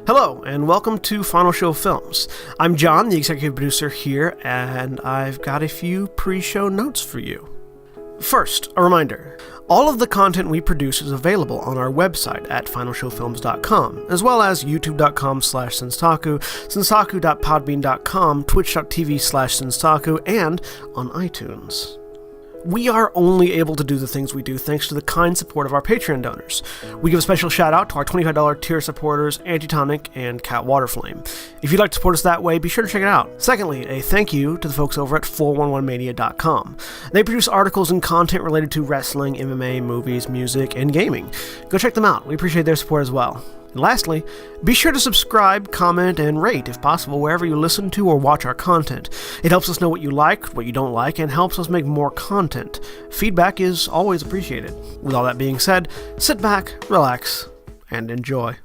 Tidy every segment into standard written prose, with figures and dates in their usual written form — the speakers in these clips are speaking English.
Hello, and welcome to Final Show Films. I'm John, the executive producer here, and I've got a few pre-show notes for you. First, a reminder. All of the content we produce is available on our website at finalshowfilms.com, as well as youtube.com/senstaku, senstaku.podbean.com, twitch.tv/senstaku, and on iTunes. We are only able to do the things we do thanks to the kind support of our Patreon donors. We give a special shout out to our $25 tier supporters, Antitonic and Waterflame. If you'd like to support us that way, be sure to check it out. Secondly, a thank you to the folks over at 411mania.com. They produce articles and content related to wrestling, MMA, movies, music, and gaming. Go check them out. We appreciate their support as well. And lastly, be sure to subscribe, comment, and rate, if possible, wherever you listen to or watch our content. It helps us know what you like, what you don't like, and helps us make more content. Feedback is always appreciated. With all that being said, sit back, relax, and enjoy.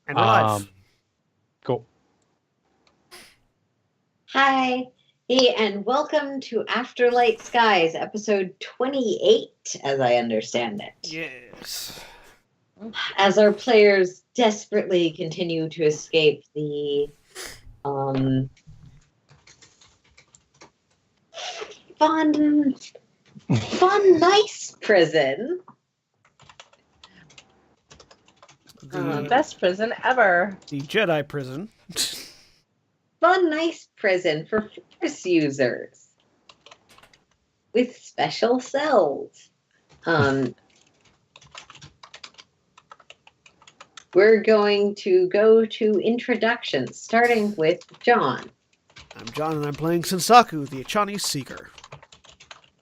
And we're live. Cool. Hi. Hey, and welcome to Afterlight Skies, episode 28, as I understand it. Yes. As our players desperately continue to escape the fun, nice prison. The best prison ever. The Jedi prison. Fun, nice prison for Force users with special cells. We're going to go to introductions, starting with John. I'm John, and I'm playing Sensaku, the Echani Seeker.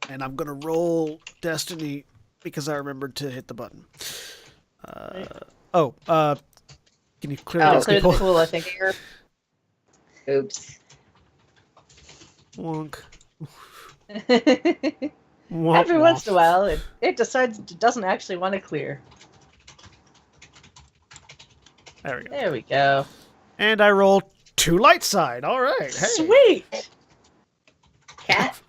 And I'm going to roll Destiny because I remembered to hit the button. Can you clear Clear the pool, I think. Oops. Wonk. Every once in a while, it decides it doesn't actually want to clear. There we go. There we go. And I roll 2 light side. All right. Hey. Sweet! Cat?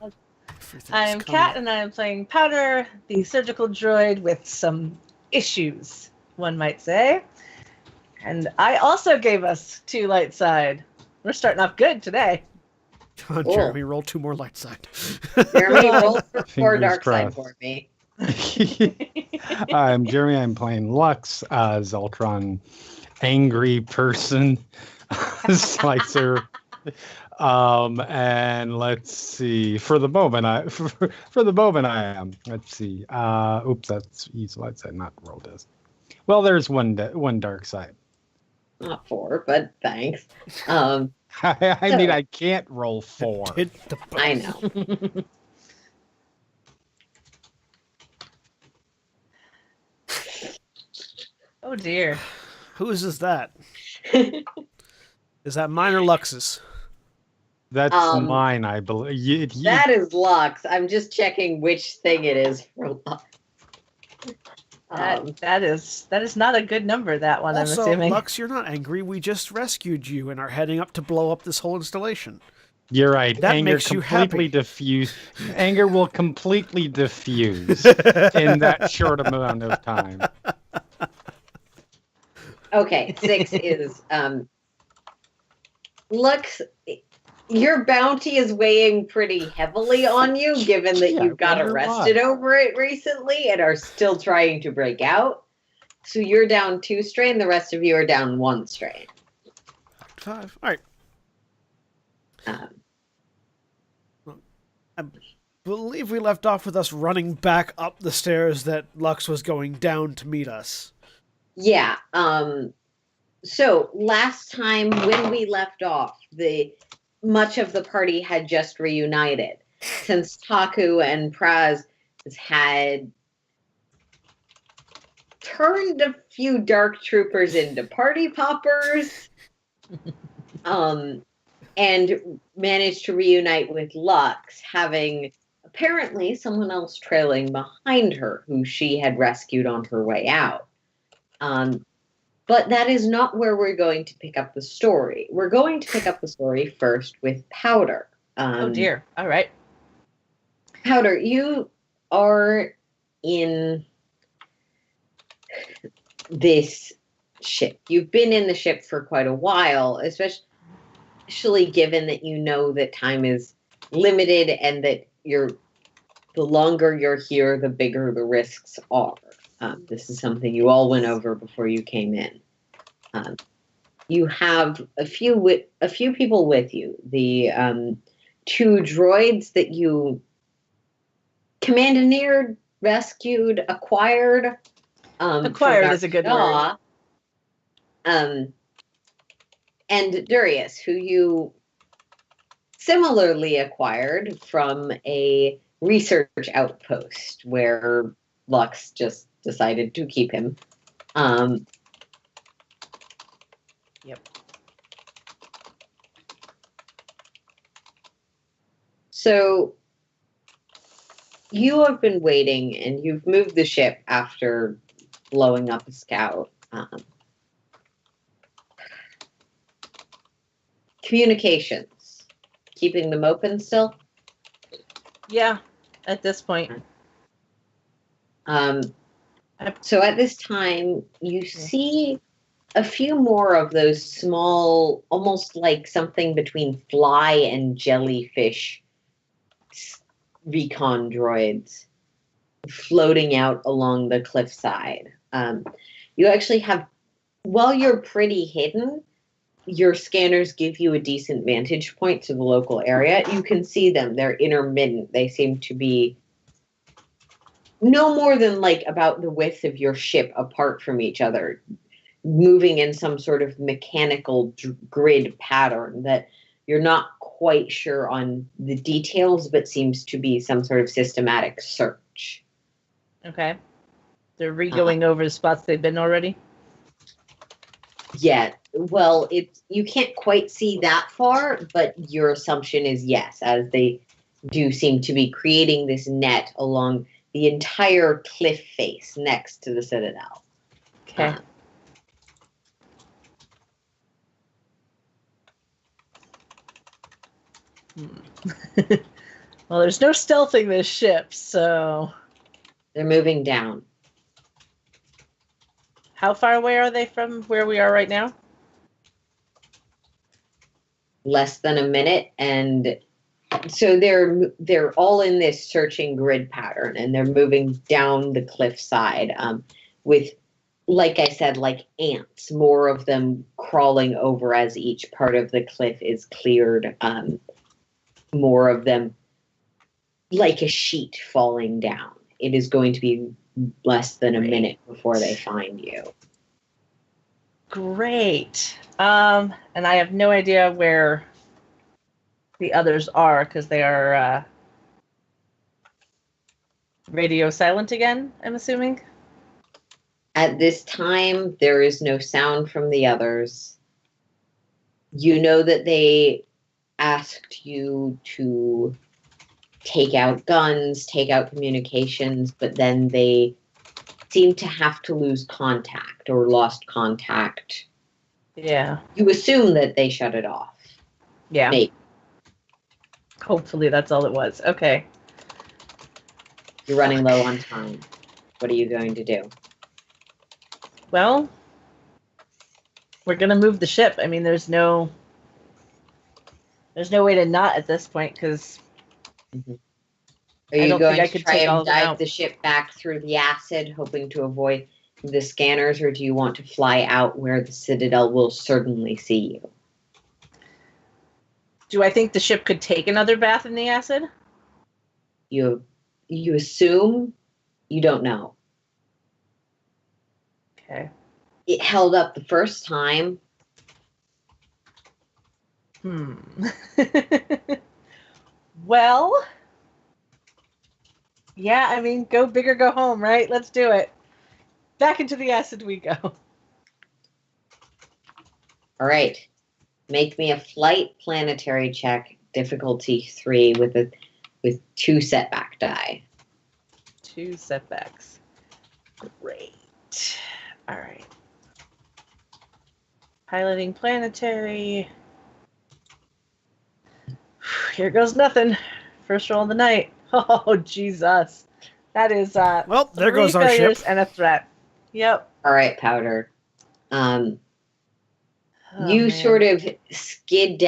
I am Kat, and I am playing Powder, the surgical droid with some issues, one might say. And I also gave us 2 light side. We're starting off good today. Come on, Jeremy, roll 2 more light side. Jeremy, roll for 4 dark side for me. I'm Jeremy. I'm playing Lux as Ultron, angry person, Slicer. And let's see. For the moment, I am. Let's see. Oops, that's use light side, not roll disc. Well, there's one dark side. Not 4, but thanks. I mean, I can't roll 4. I know. Oh dear. Whose is that? Is that mine or Lux's? That's mine, I believe. That is Lux. I'm just checking which thing it is for Lux. That is not a good number, that one, Also, I'm assuming. Lux, you're not angry. We just rescued you and are heading up to blow up this whole installation. You're right. That Anger makes you completely happy. diffuse. Anger will completely diffuse in that short amount of time. Okay, 6 is Lux. Your bounty is weighing pretty heavily on you, given that you got arrested over it recently and are still trying to break out. So you're down 2 strain. The rest of you are down 1 strain. 5. All right. I believe we left off with us running back up the stairs that Lux was going down to meet us. Yeah. So last time when we left off, much of the party had just reunited. Since Taku and Praz had turned a few dark troopers into party poppers, and managed to reunite with Lux, having apparently someone else trailing behind her who she had rescued on her way out. But that is not where we're going to pick up the story. We're going to pick up the story first with Powder. Oh dear. All right. Powder, you are in this ship. You've been in the ship for quite a while, especially given that you know that time is limited and that the longer you're here, the bigger the risks are. This is something you all went over before you came in. You have a few people with you. The two droids that you commandeered, rescued, acquired. Acquired is a good word. And Durius, who you similarly acquired from a research outpost where Lux just decided to keep him. Yep. So you have been waiting, and you've moved the ship after blowing up a scout. Communications. Keeping them open still? Yeah, at this point. So at this time, you see a few more of those small, almost like something between fly and jellyfish recon droids floating out along the cliffside. You actually have, while you're pretty hidden, your scanners give you a decent vantage point to the local area. You can see them. They're intermittent. They seem to be no more than like about the width of your ship apart from each other, moving in some sort of mechanical grid pattern that you're not quite sure on the details, but seems to be some sort of systematic search. Okay. They're re-going over the spots they've been already? Yeah. Well, you can't quite see that far, but your assumption is yes, as they do seem to be creating this net along the entire cliff face next to the Citadel. Okay. Well, there's no stealthing this ship, so... They're moving down. How far away are they from where we are right now? Less than a minute, and so they're all in this searching grid pattern, and they're moving down the cliffside with, like I said, like ants, more of them crawling over as each part of the cliff is cleared, more of them like a sheet falling down. It is going to be less than a minute before they find you. Great. And I have no idea where the others are because they are radio silent again, I'm assuming. At this time, there is no sound from the others. You know that they asked you to take out guns, take out communications, but then they seem to have to lose contact or lost contact. Yeah. You assume that they shut it off. Yeah. Maybe. Hopefully that's all it was. Okay. You're running low on time. What are you going to do? Well, we're going to move the ship. I mean, there's no way to not at this point because Are you going to could try take all and of them dive out. the ship back through the acid, hoping to avoid the scanners, or do you want to fly out where the Citadel will certainly see you? Do I think the ship could take another bath in the acid? You assume, you don't know. Okay. It held up the first time. Well, yeah, I mean, go big or go home, right? Let's do it. Back into the acid we go. All right. Make me a flight planetary check, difficulty 3 with 2 setback die. 2 setbacks. Great. All right. Piloting planetary. Here goes nothing. First roll of the night. Oh, Jesus. That is Well, there 3 goes our failures ship. and a threat. Yep. All right, Powder. Oh, You man. sort of skid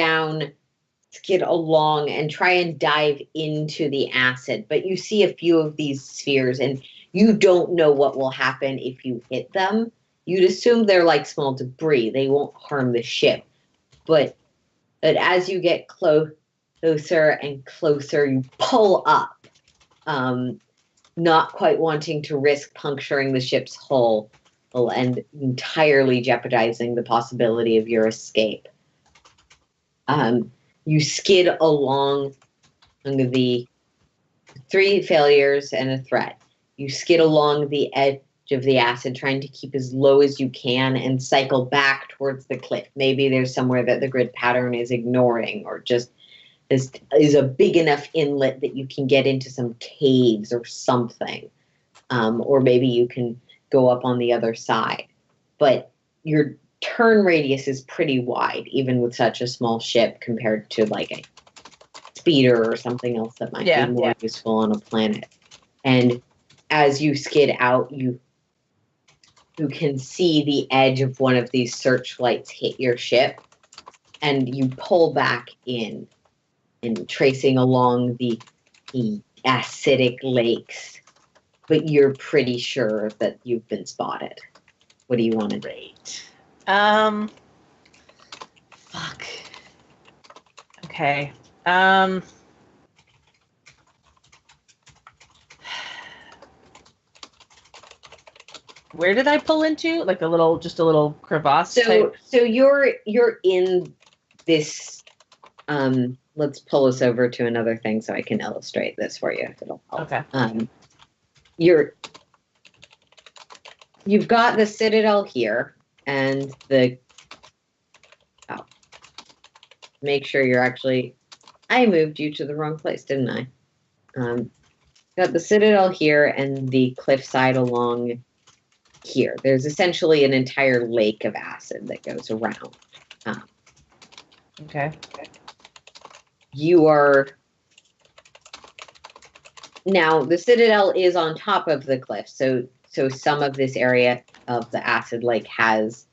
along and try and dive into the acid, but you see a few of these spheres and you don't know what will happen if you hit them. You'd assume they're like small debris. They won't harm the ship. But as you get closer and closer, you pull up, not quite wanting to risk puncturing the ship's hull and entirely jeopardizing the possibility of your escape. You skid along the 3 failures and a threat. You skid along the edge of the acid, trying to keep as low as you can and cycle back towards the cliff. Maybe there's somewhere that the grid pattern is ignoring, or just is a big enough inlet that you can get into some caves or something. Or maybe you can go up on the other side. But your turn radius is pretty wide, even with such a small ship, compared to like a speeder or something else that might be more useful on a planet. And as you skid out, you can see the edge of one of these searchlights hit your ship, and you pull back in and tracing along the acidic lakes, but you're pretty sure that you've been spotted. What do you want to do? Fuck. Okay. Where did I pull into? Like just a little crevasse type? So you're in this. Let's pull this over to another thing so I can illustrate this for you, if it'll help. Okay. You've got the Citadel here, and make sure you're actually. I moved you to the wrong place, didn't I? Got the Citadel here and the cliffside along here. There's essentially an entire lake of acid that goes around. Okay. You are now, the Citadel is on top of the cliff, so some of this area of the acid lake has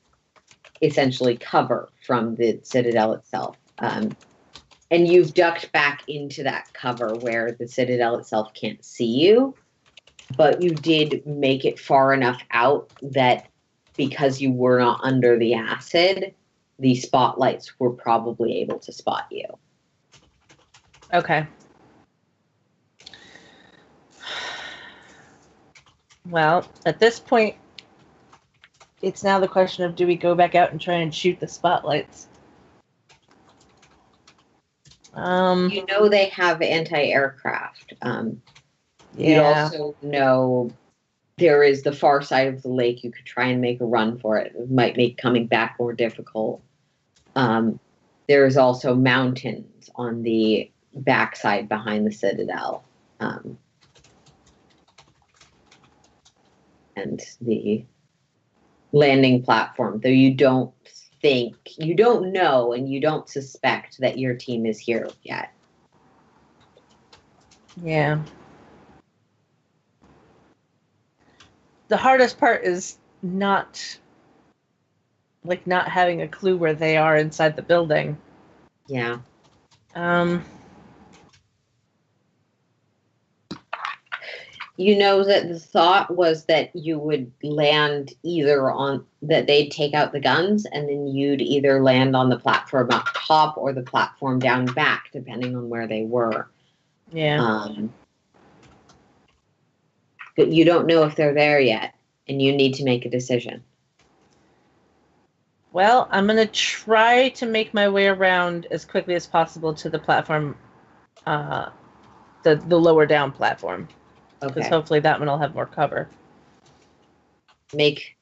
essentially cover from the Citadel itself. And you've ducked back into that cover where the Citadel itself can't see you, but you did make it far enough out that because you were not under the acid, the spotlights were probably able to spot you. Okay. Well, at this point, it's now the question of, do we go back out and try and shoot the spotlights? You know they have anti-aircraft. You Yeah. also know there is the far side of the lake. You could try and make a run for it. It might make coming back more difficult. There's also mountains on the backside behind the Citadel. And the landing platform, though you don't know, and you don't suspect that your team is here yet. Yeah. The hardest part is not having a clue where they are inside the building. Yeah. You know that the thought was that you would land that they'd take out the guns, and then you'd either land on the platform up top or the platform down back, depending on where they were. Yeah. But you don't know if they're there yet, and you need to make a decision. Well, I'm going to try to make my way around as quickly as possible to the platform, the lower down platform. Because Okay. hopefully that one will have more cover. Make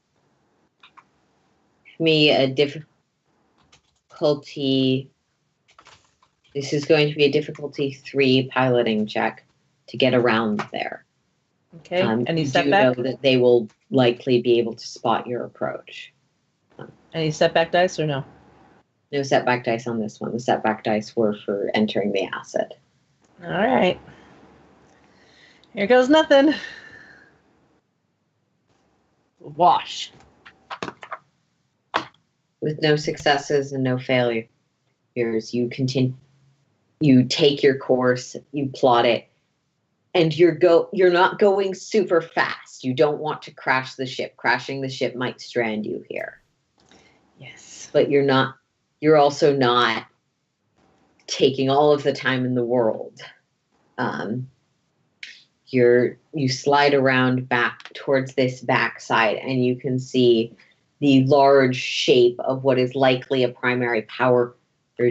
me a difficulty. This is going to be a difficulty 3 piloting check to get around there. Okay. Any you setback? do know that they will likely be able to spot your approach. Any setback dice or no? No setback dice on this one. The setback dice were for entering the acid. All right. Here goes nothing. Wash. With no successes and no failures, you continue. You take your course, you plot it, and you're not going super fast. You don't want to crash the ship. Crashing the ship might strand you here. Yes. But you're also not taking all of the time in the world. You slide around back towards this backside, and you can see the large shape of what is likely a primary power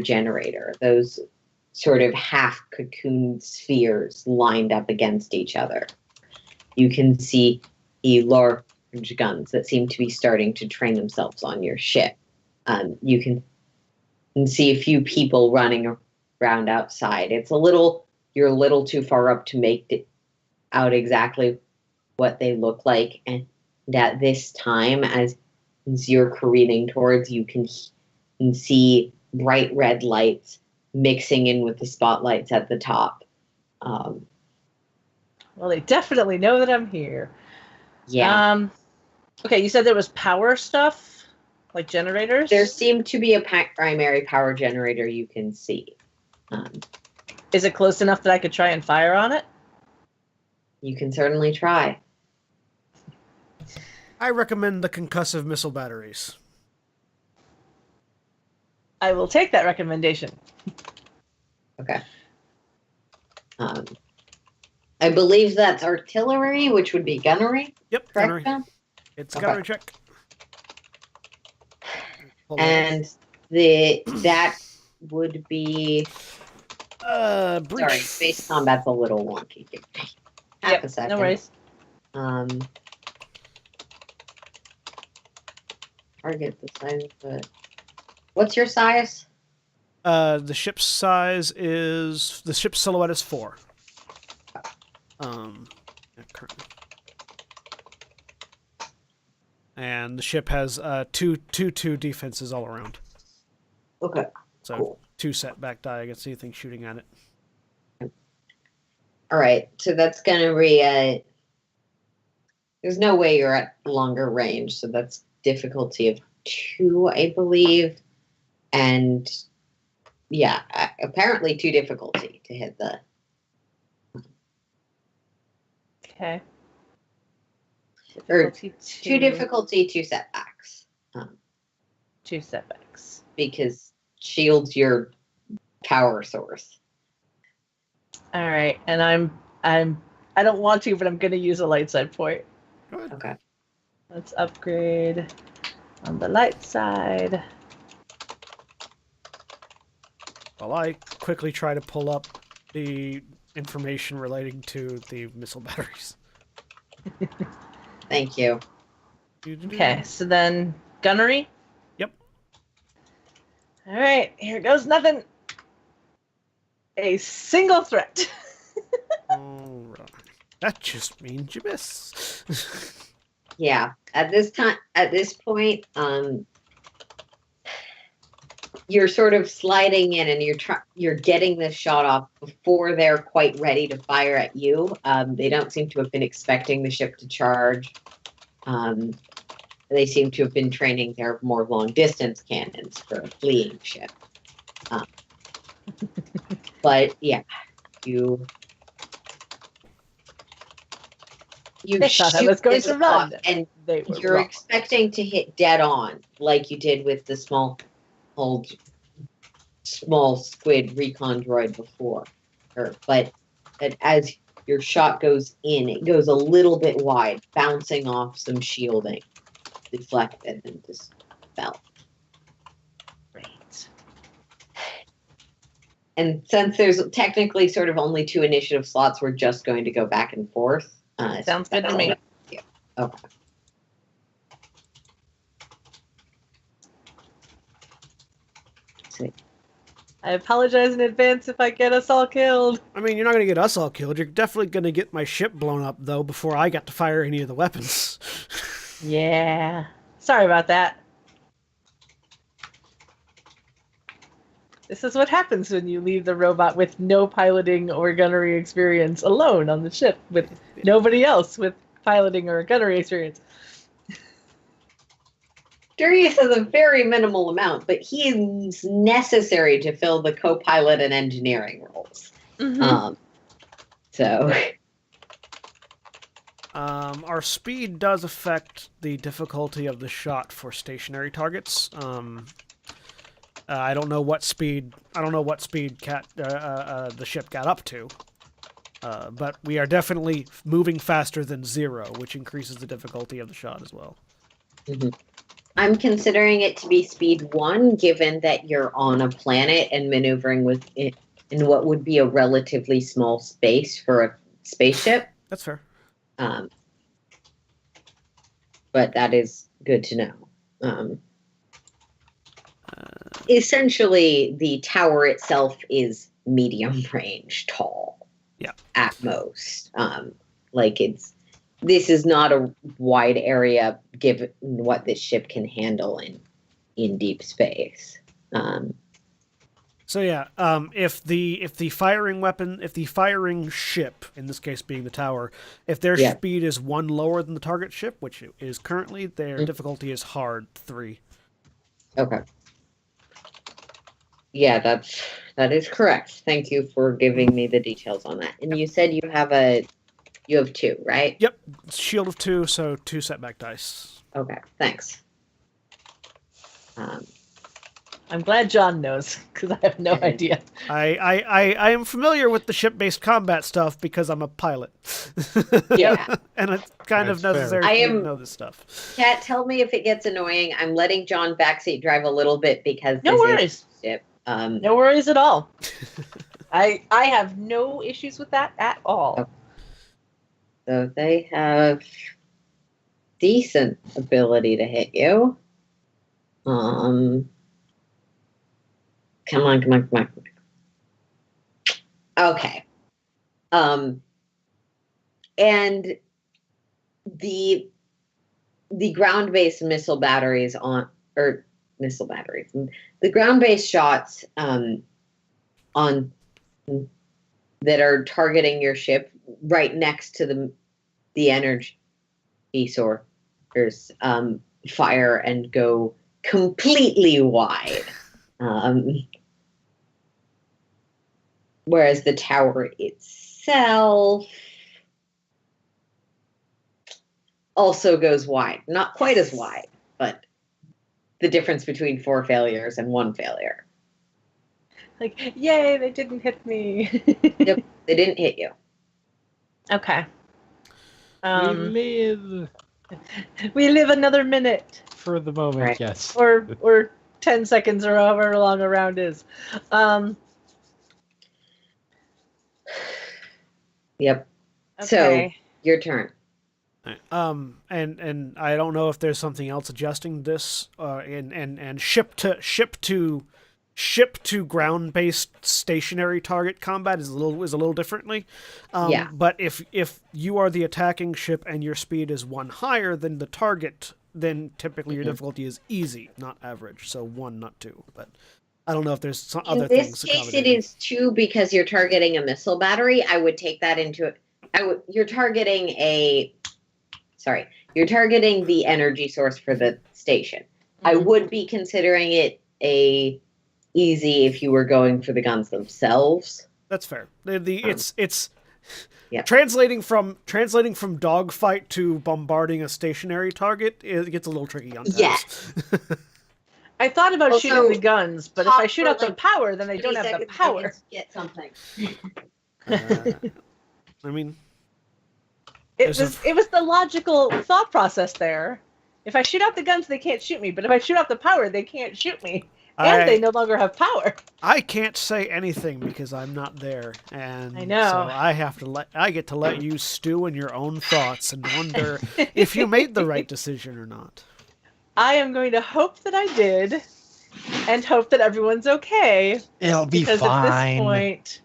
generator. Those sort of half cocoon spheres lined up against each other. You can see the large guns that seem to be starting to train themselves on your ship. You can see a few people running around outside. You're a little too far up to make it out exactly what they look like. And at this time, as you're careening towards, you can see bright red lights mixing in with the spotlights at the top. Well, they definitely know that I'm here. Yeah. Okay, you said there was power stuff, like generators? There seemed to be a primary power generator you can see. Is it close enough that I could try and fire on it? You can certainly try. I recommend the concussive missile batteries. I will take that recommendation. Okay. I believe that's artillery, which would be gunnery. Yep, Correct, gunnery. Tom? It's Okay. gunnery check. And that would be breach. sorry, space combat's a little wonky. Give me half a second. No worries. Target the size of it. What's your size? The ship's silhouette is 4. Currently. And the ship has two defenses all around. Okay. So Cool. 2 setback die against anything shooting at it. All right. So that's gonna be there's no way you're at longer range, so that's difficulty of 2, I believe. And yeah, apparently 2 difficulty to hit the. Okay. Or Difficulty 2 difficulty, 2 setbacks. 2 setbacks. Because shields your power source. All right, and I don't want to, but I'm going to use a light side point. Go ahead. Okay. Let's upgrade on the light side. While I quickly try to pull up the information relating to the missile batteries. Thank you. Okay, so then gunnery. Yep. All right, here goes nothing. A single threat. All right. That just means you miss. Yeah. At this point, you're sort of sliding in, and you're getting this shot off before they're quite ready to fire at you. They don't seem to have been expecting the ship to charge. They seem to have been training their more long distance cannons for a fleeing ship. But yeah, you They thought I was going to run, and they were you're wrong. expecting to hit dead on, like you did with the small squid recon droid before. But as your shot goes in, it goes a little bit wide, bouncing off some shielding, deflected, and just fell. Great. And since there's technically sort of only 2 initiative slots, we're just going to go back and forth. Sounds good to me. Yeah. Okay. See. I apologize in advance if I get us all killed. I mean, you're not going to get us all killed. You're definitely going to get my ship blown up, though, before I got to fire any of the weapons. Yeah. Sorry about that. This is what happens when you leave the robot with no piloting or gunnery experience alone on the ship with nobody else with piloting or gunnery experience. Darius has a very minimal amount, but he is necessary to fill the co-pilot and engineering roles. Mm-hmm. So our speed does affect the difficulty of the shot for stationary targets. I don't know what speed. The ship got up to. But we are definitely moving faster than 0, which increases the difficulty of the shot as well. mm-hmm. I'm considering it to be speed 1, given that you're on a planet and maneuvering in what would be a relatively small space for a spaceship. That's fair. But that is good to know. Essentially, the tower itself is medium range tall. Yeah. At most. This is not a wide area given what this ship can handle in deep space. If the firing ship, in this case being the tower, if their speed is 1 lower than the target ship, which it is currently, their difficulty is hard 3. Okay. Yeah, that is correct. Thank you for giving me the details on that. And you said you have 2, right? Yep, shield of 2, so 2 setback dice. Okay, thanks. I'm glad John knows, because I have no idea. I am familiar with the ship-based combat stuff because I'm a pilot. Yeah. And it's kind of necessary to know this stuff. Kat, tell me if it gets annoying. I'm letting John backseat drive a little bit because no worries. Ship. No worries at all. I have no issues with that at all. Okay. So they have decent ability to hit you. Come on. Okay. And the ground-based missile batteries the ground-based shots that are targeting your ship right next to the energy source fire and go completely wide. Whereas the tower itself also goes wide. Not quite as wide, but the difference between 4 failures and 1 failure. Like, yay, they didn't hit me. Yep, they didn't hit you. Okay. We live We live another minute. for the moment, Right. yes. Or 10 seconds or however long a round is. Yep. Okay. So, your turn. And I don't know if there's something else adjusting this, and ship to ground-based stationary target combat is a little differently. But if you are the attacking ship and your speed is 1 higher than the target, then typically your difficulty is easy, not average. So 1, not 2. But I don't know if there's some other things. In this case, it is 2 because you're targeting a missile battery. I would take that into it. You're targeting you're targeting the energy source for the station. Mm-hmm. I would be considering it easy if you were going for the guns themselves. That's fair. It's translating from dogfight to bombarding a stationary target, it gets a little tricky on times. Yes. I thought about shooting the guns, but if I shoot out the like power, then I don't have the power. Get something. I mean, it was the logical thought process there. If I shoot out the guns, they can't shoot me. But if I shoot out the power, they can't shoot me. And they no longer have power. I can't say anything because I'm not there, and I know. So I get to let you stew in your own thoughts and wonder if you made the right decision or not. I am going to hope that I did, and hope that everyone's okay. It'll be because fine. At this point,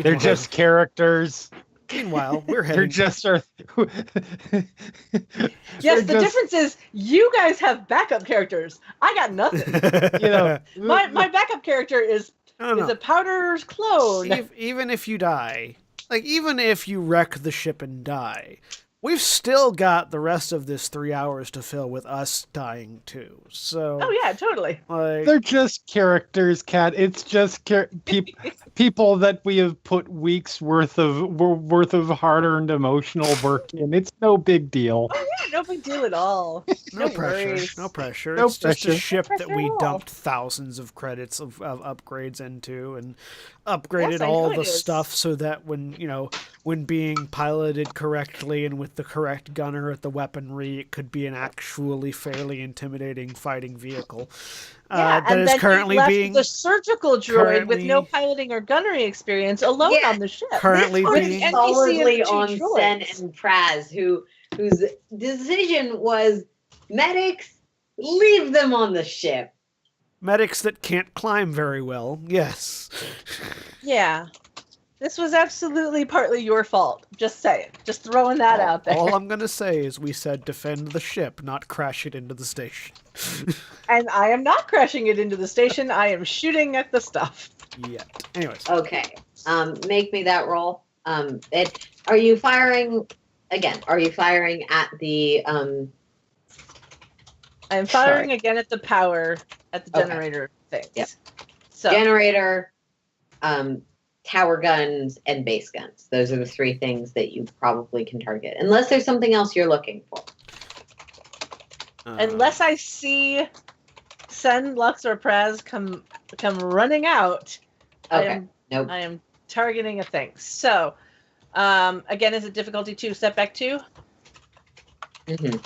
They're just characters. Meanwhile, we're You're heading. just our. Yes, the difference is you guys have backup characters. I got nothing. My backup character is a Powder's clone. Even if you die, like even if you wreck the ship and die, we've still got the rest of this 3 hours to fill with us dying too. So. Oh yeah, totally. Like, They're just characters, Kat. It's just people that we have put weeks worth of hard-earned emotional work in. It's no big deal. Oh yeah, no big deal at all. no pressure. worries. No pressure. No It's just a pressure. ship No that pressure we at all. dumped thousands of credits of upgrades into and upgraded Yes, I all know the it is. stuff so that when being piloted correctly and with the correct gunner at the weaponry, it could be an actually fairly intimidating fighting vehicle. Yeah, that and is then currently he left being the surgical droid with no currently- piloting or gunnery experience alone Yeah. on the ship. currently This was being NPC solidly of two on Sen droids. and Praz, whose decision was medics, leave them on the ship. medics that can't climb very well. Yes. Yeah. This was absolutely partly your fault. Just saying. Just throwing that out there. All I'm gonna say is we said defend the ship, not crash it into the station. And I am not crashing it into the station. I am shooting at the stuff. Yet. Anyways. Okay. Make me that roll. Are you firing again? Are you firing at the I am firing again at the power at the Okay. generator things. Yep. So generator, tower guns, and base guns? Those are the three things that you probably can target, unless there's something else you're looking for. unless I see Sen, Lux, or Praz come running out, Okay. Nope. I am targeting a thing. So again, is it difficulty 2, setback 2? Mhm.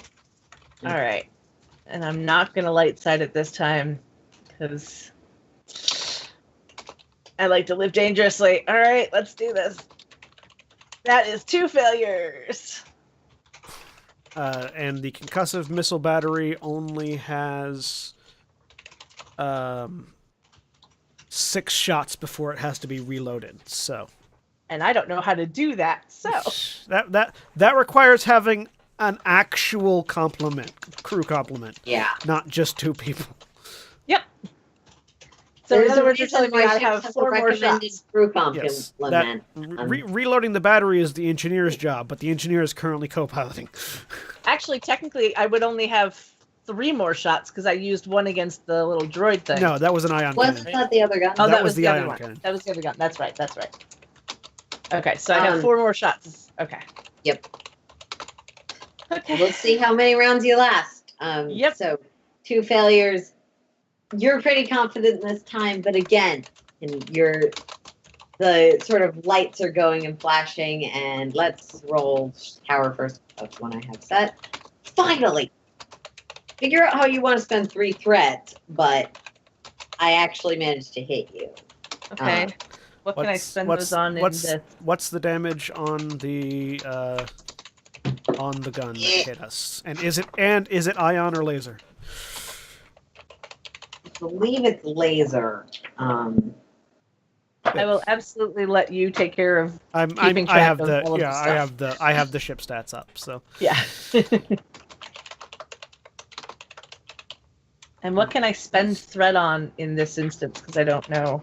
All right. And I'm not going to light side it this time because I like to live dangerously. All right, let's do this. That is 2 failures. And the concussive missile battery only has 6 shots before it has to be reloaded. So And I don't know how to do that. So that requires having an actual crew complement, Yeah. not just 2 people. yep. So There's in other a words, you're reason telling me why I ships have have 4 a more recommended shots. crew Yes, that complement. reloading the battery is the engineer's job, but the engineer is currently co-piloting. Actually, technically, I would only have 3 more shots because I used 1 against the little droid thing. No, that was an ion Wasn't cannon. that the other gun? Oh, that that was was the the other ion one. cannon. That was the other gun. That's right. That's right. Okay, so I have 4 more shots. Okay. Yep. Okay. Let's see how many rounds you last. Yep. So 2 failures. You're pretty confident this time, but again, and the sort of lights are going and flashing, and let's roll tower first. That's one I have set. Finally, figure out how you want to spend 3 threats, but I actually managed to hit you. Okay. What can I spend those on in the... What's the damage on the gun that hit us? And is it ion or laser? I believe it's laser. I will absolutely let you take care of keeping I track have of the all of the stuff. I have the ship stats up. So Yeah. And what can I spend threat on in this instance? Because I don't know.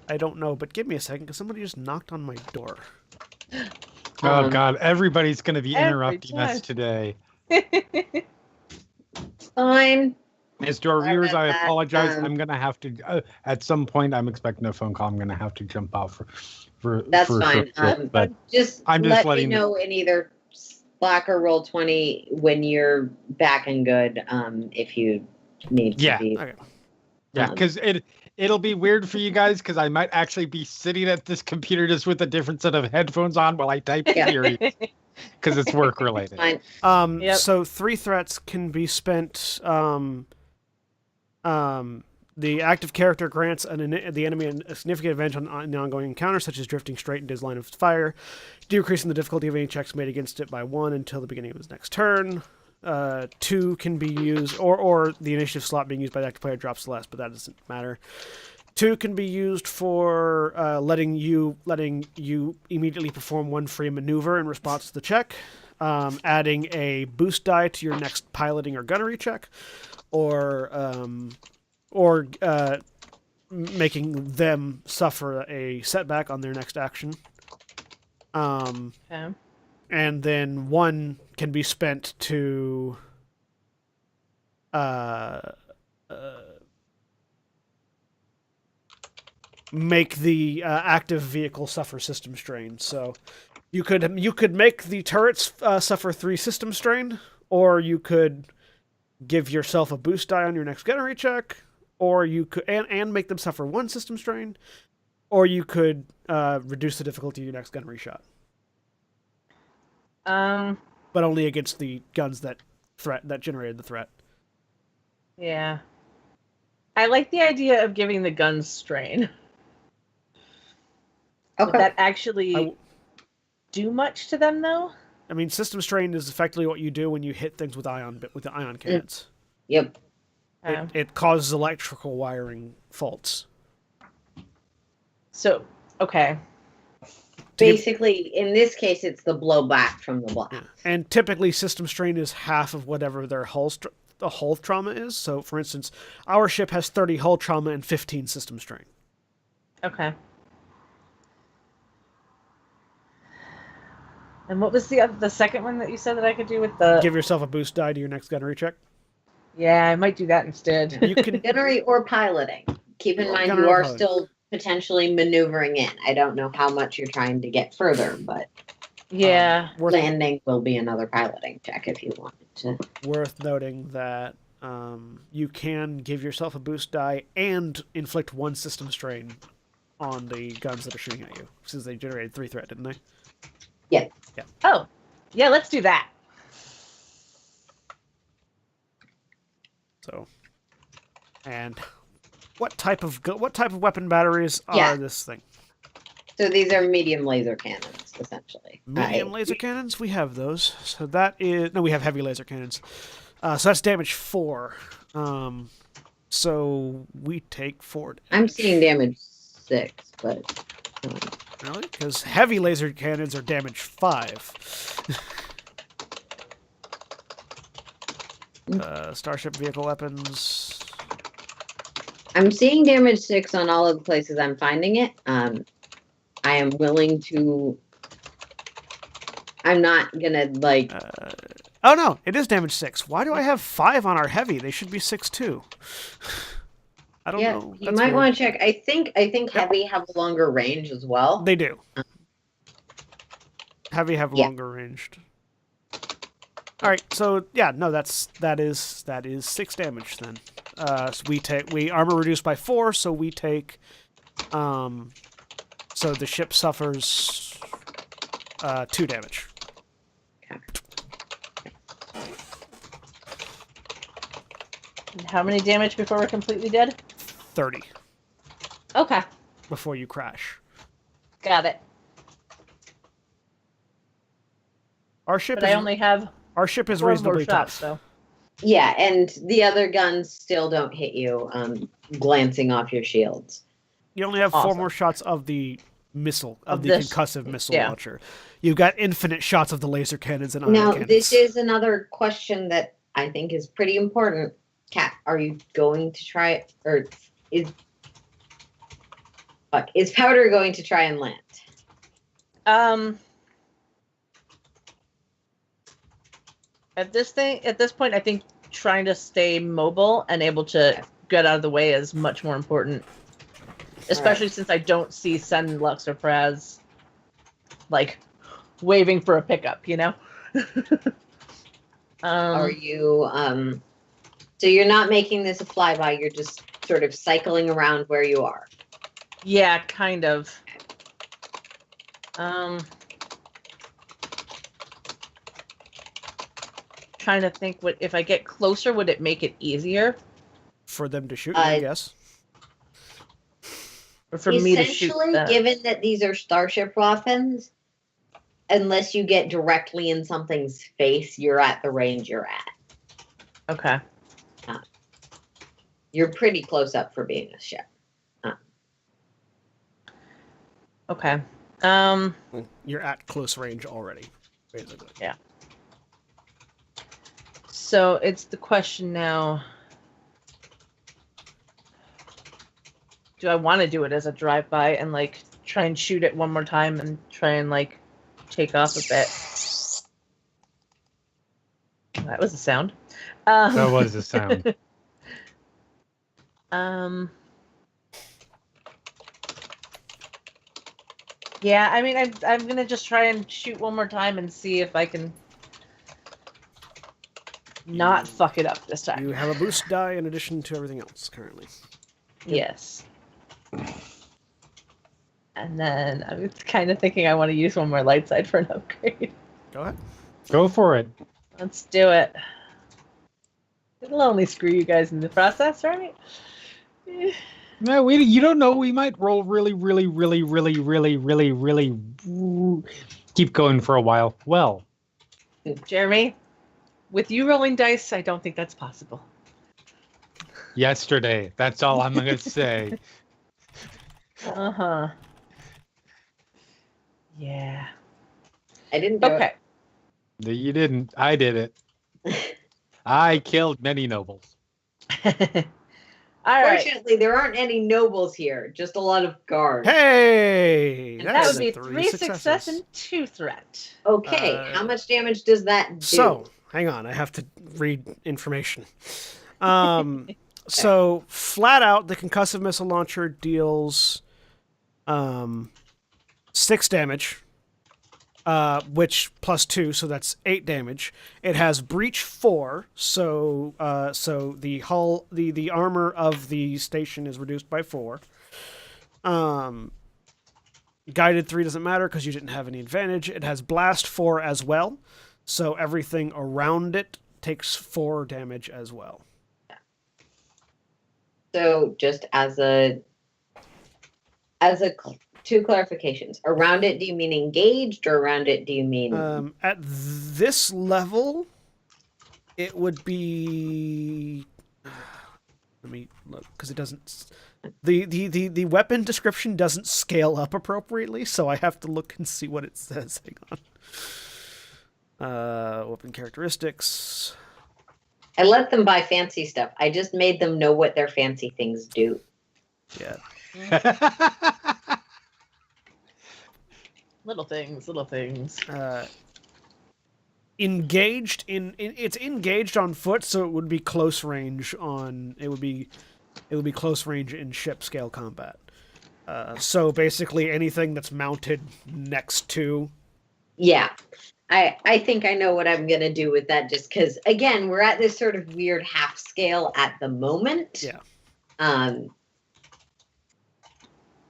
I don't know, but give me a second because somebody just knocked on my door. Oh God, everybody's going to be every interrupting us time. today. Fine. As to our Sorry viewers, about I that. apologize. I'm going to have to, at some point, I'm expecting a phone call. I'm going to have to jump out for That's for a fine. short bit, but Just I'm just let me letting- know in either Slack or Roll20 when you're back and good. If you need to Yeah. be. Okay. yeah, because it'll be weird for you guys because I might actually be sitting at this computer just with a different set of headphones on while I type Yeah. theory because it's work related. Fine. Yep. So 3 threats can be spent. The active character grants the enemy a significant advantage on the ongoing encounter, such as drifting straight into his line of fire, decreasing the difficulty of any checks made against it by 1 until the beginning of his next turn. 2 can be used, or the initiative slot being used by the active player drops less, but that doesn't matter. 2 can be used for letting you immediately perform one free maneuver in response to the check, adding a boost die to your next piloting or gunnery check, or making them suffer a setback on their next action. Okay. And then 1 can be spent to make the active vehicle suffer system strain. So you could make the turrets suffer 3 system strain, or you could give yourself a boost die on your next gunnery check, or you could and make them suffer 1 system strain, or you could reduce the difficulty of your next gunnery shot. But only against the guns that generated the threat. Yeah. I like the idea of giving the guns strain. Okay. Would that actually do much to them, though? I mean, system strain is effectively what you do when you hit things with the ion cannons. Yep. It causes electrical wiring faults. So, okay. Basically, in this case, it's the blowback from the blast. Yeah. And typically, system strain is half of whatever their hull trauma is. So, for instance, our ship has 30 hull trauma and 15 system strain. Okay. And what was the second one that you said that I could do with the... Give yourself a boost die to your next gunnery check. Yeah, I might do that instead. You can Gunnery or piloting. Keep in mind, Gunnery you or are piloting. still potentially maneuvering in. I don't know how much you're trying to get further, but Yeah. landing will be another piloting check if you wanted to. Worth noting that you can give yourself a boost die and inflict 1 system strain on the guns that are shooting at you, since they generated 3 threat, didn't they? Yeah. Oh, yeah, let's do that. So, and what type of weapon batteries are Yeah. this thing? So these are medium laser cannons, essentially. Medium laser cannons? We have those. So that is... No, we have heavy laser cannons. So that's damage 4. So we take 4 damage. I'm seeing damage 6, but... Really? Because heavy laser cannons are damage 5. Starship vehicle weapons. I'm seeing damage 6 on all of the places I'm finding it. I am willing to... I'm not gonna, like... Oh no, it is damage 6. Why do I have 5 on our heavy? They should be 6 too. I don't know. You That's might weird. want to check. I think heavy have a longer range as well. They do. Heavy have Yeah. longer ranged. All right, so yeah, no, that is 6 damage then. So we armor reduced by 4, so we take, so the ship suffers 2 damage. Okay. And how many damage before we're completely dead? 30 Okay, before you crash. got it. Our ship But I only have our ship is 4 more reasonably shots, tough. so... Yeah, and the other guns still don't hit you, glancing off your shields. You only have 4 Awesome. more shots of the missile, of the this- concussive missile yeah. launcher. You've got infinite shots of the laser cannons and ion Now, cannons. this is another question that I think is pretty important. Kat, are you going to try, or is Powder going to try and land? At this point, I think trying to stay mobile and able to get out of the way is much more important. Especially since I don't see Sen, Lux, or Praz, like, waving for a pickup, you know? Are you, so you're not making this a flyby, you're just sort of cycling around where you are? Yeah, kind of. Trying to think, if I get closer, would it make it easier? For them to shoot you, yes. Or for me to shoot Essentially, them? given that these are starship weapons, unless you get directly in something's face, you're at the range you're at. Okay. You're pretty close up for being a ship. Okay. You're at close range already, basically. Yeah. So it's the question now. Do I want to do it as a drive-by and like try and shoot it one more time and try and like take off a bit? That was a sound. That was a sound. Yeah, I mean, I'm gonna just try and shoot one more time and see if I can not fuck it up this time. You have a boost die in addition to everything else currently. Yes. And then I'm kind of thinking I want to use one more light side for an upgrade. Go ahead. Go for it. Let's do it. It'll only screw you guys in the process, right? No, you don't know. We might roll really keep going for a while. Well, Jeremy, with you rolling dice, I don't think that's possible. yesterday. That's all I'm gonna say. Uh-huh. Yeah. I didn't do Okay. No, you didn't. I did it. I killed many nobles. All right. Fortunately, there aren't any nobles here, just a lot of guards. Hey! And That That's would be three 3 success successes. and 2 threat. Okay, how much damage does that do? So, hang on, I have to read information. So, flat out, the concussive missile launcher deals 6 damage, which plus 2, so that's 8 damage. It has breach 4, so the hull, the armor of the station is reduced by 4. Guided 3 doesn't matter because you didn't have any advantage. It has blast 4 as well, so everything around it takes 4 damage as well. So just as two clarifications. Around it, do you mean engaged, or around it, do you mean? At this level, it would be. Let me look because it doesn't. The weapon description doesn't scale up appropriately, so I have to look and see what it says. Hang on. Weapon characteristics. I let them buy fancy stuff. I just made them know what their fancy things do. Yeah. Little things. Engaged it's engaged on foot, so it would be close range on. It would be close range in ship scale combat. So basically anything that's mounted next to. Yeah. I think I know what I'm going to do with that, just because, again, we're at this sort of weird half scale at the moment. Yeah.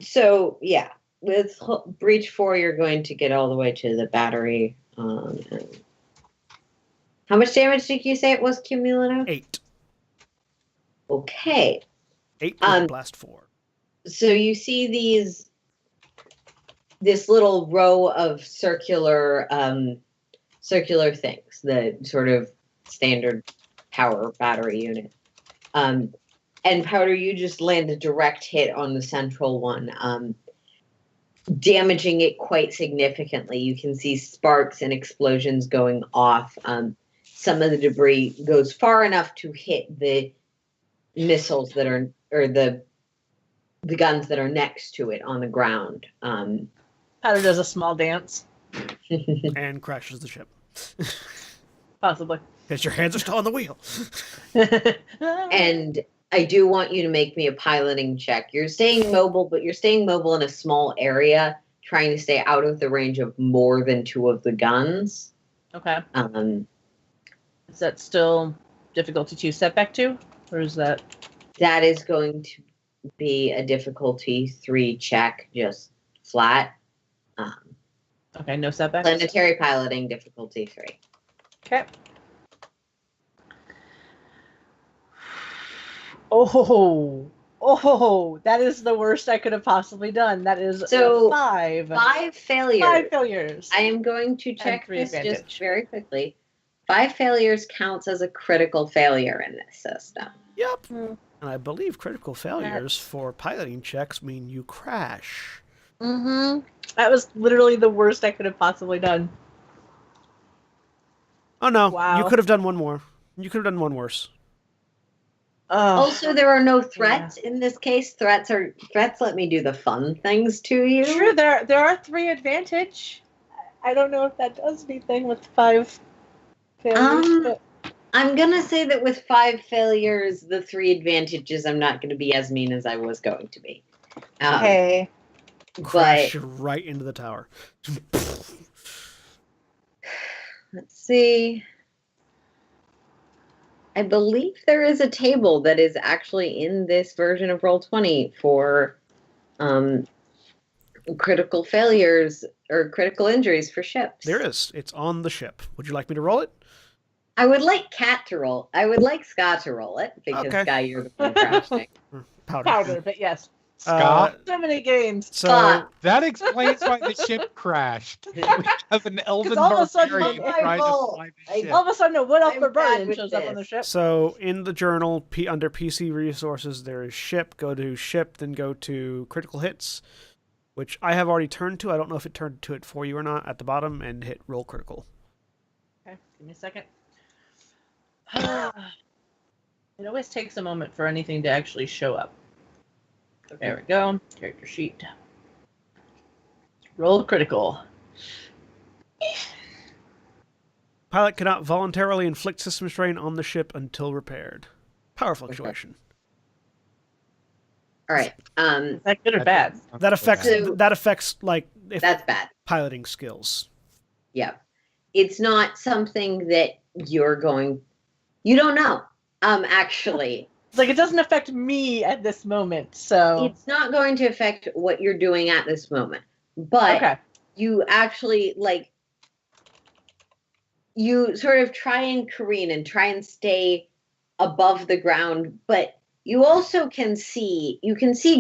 So, yeah, with breach 4, you're going to get all the way to the battery. How much damage did you say it was cumulative? 8. Okay. 8 with blast 4. So you see this little row of circular things, the sort of standard power battery unit. And Powder, you just land a direct hit on the central one, damaging it quite significantly. You can see sparks and explosions going off. Some of the debris goes far enough to hit the missiles that are, or the guns that are next to it on the ground. Powder does a small dance. And crashes the ship. Possibly. Because your hands are still on the wheel. And I do want you to make me a piloting check. You're staying mobile, but you're staying mobile in a small area, trying to stay out of the range of more than 2 of the guns. Okay. Is that still difficulty 2 setback 2? Or is that? That is going to be a difficulty 3 check, just flat. Okay, no setbacks? Planetary piloting difficulty 3. Okay. Oh, that is the worst I could have possibly done. That is So, 5. 5 failures. 5 failures. I am going to check 3 this advantage. just very quickly. 5 failures counts as a critical failure in this system. Yep. And I believe critical failures for piloting checks mean you crash. Mm-hmm. That was literally the worst I could have possibly done. Oh no, Wow. you could have done one more. You could have done one worse. Also, there are no threats in this case. Threats let me do the fun things to you. True, there are 3 advantage. I don't know if that does anything with 5 failures. But... I'm gonna say that with 5 failures, the 3 advantages, I'm not going to be as mean as I was going to be. Okay. Crash right into the tower. Let's see. I believe there is a table that is actually in this version of Roll20 for critical failures or critical injuries for ships. There is. It's on the ship. Would you like me to roll it? I would like Kat to roll. I would like Scott to roll it because Okay. Guy, you're the one crashing. Powder, but yes. Scott? So many games. So that explains why the ship crashed. Because an elven all of a sudden, barbarian my tried to fault. fly the ship. All of a sudden, a wood elf I'm barbarian bad with shows up on the this. ship. So in the journal, under PC resources, there is ship. Go to ship, then go to critical hits, which I have already turned to. I don't know if it turned to it for you or not at the bottom, and hit roll critical. Okay, give me a second. It always takes a moment for anything to actually show up. Okay. There we go. Character sheet. Roll critical. Pilot cannot voluntarily inflict system strain on the ship until repaired. Power fluctuation. All right. Is that good or bad? That affects So- that affects like if That's bad. piloting skills. Yeah. It's not something that you don't know. Actually, It's like it doesn't affect me at this moment, so it's not going to affect what you're doing at this moment. But okay. you actually you sort of try and careen and try and stay above the ground, but you also can see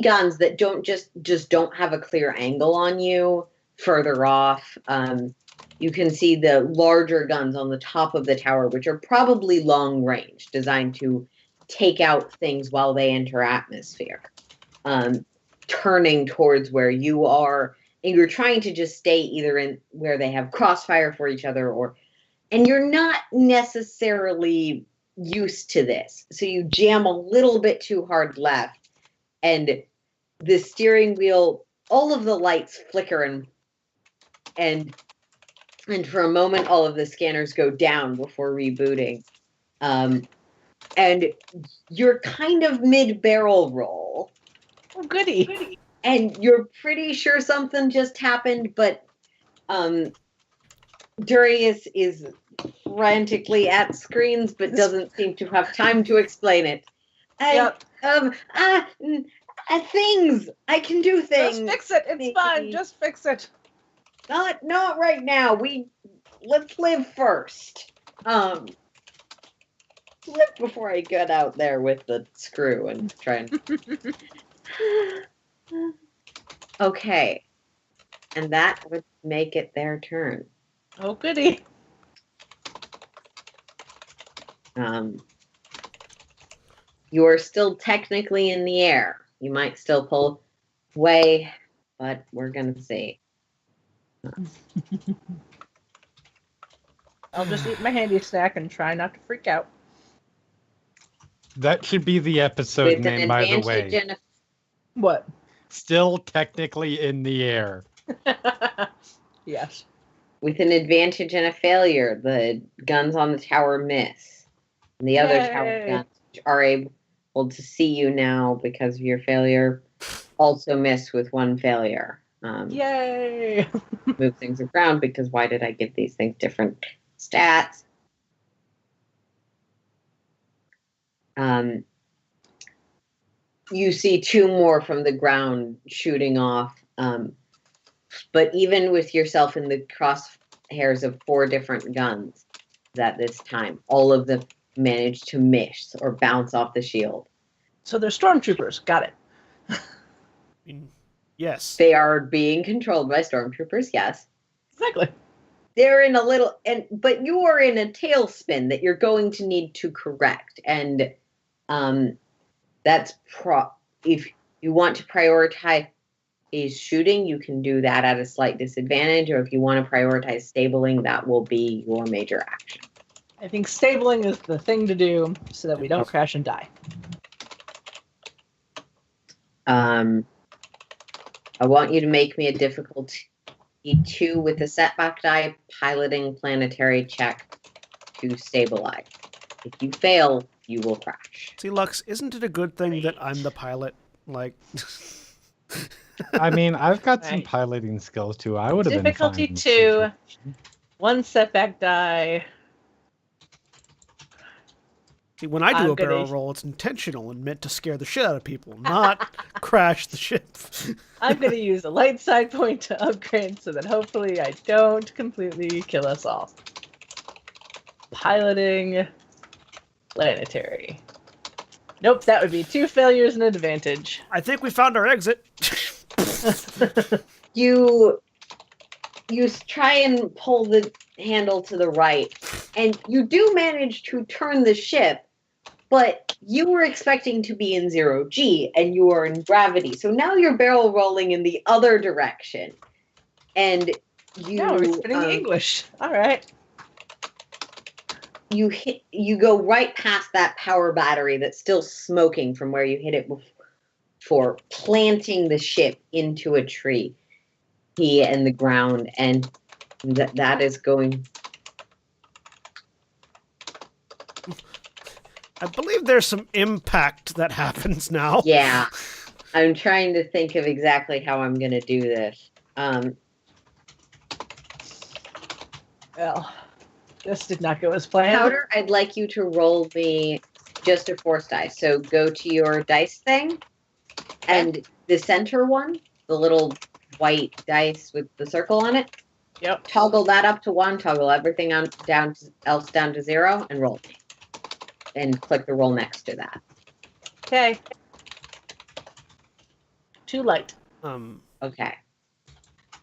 guns that don't just don't have a clear angle on you further off. You can see the larger guns on the top of the tower, which are probably long range, designed to take out things while they enter atmosphere, turning towards where you are. And you're trying to just stay either in where they have crossfire for each other and you're not necessarily used to this. So you jam a little bit too hard left and the steering wheel, all of the lights flicker and for a moment, all of the scanners go down before rebooting. And you're kind of mid-barrel roll. Oh, goody. And you're pretty sure something just happened, but Darius is frantically at screens, but doesn't seem to have time to explain it. Things! I can do things! Just fix it. It's fine. Just fix it. Not right now. Let's live first. Live before I get out there with the screw and try and. Okay, and that would make it their turn. Oh, goody. You are still technically in the air. You might still pull away, but we're gonna see. I'll just eat my handy snack and try not to freak out. That should be the episode With an name, by the advantage way. and What? Still technically in the air. Yes. with an advantage and a failure, the guns on the tower miss. And the other tower Yay. guns, which are able to see you now because of your failure, also miss with one failure. Yay! Move things around because why did I give these things different stats? You see two more from the ground shooting off. But even with yourself in the crosshairs of 4 different guns at this time, all of them managed to miss or bounce off the shield. So they're stormtroopers. Got it. Yes. They are being controlled by stormtroopers, yes. Exactly. They're in a little, but you are in a tailspin that you're going to need to correct. And that's if you want to prioritize is shooting, you can do that at a slight disadvantage, or if you want to prioritize stabling, that will be your major action. I think stabling is the thing to do so that we don't crash and die. I want you to make me a difficulty 2 with a setback die piloting planetary check to stabilize. If you fail, you will crash. See, Lux, isn't it a good thing that I'm the pilot? Like, I mean, I've got some Right. piloting skills too. I would have been fine. Difficulty with 2, situation. 1 setback die. see, when I do I'm a barrel gonna- roll, it's intentional and meant to scare the shit out of people, not crash the ship. I'm going to use a light side point to upgrade so that hopefully I don't completely kill us all. Piloting planetary. Nope, that would be 2 failures and an advantage. I think we found our exit. You try and pull the handle to the right, and you do manage to turn the ship, but you were expecting to be in 0G, and you are in gravity. So now you're barrel rolling in the other direction. And you... No, we're spinning English. All right. You go right past that power battery that's still smoking from where you hit it before, planting the ship into a tree and the ground, and that is going. I believe there's some impact that happens now. Yeah, I'm trying to think of exactly how I'm going to do this. Well, this did not go as planned. Powder, I'd like you to roll me just a force dice. So go to your dice thing, and the center one, the little white dice with the circle on it, Yep. toggle that up to 1, toggle everything else down to 0, and roll. And click the roll next to that. Okay. Too light. Okay.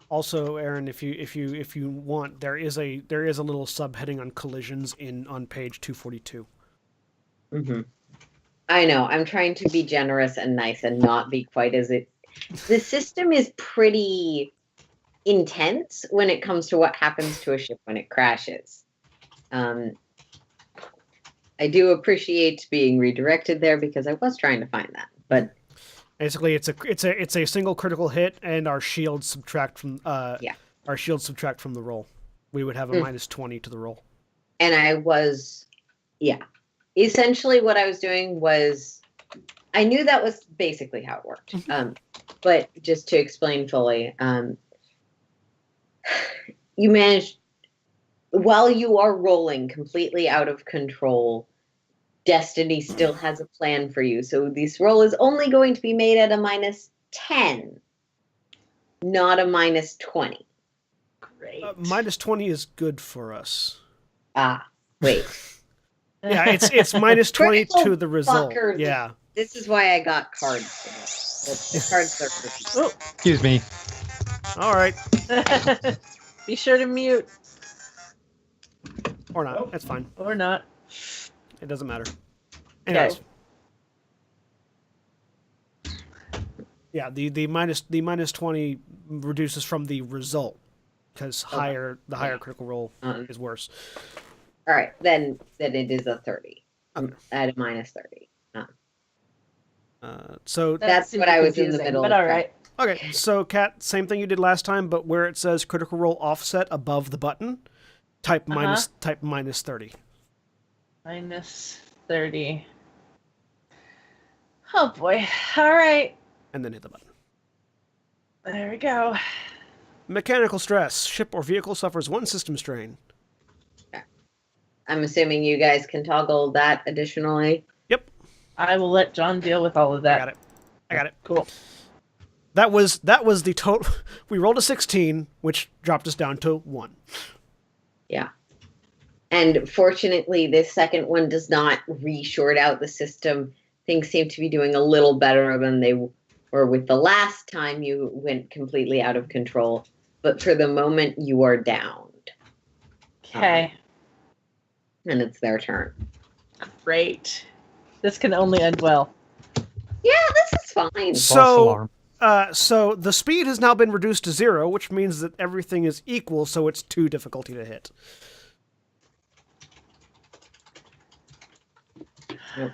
Also, Aaron, if you want, there is a little subheading on collisions on page 242. Mm-hmm. I know. I'm trying to be generous and nice and not be quite as it. The system is pretty intense when it comes to what happens to a ship when it crashes. I do appreciate being redirected there because I was trying to find that, but Basically, it's a single critical hit, and our shields subtract from the roll. We would have a minus 20 to the roll. and I was, yeah. Essentially, what I was doing was, I knew that was basically how it worked. But just to explain fully, you manage, while you are rolling completely out of control, Destiny still has a plan for you. So this roll is only going to be made at a minus 10, not a minus 20. Great. Minus 20 is good for us. Ah, wait. Yeah, it's minus 20 Critical to the result. fuckers. Yeah. This is why I got cards for this. The cards are for Oh, Excuse me. All right. be sure to mute Or not. That's fine. or not. It doesn't matter. Okay. Anyways. Yeah, the minus 20 reduces from the result because the higher critical roll is worse. All right, then it is a 30. Okay. At a minus 30. So That's super what I was in the confusing, middle But of all right. okay, so Kat, same thing you did last time, but where it says critical roll offset above the button, type minus 30. Minus 30. Oh boy. All right. And then hit the button. There we go. Mechanical stress. Ship or vehicle suffers 1 system strain. I'm assuming you guys can toggle that additionally. Yep, I will let John deal with all of that. I got it. Cool. That was the total. We rolled a 16, which dropped us down to 1. Yeah. And fortunately, this second one does not re-short out the system. Things seem to be doing a little better than they were with the last time you went completely out of control. But for the moment, you are downed. Okay. And it's their turn. Great. This can only end well. Yeah, this is fine. False So alarm. So the speed has now been reduced to 0, which means that everything is equal, so it's 2 difficulty to hit. Nope.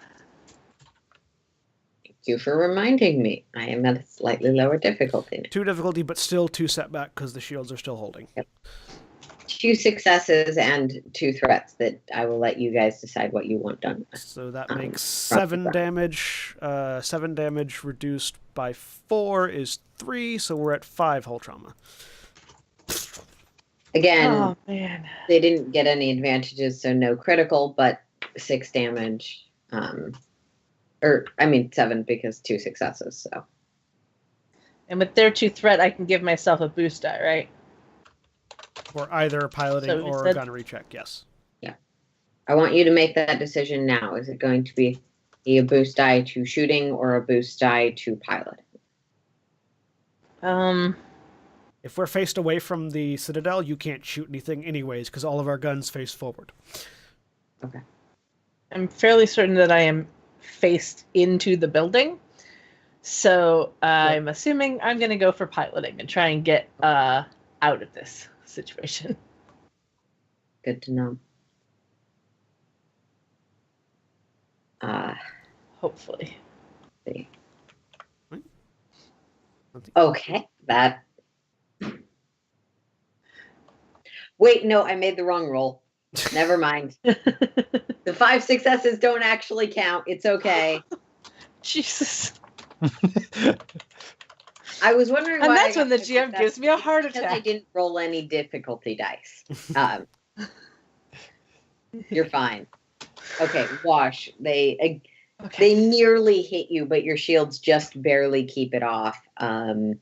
Thank you for reminding me. I am at a slightly lower difficulty now. 2 difficulty, but still 2 setback because the shields are still holding. Yep. 2 successes and 2 threats that I will let you guys decide what you want done. So that makes 7 damage. 7 damage reduced by 4 is 3, so we're at 5 hull trauma. Again, man. They didn't get any advantages, so no critical, but 6 damage. 7 because 2 successes, so. And with their 2 threat, I can give myself a boost die, right? For either piloting or a gunnery check, yes. Yeah. I want you to make that decision now. Is it going to be a boost die to shooting or a boost die to pilot? If we're faced away from the Citadel, you can't shoot anything anyways, because all of our guns face forward. Okay. I'm fairly certain that I am faced into the building. So I'm assuming I'm going to go for piloting and try and get out of this situation. Good to know. Hopefully. See. Okay, that. Wait, no, I made the wrong roll. Never mind. The 5 successes don't actually count. It's okay. Jesus. I was wondering why. And that's when the GM gives me a heart attack. Because I didn't roll any difficulty dice. You're fine. Okay, Wash. They nearly hit you, but your shields just barely keep it off. And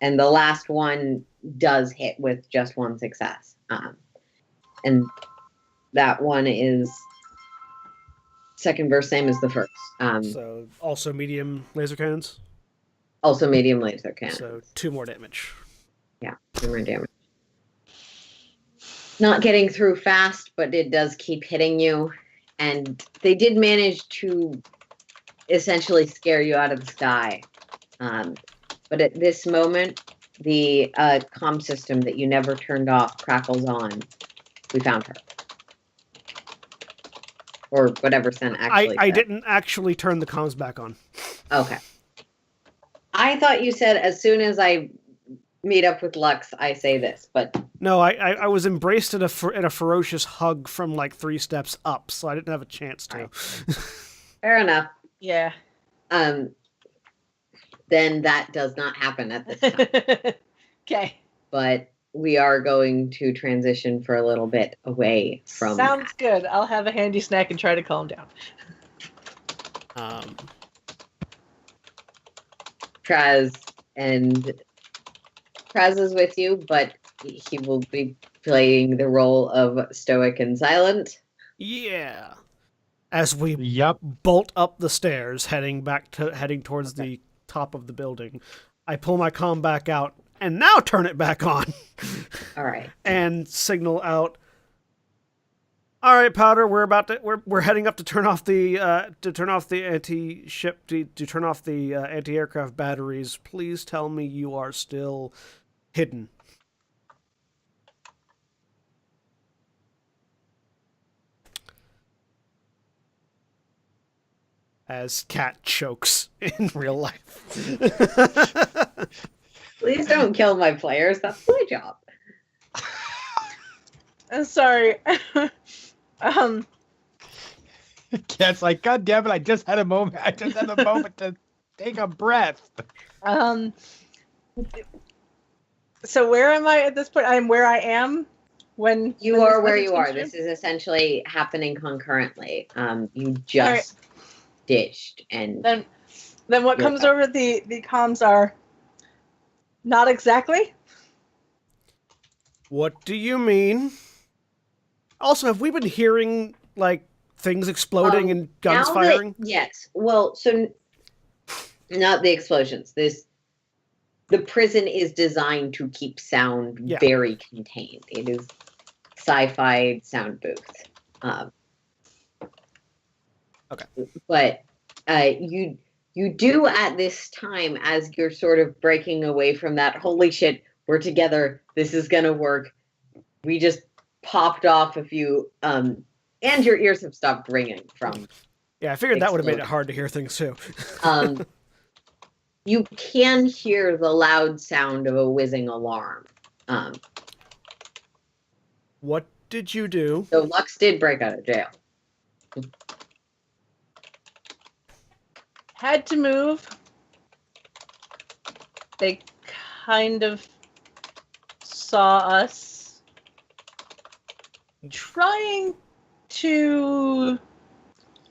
the last one does hit with just 1 success. And that one is second verse, same as the first. So also medium laser cannons? Also medium laser cannon. So 2 more damage. Yeah, 2 more damage. Not getting through fast, but it does keep hitting you. And they did manage to essentially scare you out of the sky. But at this moment, the comm system that you never turned off crackles on. We found her. Or whatever Sen actually I said. didn't actually turn the comms back on. Okay. I thought you said as soon as I meet up with Lux, I say this, but... No, I was embraced in a ferocious hug from like 3 steps up, so I didn't have a chance to. Right. Fair enough. Yeah. Then that does not happen at this time. Okay. But we are going to transition for a little bit away from Sounds good. I'll have a handy snack and try to calm down. Traz is with you, but he will be playing the role of stoic and silent. Yeah. As we Yep. bolt up the stairs, heading towards the top of the building, I pull my comm back out and now turn it back on. All right. And signal out. All right, Powder, we're heading up to turn off the anti-ship to turn off the anti-aircraft batteries. Please tell me you are still hidden. As Cat chokes in real life. Please don't kill my players. That's my job. I'm sorry. Cat's like, God damn it, I just had a moment to take a breath. So where am I at this point? I'm where I am when You are where you are. This is essentially happening concurrently. You just ditched, and then what comes over the comms are not exactly. What do you mean? Also, have we been hearing like things exploding and guns firing? Yes. Well, so not the explosions. The prison is designed to keep sound very contained. It is sci-fi sound booth. Okay. But you You do at this time, as you're sort of breaking away from that, holy shit, we're together, this is gonna work. We just popped off a few, and your ears have stopped ringing from. Yeah, I figured that would have made it hard to hear things too. You can hear the loud sound of a whizzing alarm. What did you do? So Lux did break out of jail. Had to move. They kind of saw us trying to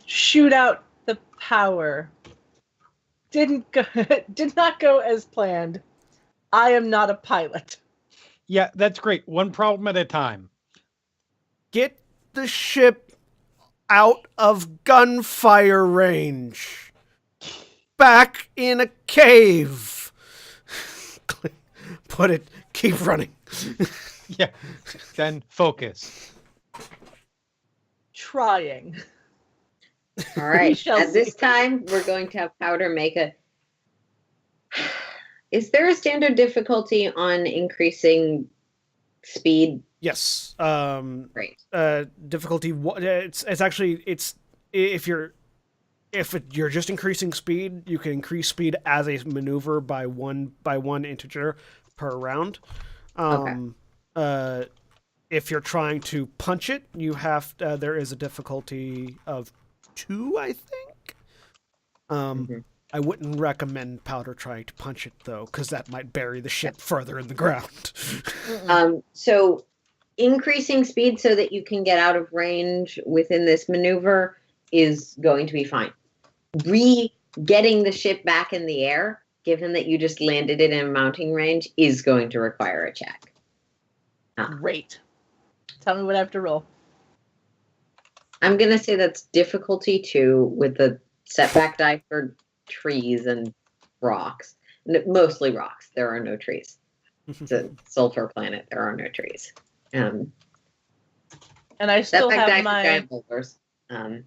shoot out the power. Did not go as planned. I am not a pilot. Yeah, that's great. One problem at a time. Get the ship out of gunfire range. Back in a cave. Put it. Keep running. Yeah. Then focus. Trying. All right. shall At this see. time, we're going to have Powder make a. Is there a standard difficulty on increasing speed? Yes. Great. Difficulty. It's actually if you're just increasing speed, you can increase speed as a maneuver by one integer per round. If you're trying to punch it, you have there is a difficulty of 2, I think. I wouldn't recommend Powder trying to punch it though, because that might bury the ship further in the ground. So increasing speed so that you can get out of range within this maneuver is going to be fine. Getting the ship back in the air, given that you just landed it in a mounting range, is going to require a check. Great. Tell me what I have to roll. I'm going to say that's difficulty 2 with the setback die for trees and rocks. Mostly rocks. There are no trees. It's a sulfur planet. There are no trees. And I still Setback die have for my. giant boulders. I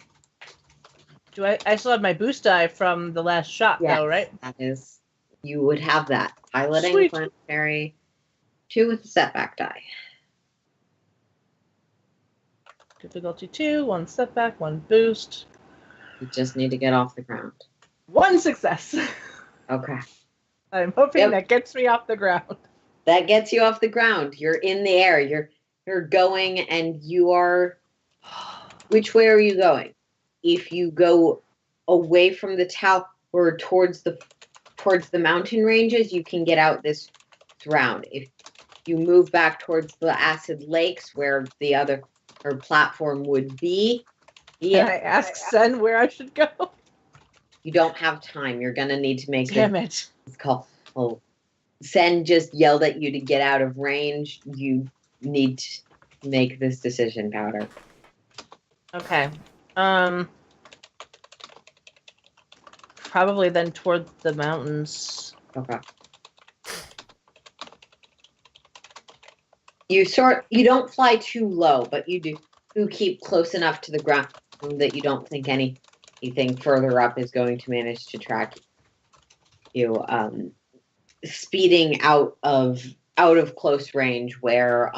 still have my boost die from the last shot, Yes, though, right? that is. You would have that. Piloting Sweet. planetary 2 with the setback die. Difficulty 2, 1 setback, 1 boost, You just need to get off the ground. 1 success. Okay. I'm hoping that gets me off the ground. That gets you off the ground. You're in the air. You're going, and you are. Which way are you going? If you go away from the tower or towards the mountain ranges, you can get out this round. If you move back towards the acid lakes where the other platform would be, Can I ask Sen where I should go? you don't have time. You're gonna need to make Damn it. It's called. Oh, Sen just yelled at you to get out of range. You need to make this decision, Powder. Okay. Probably then toward the mountains. Okay. You don't fly too low, but you do keep close enough to the ground that you don't think anything further up is going to manage to track you. Speeding out of close range where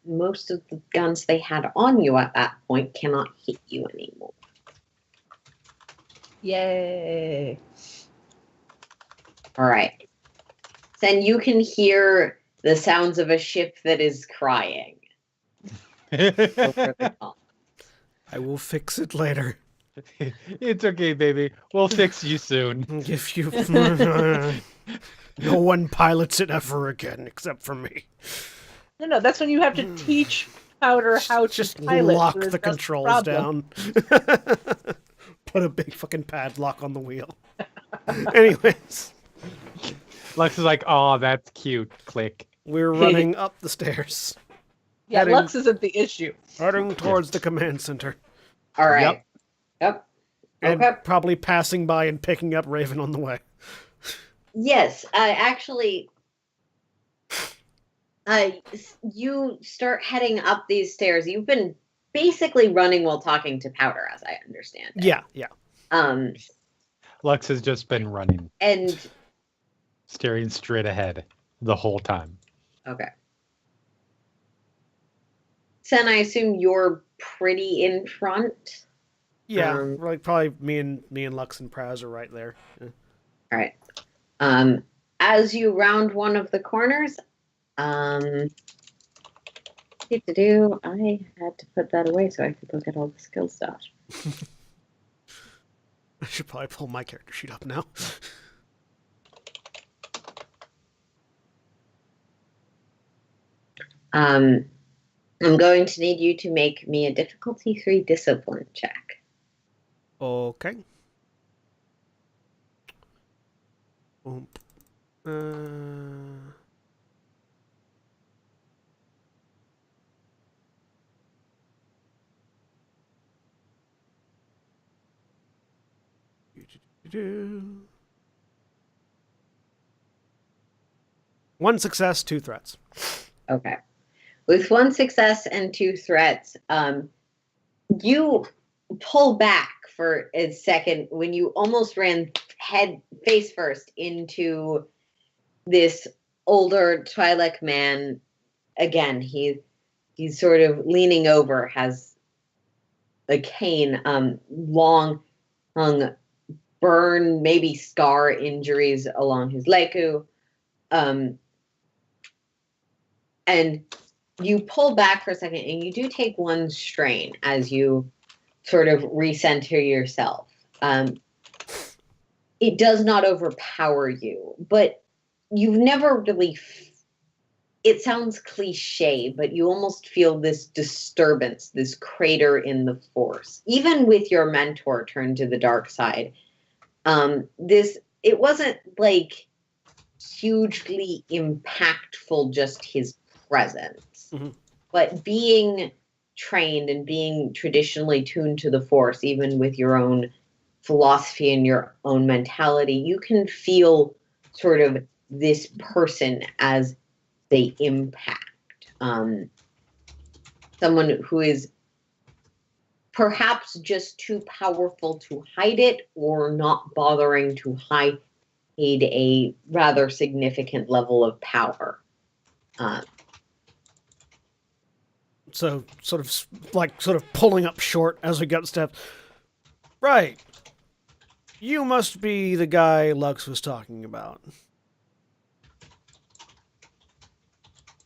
most of the guns they had on you at that point cannot hit you anymore. Yay. All right. Then you can hear the sounds of a ship that is crying. Over the call. I will fix it later. It's okay, baby. We'll fix you soon. If you... No one pilots it ever again, except for me. No, that's when you have to teach Powder how to Just pilot. lock so the that's controls problem. down. Put a big fucking padlock on the wheel. Anyways, Lux is like, oh, that's cute. Click. we're running up the stairs. Yeah, Heading- Lux isn't the issue. Heading towards the command center. All right. Yep. And Okay. probably passing by and picking up Raven on the way. Yes, actually, you start heading up these stairs. You've been basically running while talking to Powder, as I understand it. Yeah. Lux has just been running, And staring straight ahead the whole time. okay. Sen, I assume you're pretty in front. Yeah, like probably me and Lux and Praz are right there. Yeah. All right. As you round one of the corners, I had to put that away so I could look at all the skill stuff. I should probably pull my character sheet up now. I'm going to need you to make me a difficulty 3 discipline check. Okay. Uh, One success, 2 threats. Okay. With 1 success and 2 threats, you pull back for a second when you almost ran face first into this older Twi'lek man. Again, he's sort of leaning over, has a cane, long hung burn, maybe scar injuries along his leku. And you pull back for a second, and you do take 1 strain as you sort of recenter yourself. It does not overpower you, but you've never really... It sounds cliche, but you almost feel this disturbance, this crater in the Force. Even with your mentor turned to the dark side, it wasn't like hugely impactful, just his presence. Mm-hmm. But being trained and being traditionally tuned to the Force, even with your own philosophy and your own mentality, you can feel sort of this person as they impact. Someone who is perhaps just too powerful to hide it, or not bothering to hide a rather significant level of power. So sort of pulling up short as we get steps. Right. You must be the guy Lux was talking about.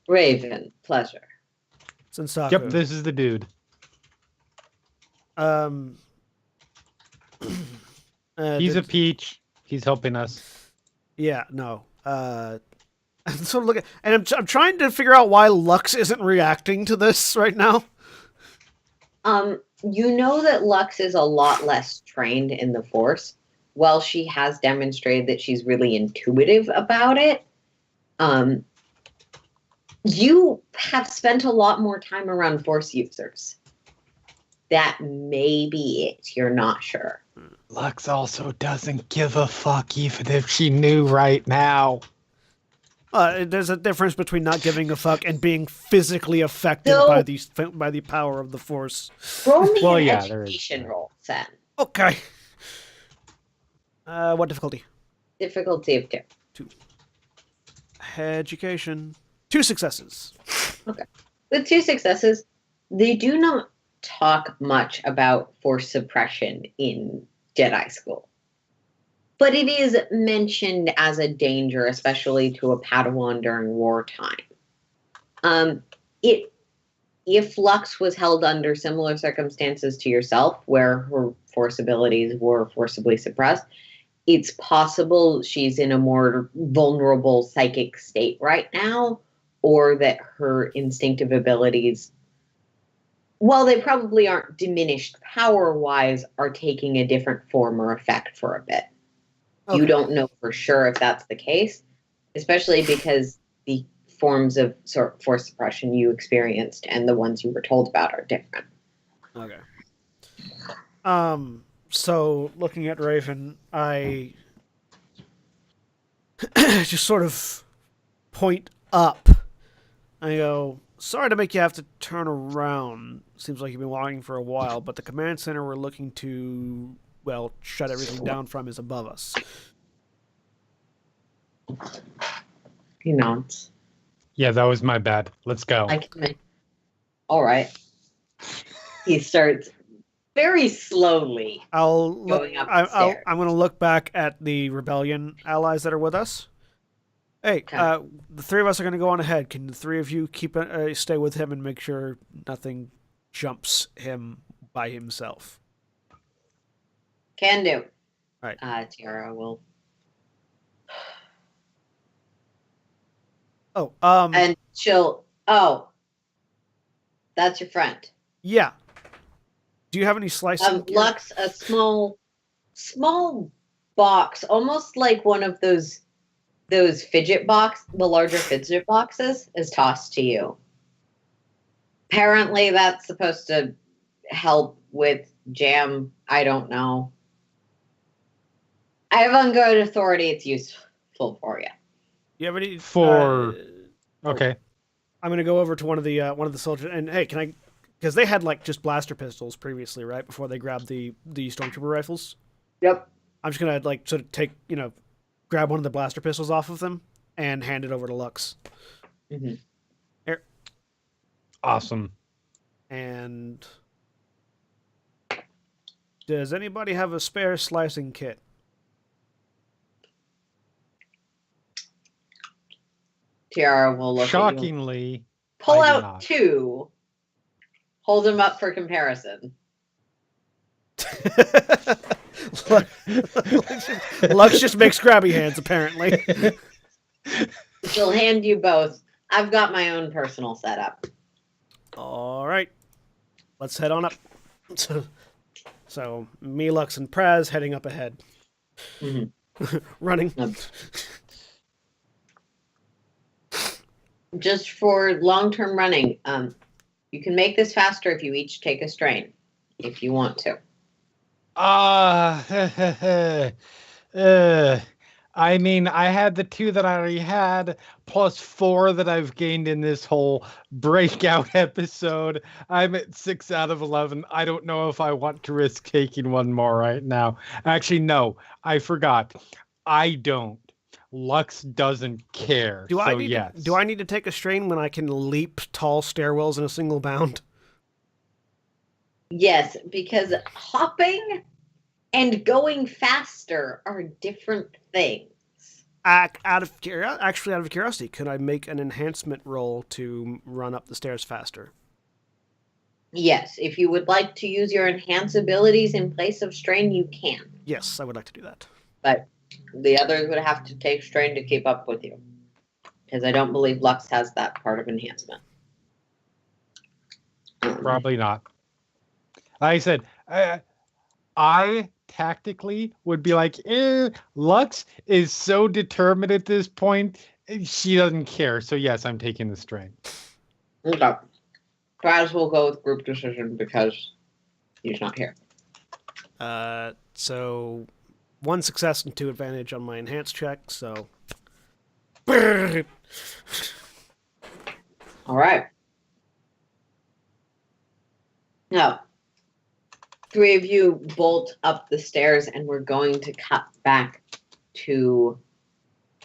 Raven, pleasure. Sensaku. Yep, this is the dude. He's a peach. He's helping us. Yeah, no. I'm sort of looking, and I'm trying to figure out why Lux isn't reacting to this right now. You know that Lux is a lot less trained in the Force. While she has demonstrated that she's really intuitive about it, you have spent a lot more time around Force users. That may be it. You're not sure. Lux also doesn't give a fuck, even if she knew right now. There's a difference between not giving a fuck and being physically affected by the power of the Force. Roll me an education roll, Sen. Okay. What difficulty? Difficulty of 2. 2. Education. 2 successes. Okay. With 2 successes, they do not talk much about Force suppression in Jedi school. But it is mentioned as a danger, especially to a Padawan during wartime. If Lux was held under similar circumstances to yourself, where her Force abilities were forcibly suppressed, it's possible she's in a more vulnerable psychic state right now, or that her instinctive abilities, while they probably aren't diminished power-wise, are taking a different form or effect for a bit. Okay. You don't know for sure if that's the case, especially because the forms of Force suppression you experienced and the ones you were told about are different. Okay. So, looking at Raven, I just sort of point up. I go, sorry to make you have to turn around. Seems like you've been walking for a while, but the command center we're looking to well shut everything down from is above us. He nods. Yeah, that was my bad. Let's go. All right. He starts very slowly going up the stairs. I'm going to look back at the rebellion allies that are with us. Hey, Okay. the three of us are going to go on ahead. Can the three of you stay with him and make sure nothing jumps him by himself? Can do. All right. Tiara will. Oh, And she'll. Oh, that's your friend. yeah. Do you have any slicing? Lux, a small box, almost like one of those fidget box, the larger fidget boxes, is tossed to you. Apparently, that's supposed to help with jam. I don't know. I have on good authority. It's useful for you. Do you have any Okay. I'm gonna go over to one of the soldiers and hey, can I? Because they had like just blaster pistols previously, right? Before they grabbed the stormtrooper rifles. Yep. I'm just gonna like sort of take grab one of the blaster pistols off of them and hand it over to Lux. Mm-hmm. Here. Awesome. And does anybody have a spare slicing kit? Tiara will look at you. Shockingly, Pull I do out not. 2. Hold them up for comparison. Lux just makes grabby hands, apparently. She'll hand you both. I've got my own personal setup. All right. Let's head on up. So me, Lux, and Praz heading up ahead. Mm-hmm. Running. Just for long-term running, you can make this faster if you each take a strain, if you want to. I mean, I had the 2 that I already had, plus 4 that I've gained in this whole breakout episode. I'm at 6 out of 11. I don't know if I want to risk taking one more right now. Actually, no, I forgot. I don't. Lux doesn't care. Do I need to take a strain when I can leap tall stairwells in a single bound? Yes, because hopping and going faster are different things. Out of curiosity, could I make an enhancement roll to run up the stairs faster? Yes, if you would like to use your enhance abilities in place of strain, you can. Yes, I would like to do that. But the others would have to take strain to keep up with you. Because I don't believe Lux has that part of enhancement. Probably not. Like I said, I tactically would be like, Lux is so determined at this point, she doesn't care. So yes, I'm taking the strain. Okay. Praz will go with group decision because he's not here. So 1 success and 2 advantage on my enhanced check, so... All right. Now, 3 of you bolt up the stairs, and we're going to cut back to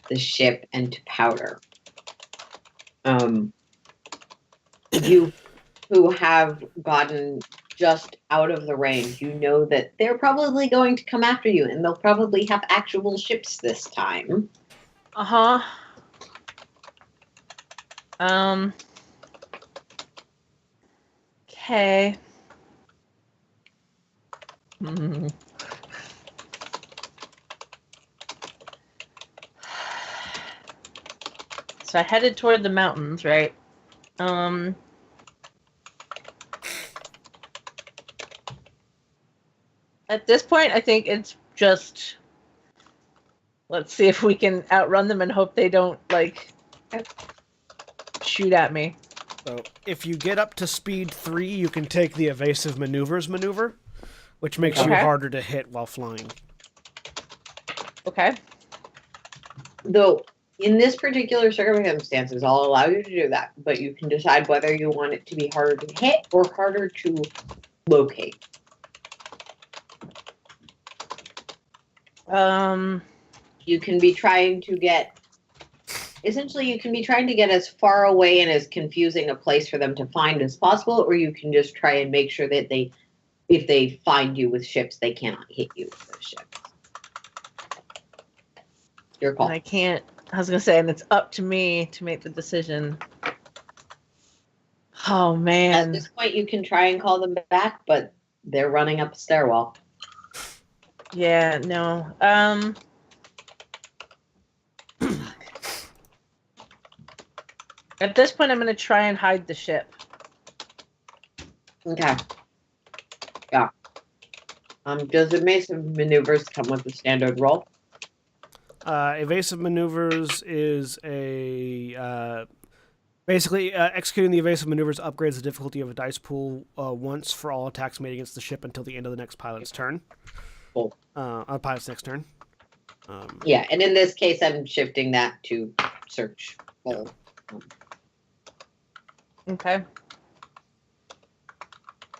the ship and to Powder. You who have gotten just out of the range, you know that they're probably going to come after you, and they'll probably have actual ships this time. Uh-huh. Okay. So I headed toward the mountains, right? At this point, I think it's just let's see if we can outrun them and hope they don't shoot at me. So if you get up to speed 3, you can take the evasive maneuvers maneuver, which makes you harder to hit while flying. Okay. Though, in this particular circumstances, I'll allow you to do that, but you can decide whether you want it to be harder to hit or harder to locate. You can be trying to get. Essentially, you can be trying to get as far away and as confusing a place for them to find as possible, or you can just try and make sure that if they find you with ships, they cannot hit you with those ships. Your call. And I was going to say, and it's up to me to make the decision. Oh, At man. this point, you can try and call them back, but they're running up a stairwell. Yeah, no. At this point, I'm going to try and hide the ship. Okay. Yeah. Does evasive maneuvers come with the standard roll? Evasive maneuvers is a basically executing the evasive maneuvers upgrades the difficulty of a dice pool once for all attacks made against the ship until the end of the next pilot's turn. Cool. Pilot's next turn. Yeah, and in this case, I'm shifting that to search roll. Okay.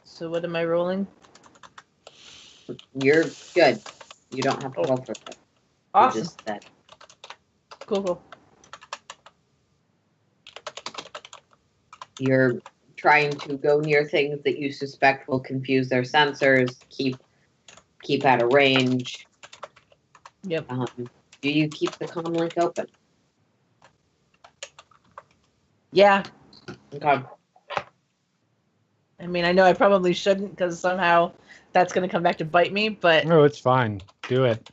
So what am I rolling? You're good. You don't have to roll for it. Awesome. You just said. Cool. You're trying to go near things that you suspect will confuse their sensors. Keep out of range. Yep. Do you keep the comm link open? Yeah. Okay. I mean, I know I probably shouldn't because somehow that's going to come back to bite me, but No, it's fine. Do it.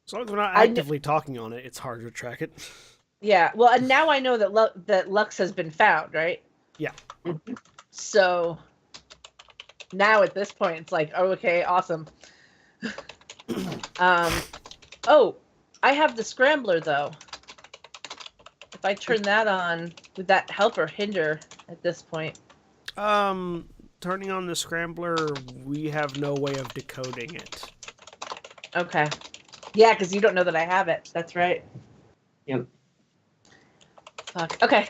As long as we're not actively talking on it, it's hard to track it. yeah. Well, and now I know that that Lux has been found, right? Yeah. So now at this point, it's like, oh, okay, awesome. Oh, I have the scrambler though. If I turn that on, would that help or hinder at this point? Turning on the scrambler, we have no way of decoding it. Okay. Yeah, because you don't know that I have it. That's right. Yep. Fuck. Okay.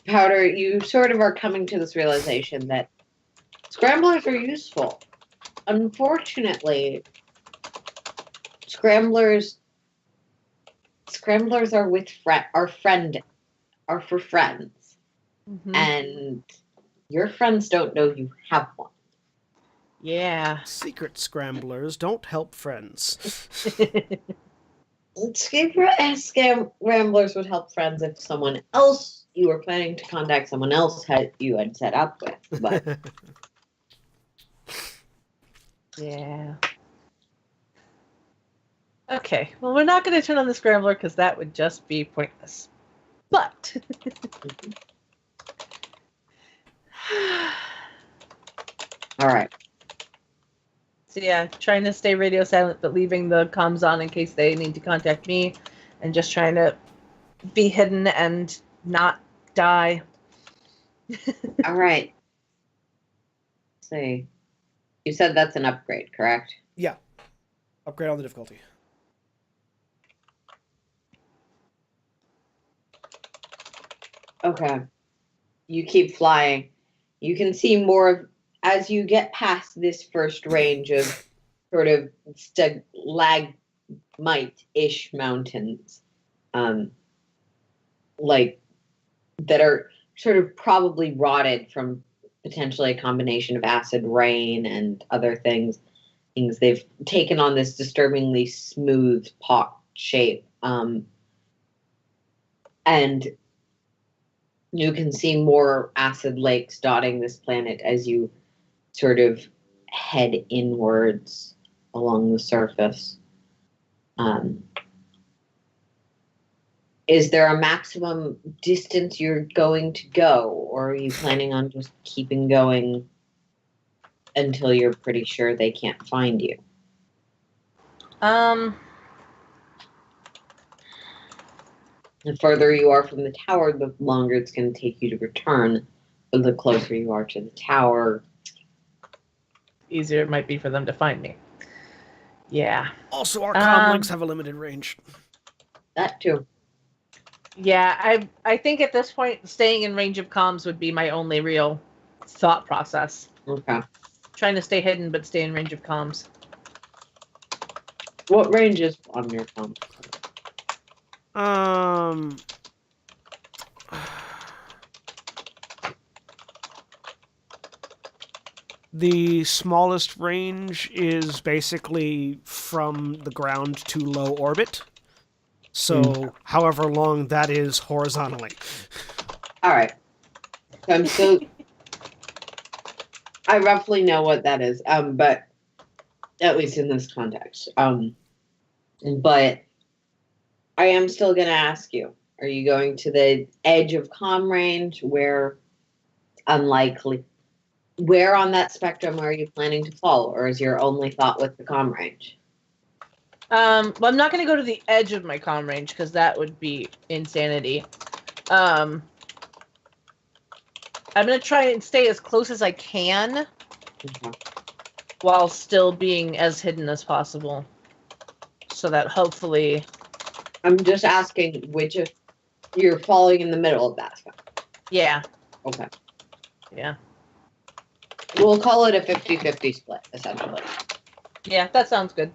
Powder, you sort of are coming to this realization that scramblers are useful. Unfortunately, scramblers are are for friends, Mm-hmm. and your friends don't know you have one. Yeah. Secret scramblers don't help friends. Scramblers would help friends if someone else you were planning to contact, someone else you had set up with, but. Yeah. Okay. Well, we're not going to turn on the scrambler because that would just be pointless. But. All right. So yeah, trying to stay radio silent, but leaving the comms on in case they need to contact me, and just trying to be hidden and not die. All right. Let's see. You said that's an upgrade, correct? Yeah. Upgrade on the difficulty. Okay. You keep flying. You can see more of, as you get past this first range of sort of stalagmite-ish mountains, like that are sort of probably rotted from potentially a combination of acid rain and other things. They've taken on this disturbingly smooth pock shape, and you can see more acid lakes dotting this planet as you sort of head inwards along the surface. Is there a maximum distance you're going to go, or are you planning on just keeping going until you're pretty sure they can't find you? The further you are from the tower, the longer it's going to take you to return. But the closer you are to the tower, Easier it might be for them to find me. Yeah. Also, our comm links have a limited range. that too. Yeah, I think at this point, staying in range of comms would be my only real thought process. Okay. Trying to stay hidden, but stay in range of comms. What range is on your phone? The smallest range is basically from the ground to low orbit. So, however long that is horizontally. All right. I roughly know what that is. But at least in this context. But I am still going to ask you: are you going to the edge of comm range, where unlikely? Where on that spectrum are you planning to fall, or is your only thought with the comm range? Well, I'm not going to go to the edge of my comm range because that would be insanity. I'm going to try and stay as close as I can while still being as hidden as possible. So that hopefully... I'm just asking which of you're falling in the middle of that spectrum. Yeah. Okay. Yeah. We'll call it a 50-50 split, essentially. Yeah, that sounds good.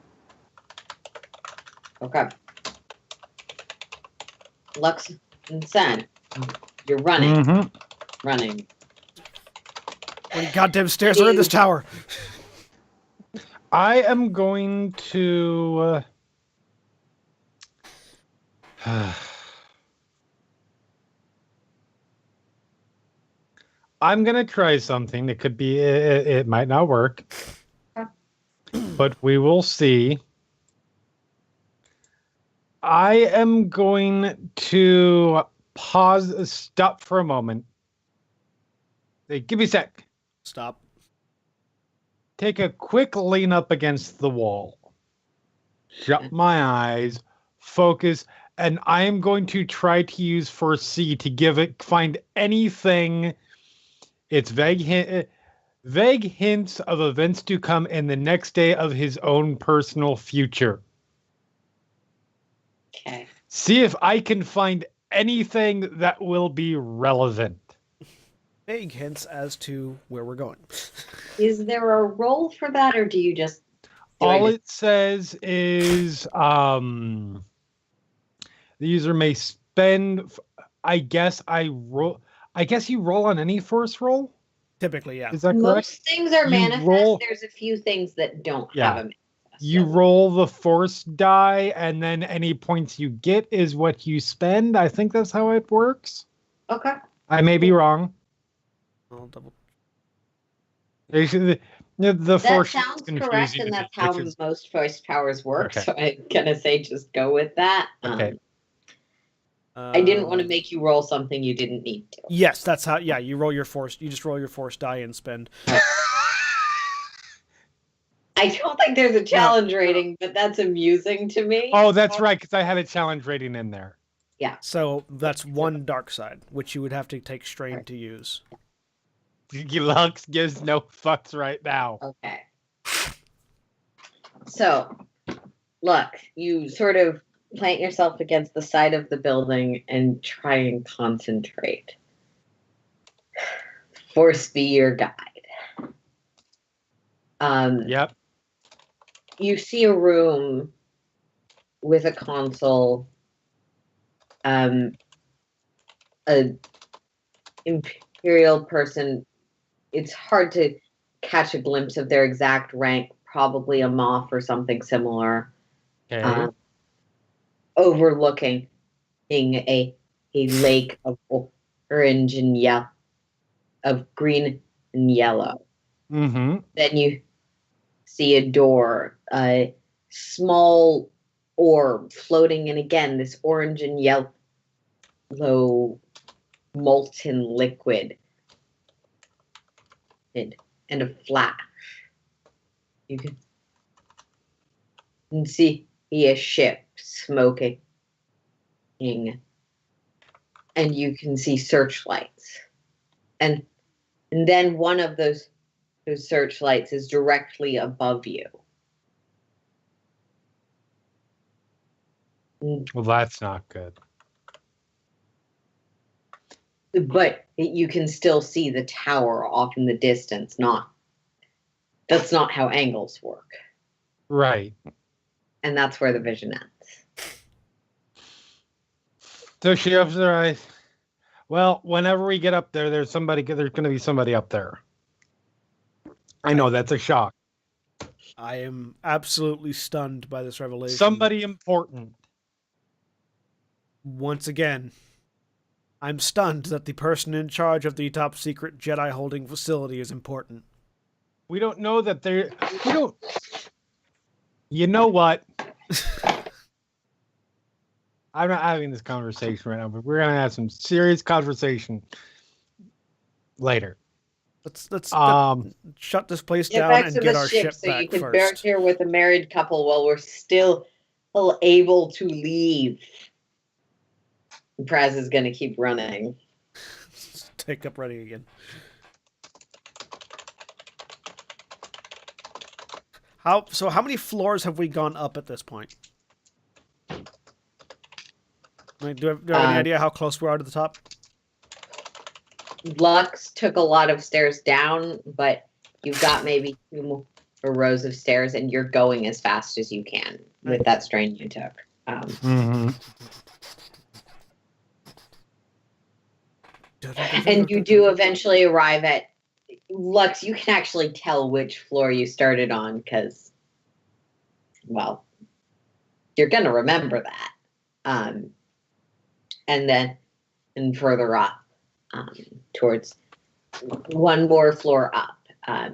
Okay. Lux and Sen, you're running. Running. How many goddamn stairs are in this tower? I am going to... I'm going to try something that could be... It might not work. But we will see. I am going to stop for a moment. Hey, give me a sec. Stop. Take a quick lean up against the wall. Shut my eyes. Focus. And I am going to try to use foresee to find anything. It's vague hints of events to come in the next day of his own personal future. Okay. See if I can find anything that will be relevant. Vague hints as to where we're going. Is there a role for that, or do you just... All it says is the user may spend... I guess you roll on any force roll? Typically, yeah. Is that correct? Most things are manifest. There's a few things that don't have a manifest. You roll the force die, and then any points you get is what you spend. I think that's how it works. Okay. I may be wrong. I'll double. The That sounds correct, and that's how most voice powers work. Okay. So I'm gonna say just go with that. Okay. I didn't want to make you roll something you didn't need to. Yes, that's how. Yeah, you roll your force. You just roll your force die and spend. I don't think there's a challenge rating, but that's amusing to me. Oh, that's right, because I had a challenge rating in there. Yeah. So that's one dark side, which you would have to take strain to use. Lux gives no fucks right now. Okay. So, look, you sort of plant yourself against the side of the building and try and concentrate. Force be your guide. Yep. You see a room with a console, a Imperial person. It's hard to catch a glimpse of their exact rank, probably a Moff or something similar. Okay. Overlooking a lake of orange and yellow, of green and yellow. Mm-hmm. Then you see a door, a small orb floating in, again, this orange and yellow molten liquid. And a flash. You can see a ship smoking. And you can see searchlights. And then one of those searchlights is directly above you. Well, that's not good. But you can still see the tower off in the distance. That's not how angles work. Right. And that's where the vision ends. So she opens her eyes. Well, whenever we get up there, there's going to be somebody up there. I know that's a shock. I am absolutely stunned by this revelation. Somebody important. Once again, I'm stunned that the person in charge of the top secret Jedi holding facility is important. We don't know that they're... We don't... You know what? I'm not having this conversation right now, but we're going to have some serious conversation later. Let's shut this place Get down back and to get the our ship ship so back you can first. bear here with a married couple while we're still able to leave. And Praz is going to keep running. Take up running again. How many floors have we gone up at this point? Like, do I have any idea how close we are to the top? Lux took a lot of stairs down, but you've got maybe 2 more rows of stairs, and you're going as fast as you can with that strain you took. And you do eventually arrive at Lux. You can actually tell which floor you started on because, well, you're going to remember that. And further up, towards one more floor up. I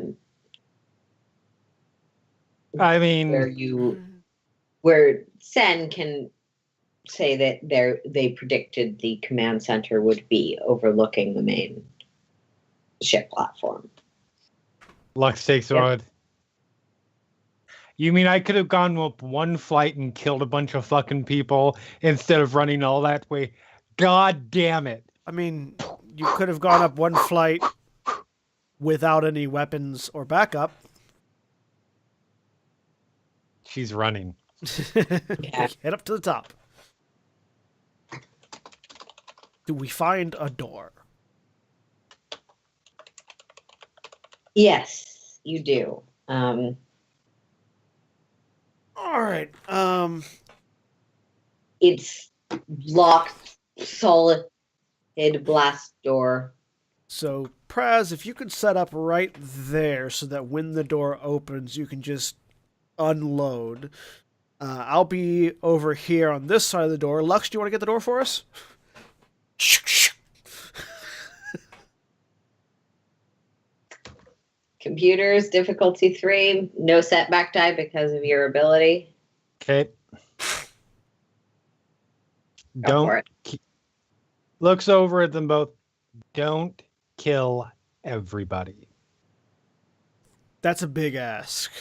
mean, where Sen can say that they predicted the command center would be overlooking the main ship platform. Lux takes a ride. You mean I could have gone up one flight and killed a bunch of fucking people instead of running all that way? God damn it. I mean, you could have gone up one flight without any weapons or backup. She's running. Yeah. Head up to the top. Do we find a door? Yes, you do. All right. It's locked, solid blast door. So, Praz, if you could set up right there so that when the door opens, you can just unload. I'll be over here on this side of the door. Lux, do you want to get the door for us? Computers, difficulty 3, no setback die because of your ability. Okay. Go for it. Looks over at them both. Don't kill everybody. That's a big ask.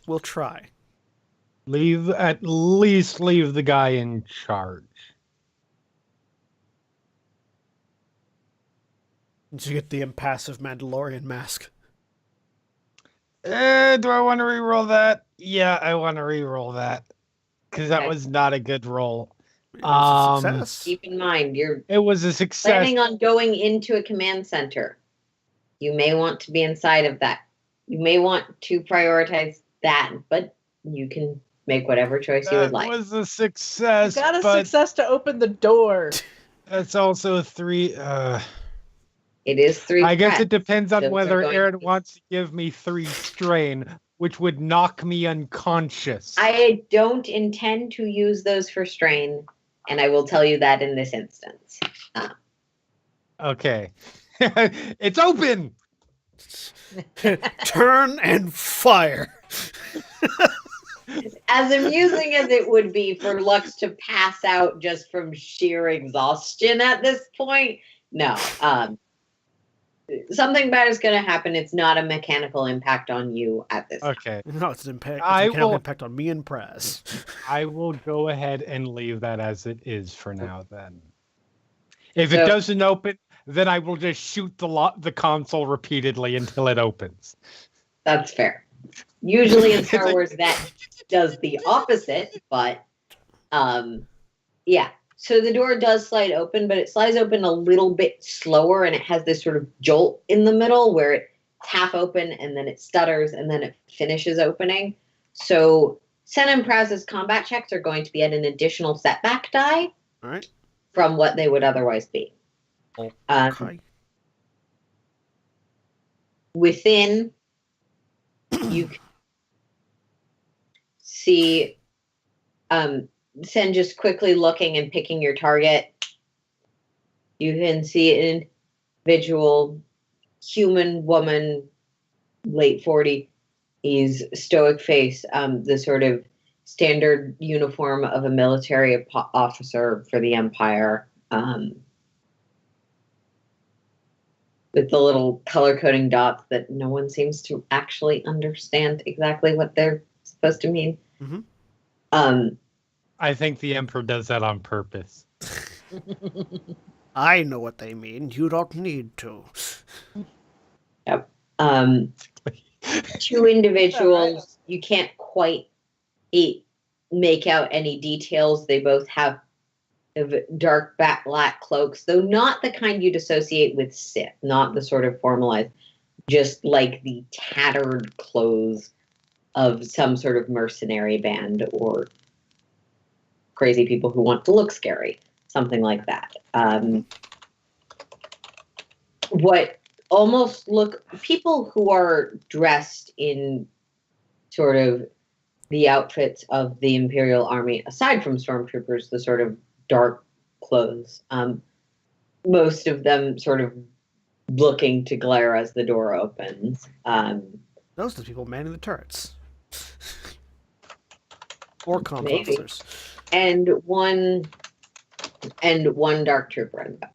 We'll try. At least leave the guy in charge. Did you get the impassive Mandalorian mask? Do I want to reroll that? Yeah, I want to reroll that. Because that Okay. was not a good roll. It was a success. Keep in mind, you're It was a success. planning on going into a command center. You may want to be inside of that. You may want to prioritize that, but you can make whatever choice you would like. That was a success. You got a but success to open the door. that's also a 3. It is 3 I guess it threats. depends on Those are whether going Aaron to be- wants to give me 3 strain, which would knock me unconscious. I don't intend to use those for strain, and I will tell you that in this instance. Okay. It's open! Turn and fire. As amusing as it would be for Lux to pass out just from sheer exhaustion at this point, no. Something bad is going to happen. It's not a mechanical impact on you at this time. Okay. No, it's an impact. I It's a mechanical will- impact on me and Praz. I will go ahead and leave that as it is for now then. If it So- doesn't open, then I will just shoot the console repeatedly until it opens. That's fair. Usually in It's Star like- Wars, that does the opposite, but yeah. So the door does slide open, but it slides open a little bit slower, and it has this sort of jolt in the middle where half open and then it stutters and then it finishes opening. So Sen and Praz's combat checks are going to be at an additional setback die. All right. From what they would otherwise be. Okay. Within, you can see Sen just quickly looking and picking your target. You can see an individual, human woman, late 40s, stoic face, the sort of standard uniform of a military officer for the Empire, with the little color coding dots that no one seems to actually understand exactly what they're supposed to mean. Mm-hmm. I think the Emperor does that on purpose. I know what they mean. You don't need to. Yep. Two individuals, you can't quite make out any details. They both have dark black cloaks, though not the kind you'd associate with Sith, not the sort of formalized, just like the tattered clothes of some sort of mercenary band or crazy people who want to look scary, something like that. What almost look people who are dressed in sort of the outfits of the Imperial Army, aside from stormtroopers, the sort of dark clothes, most of them sort of looking to glare as the door opens. Those are the people manning the turrets. Or comms Maybe. officers. And one dark trooper in the back.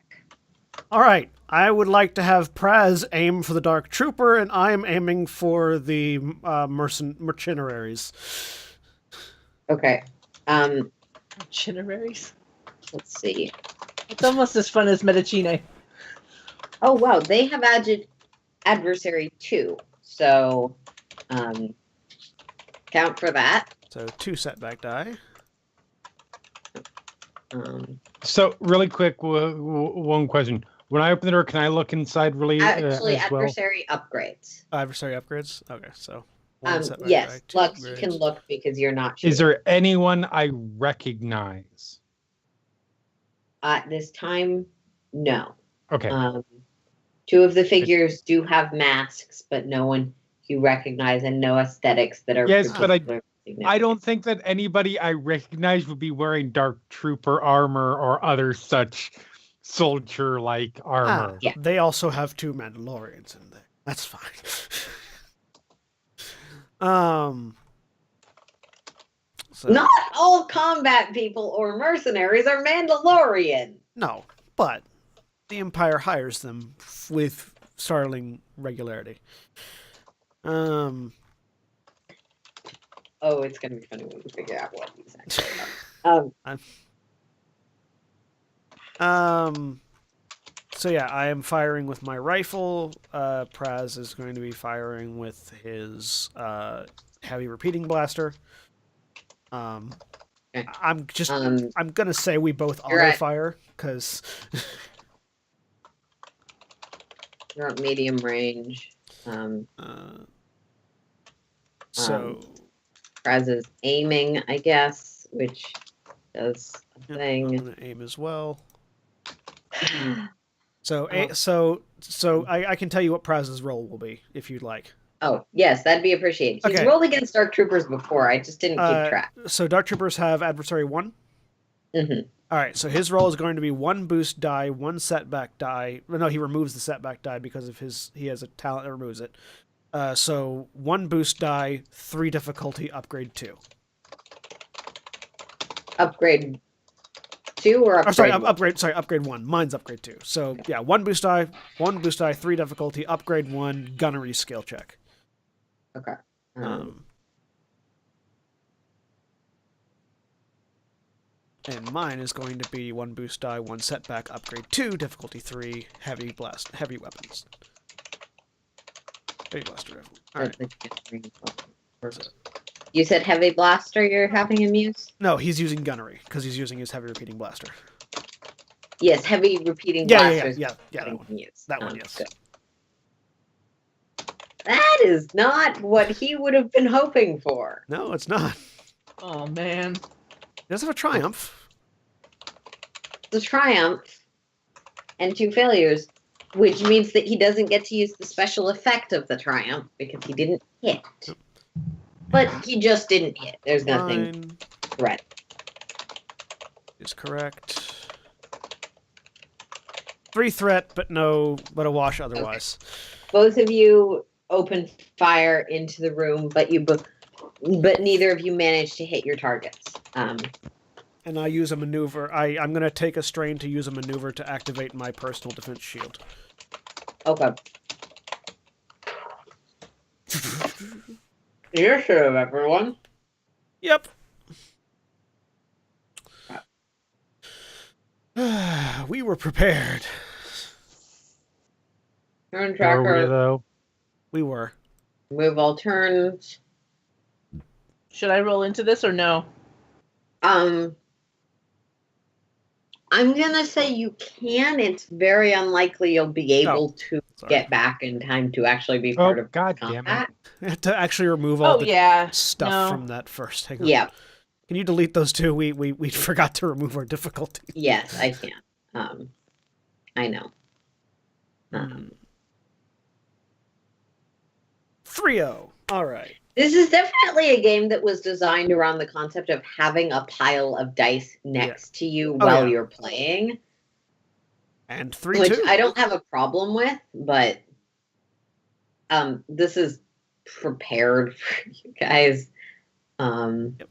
All right. I would like to have Praz aim for the Dark Trooper, and I'm aiming for the mercenaries. Okay. Itineraries. Let's see. It's almost as fun as Medicine. Oh, wow. They have added adversary 2. So, count for that. So 2 setback die. So, really quick, one question. When I open the door, can I look inside really Actually, as well? adversary upgrades. Adversary upgrades? Okay, so 1 setback Yes, die, 2 Lux, you upgrades. can look because you're not sure. Is there anyone I recognize? At this time, no. Okay. 2 of the figures do have masks, but no one you recognize and no aesthetics that are Yes, but particularly I don't think that anybody I recognize would be wearing Dark Trooper armor or other such soldier-like armor. Yeah. They also have 2 Mandalorians in there. That's fine. So, Not all combat people or mercenaries are Mandalorian. no, but the Empire hires them with startling regularity. Oh, it's going to be funny when we figure out what these actually are. So yeah, I am firing with my rifle. Praz is going to be firing with his heavy repeating blaster. Okay. I'm gonna say we both You're auto at- fire because You're at medium range. so Praz is aiming, I guess, which does a I'm thing. gonna aim as well. Oh. So I can tell you what Praz's roll will be if you'd like. Oh, yes, that'd be appreciated. He's Okay. rolled against Dark Troopers before. I just didn't keep track. So Dark Troopers have adversary 1. Mm-hmm. All right, so his roll is going to be 1 boost die, 1 setback die. No, he removes the setback die because of he has a talent that removes it. So 1 boost die, 3 difficulty, upgrade 2. Upgrade 2 or upgrade? Upgrade 1. Mine's upgrade 2. So yeah, 1 boost die, 3 difficulty, upgrade 1, gunnery skill check. Okay. And mine is going to be 1 boost die, 1 setback, upgrade 2, difficulty 3, heavy weapons. Heavy blaster rifle. All right. You said heavy blaster you're having him use? No, he's using gunnery because he's using his heavy repeating blaster. Yes, heavy repeating Yeah, blasters. that one. Use. That one, yes. Good. That is not what he would have been hoping for. No, it's not. Oh man. He does have a triumph. The triumph and 2 failures, which means that he doesn't get to use the special effect of the triumph because he didn't hit. But he just didn't hit. There's nothing threat. Is correct. 3 threat, but a wash otherwise. Okay. Both of you open fire into the room, but neither of you manage to hit your targets. And I use a maneuver. I'm going to take a strain to use a maneuver to activate my personal defense shield. Okay. You're sure of everyone? Yep. We were prepared. Turn Are we, tracker. though? We were. Move all turns. Should I roll into this or no? I'm gonna say you can. It's very unlikely you'll be able to get back in time to actually be part of God combat. damn it. To actually remove all the stuff from that first. Hang on. Yeah. Can you delete those two? We forgot to remove our difficulty. Yes, I can. I know. 3-0. All right. This is definitely a game that was designed around the concept of having a pile of dice next to you while you're playing. And 3-2. Which I don't have a problem with, but this is prepared for you guys. Yep.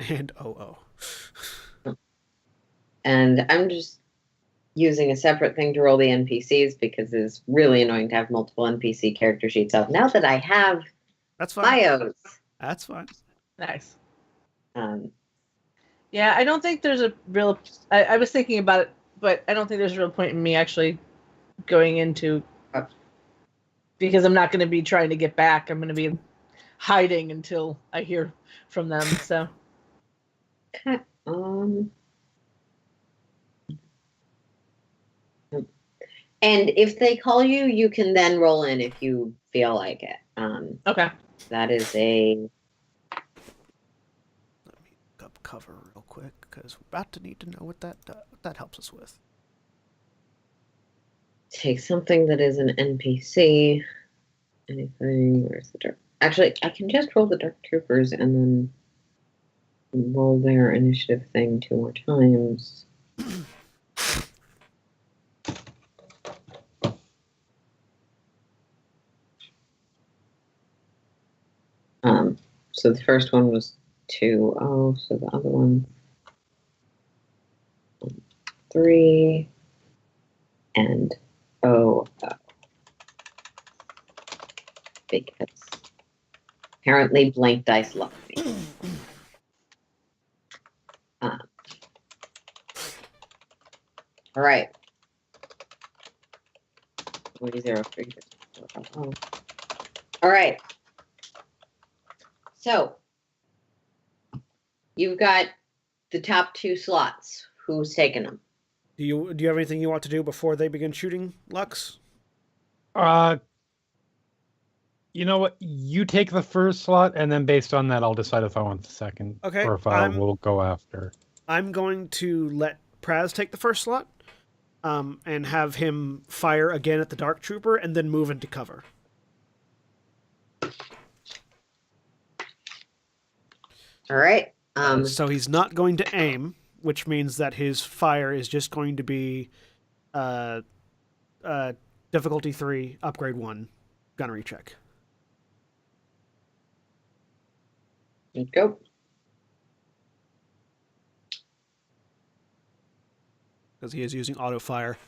And 0-0. And I'm just using a separate thing to roll the NPCs because it's really annoying to have multiple NPC character sheets up. Now that I have That's fine. bios. That's fine. Nice. Um, Yeah, I don't think there's a real... I was thinking about it, but I don't think there's a real point in me actually going into... Because I'm not going to be trying to get back. I'm going to be hiding until I hear from them, so... Okay. And if they call you, you can then roll in if you feel like it. Okay. That is a... Let me look up cover real quick, because we're about to need to know what that helps us with. Take something that is an NPC. Anything. Where's the dark? Actually, I can just roll the Dark Troopers and then roll their initiative thing 2 more times. So the first one was 2-0, so the other one 3 and 0. Because apparently blank dice love me. All right. 40-3. All right. So you've got the top 2 slots. Who's taking them? Do you have anything you want to do before they begin shooting, Lux? You know what? You take the first slot, and then based on that, I'll decide if I want the second. Okay, Or if I will go after. I'm going to let Praz take the first slot, and have him fire again at the Dark Trooper, and then move into cover. All right. So he's not going to aim, which means that his fire is just going to be difficulty 3, upgrade 1, gunnery check. Go. Because he is using auto fire,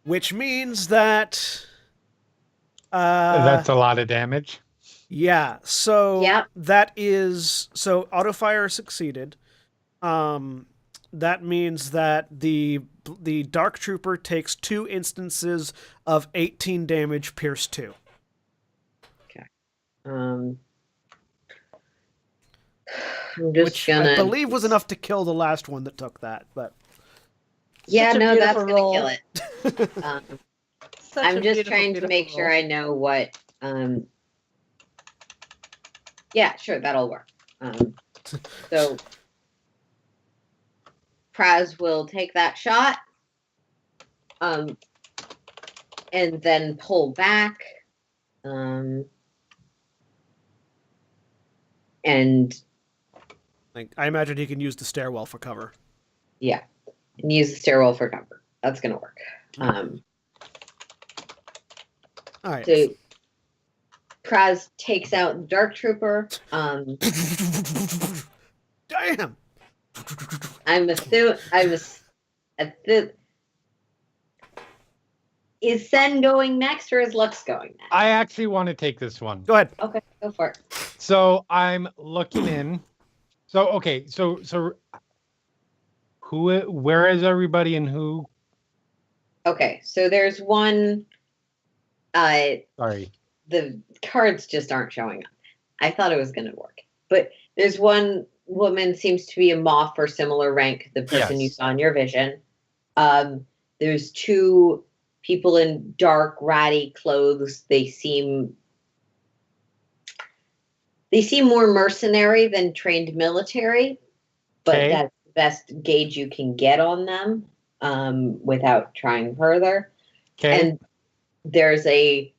which means that That's a lot of damage. Yeah, so Yep. that is... So auto fire succeeded. That means that the Dark Trooper takes 2 instances of 18 damage, pierce 2. Okay. I'm just Which gonna... I believe was enough to kill the last one that took that, but... Yeah, Such a no, that's beautiful gonna roll. kill it. Such I'm a just beautiful, trying to beautiful make sure roll. I know what Yeah, sure, that'll work. So Praz will take that shot, and then pull back, and Like, I imagine he can use the stairwell for cover. yeah, and use the stairwell for cover. That's gonna work. All right. So Praz takes out the Dark Trooper. Damn. Is Sen going next or is Lux going next? I actually want to take this one. Go ahead. Okay, go for it. So I'm looking in. So okay, so where is everybody and who? Okay, so there's one. Sorry. The cards just aren't showing up. I thought it was going to work, but there's one woman seems to be a moth or similar rank to the person you saw in your vision. There's two people in dark, ratty clothes. They seem more mercenary than trained military, but that's the best gauge you can get on them without trying further. Okay. And there's a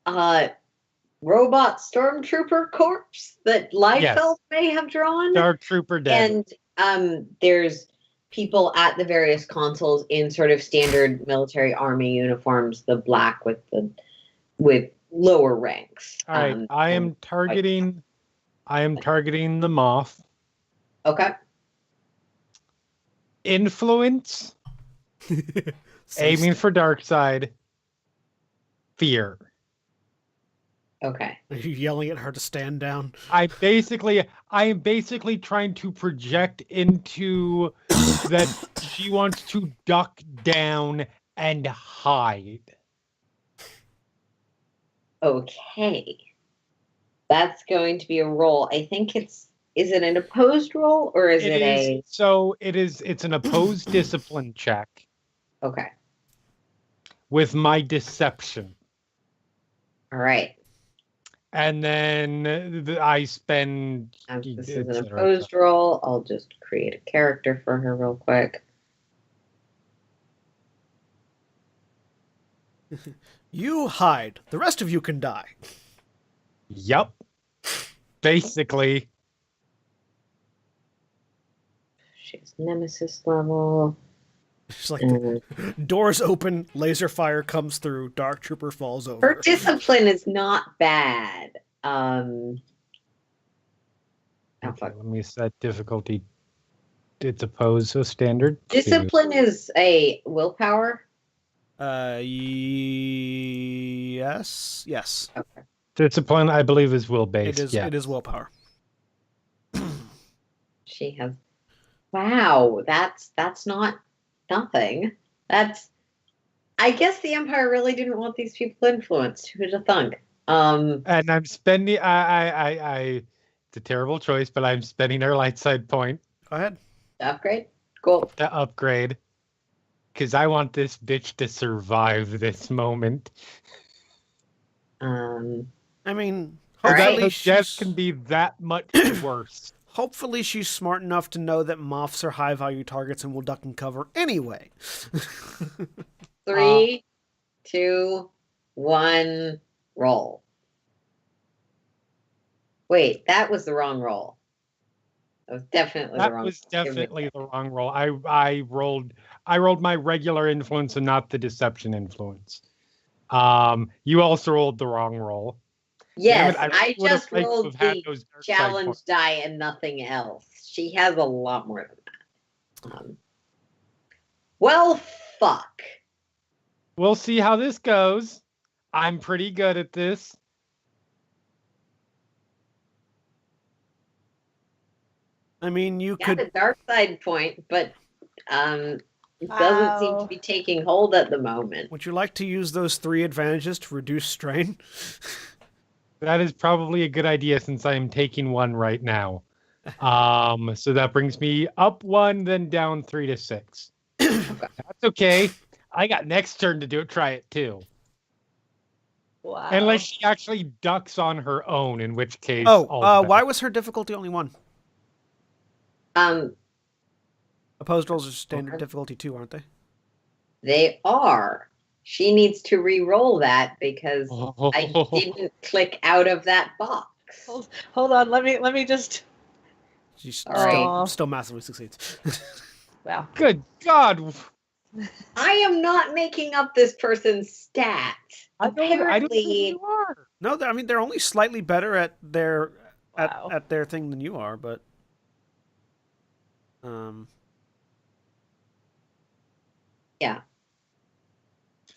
robot stormtrooper corpse that Liefeld may have drawn. Dark Trooper dead. And there's people at the various consoles in sort of standard military army uniforms, the black with lower ranks. All right, I am targeting the moth. Okay. Influence. Aiming for dark side. Fear. Okay. Are you yelling at her to stand down? I am basically trying to project into that she wants to duck down and hide. Okay. That's going to be a roll. I think is it an opposed roll or is it a... So it's an opposed discipline check. Okay. With my deception. All right. And then I spend... This is an opposed roll. I'll just create a character for her real quick. You hide. The rest of you can die. Yup. Basically. She's nemesis level. It's like doors open, laser fire comes through, Dark Trooper falls over. Her discipline is not bad. Okay, let me set difficulty. It's opposed, so standard. Discipline is a willpower. Yes. Okay. Discipline, I believe, is will based. It is willpower. She has. Wow, that's not nothing. I guess the Empire really didn't want these people influenced. Who would have thunk? And I'm spending. It's a terrible choice, but I'm spending our light side point. Go ahead. Upgrade. Cool. To upgrade, because I want this bitch to survive this moment. I mean, hopefully death can be that much worse. Hopefully she's smart enough to know that moths are high-value targets and will duck and cover anyway. 3, 2, 1, roll. Wait, that was the wrong roll. That was definitely the wrong. That was definitely the wrong roll. I rolled my regular influence and not the deception influence. You also rolled the wrong roll. Yes, I just rolled the challenge die and nothing else. She has a lot more than that. Well, fuck. We'll see how this goes. I'm pretty good at this. I mean, you could... a dark side point, but it doesn't seem to be taking hold at the moment. Would you like to use those 3 advantages to reduce strain? That is probably a good idea since I am taking 1 right now. So that brings me up 1, then down 3 to 6. That's okay. I got next turn to try it too. Wow. Unless she actually ducks on her own, in which case... all the better. Why was her difficulty only 1? Um, Opposed rolls are standard difficulty 2, aren't they? they are. She needs to re-roll that because I didn't click out of that box. Hold on. Let me just. She All right. still massively succeeds. Wow. Good God! I am not making up this person's stats. I don't think Apparently, you are. No, I mean they're only slightly better at their Wow. at their thing than you are, but yeah.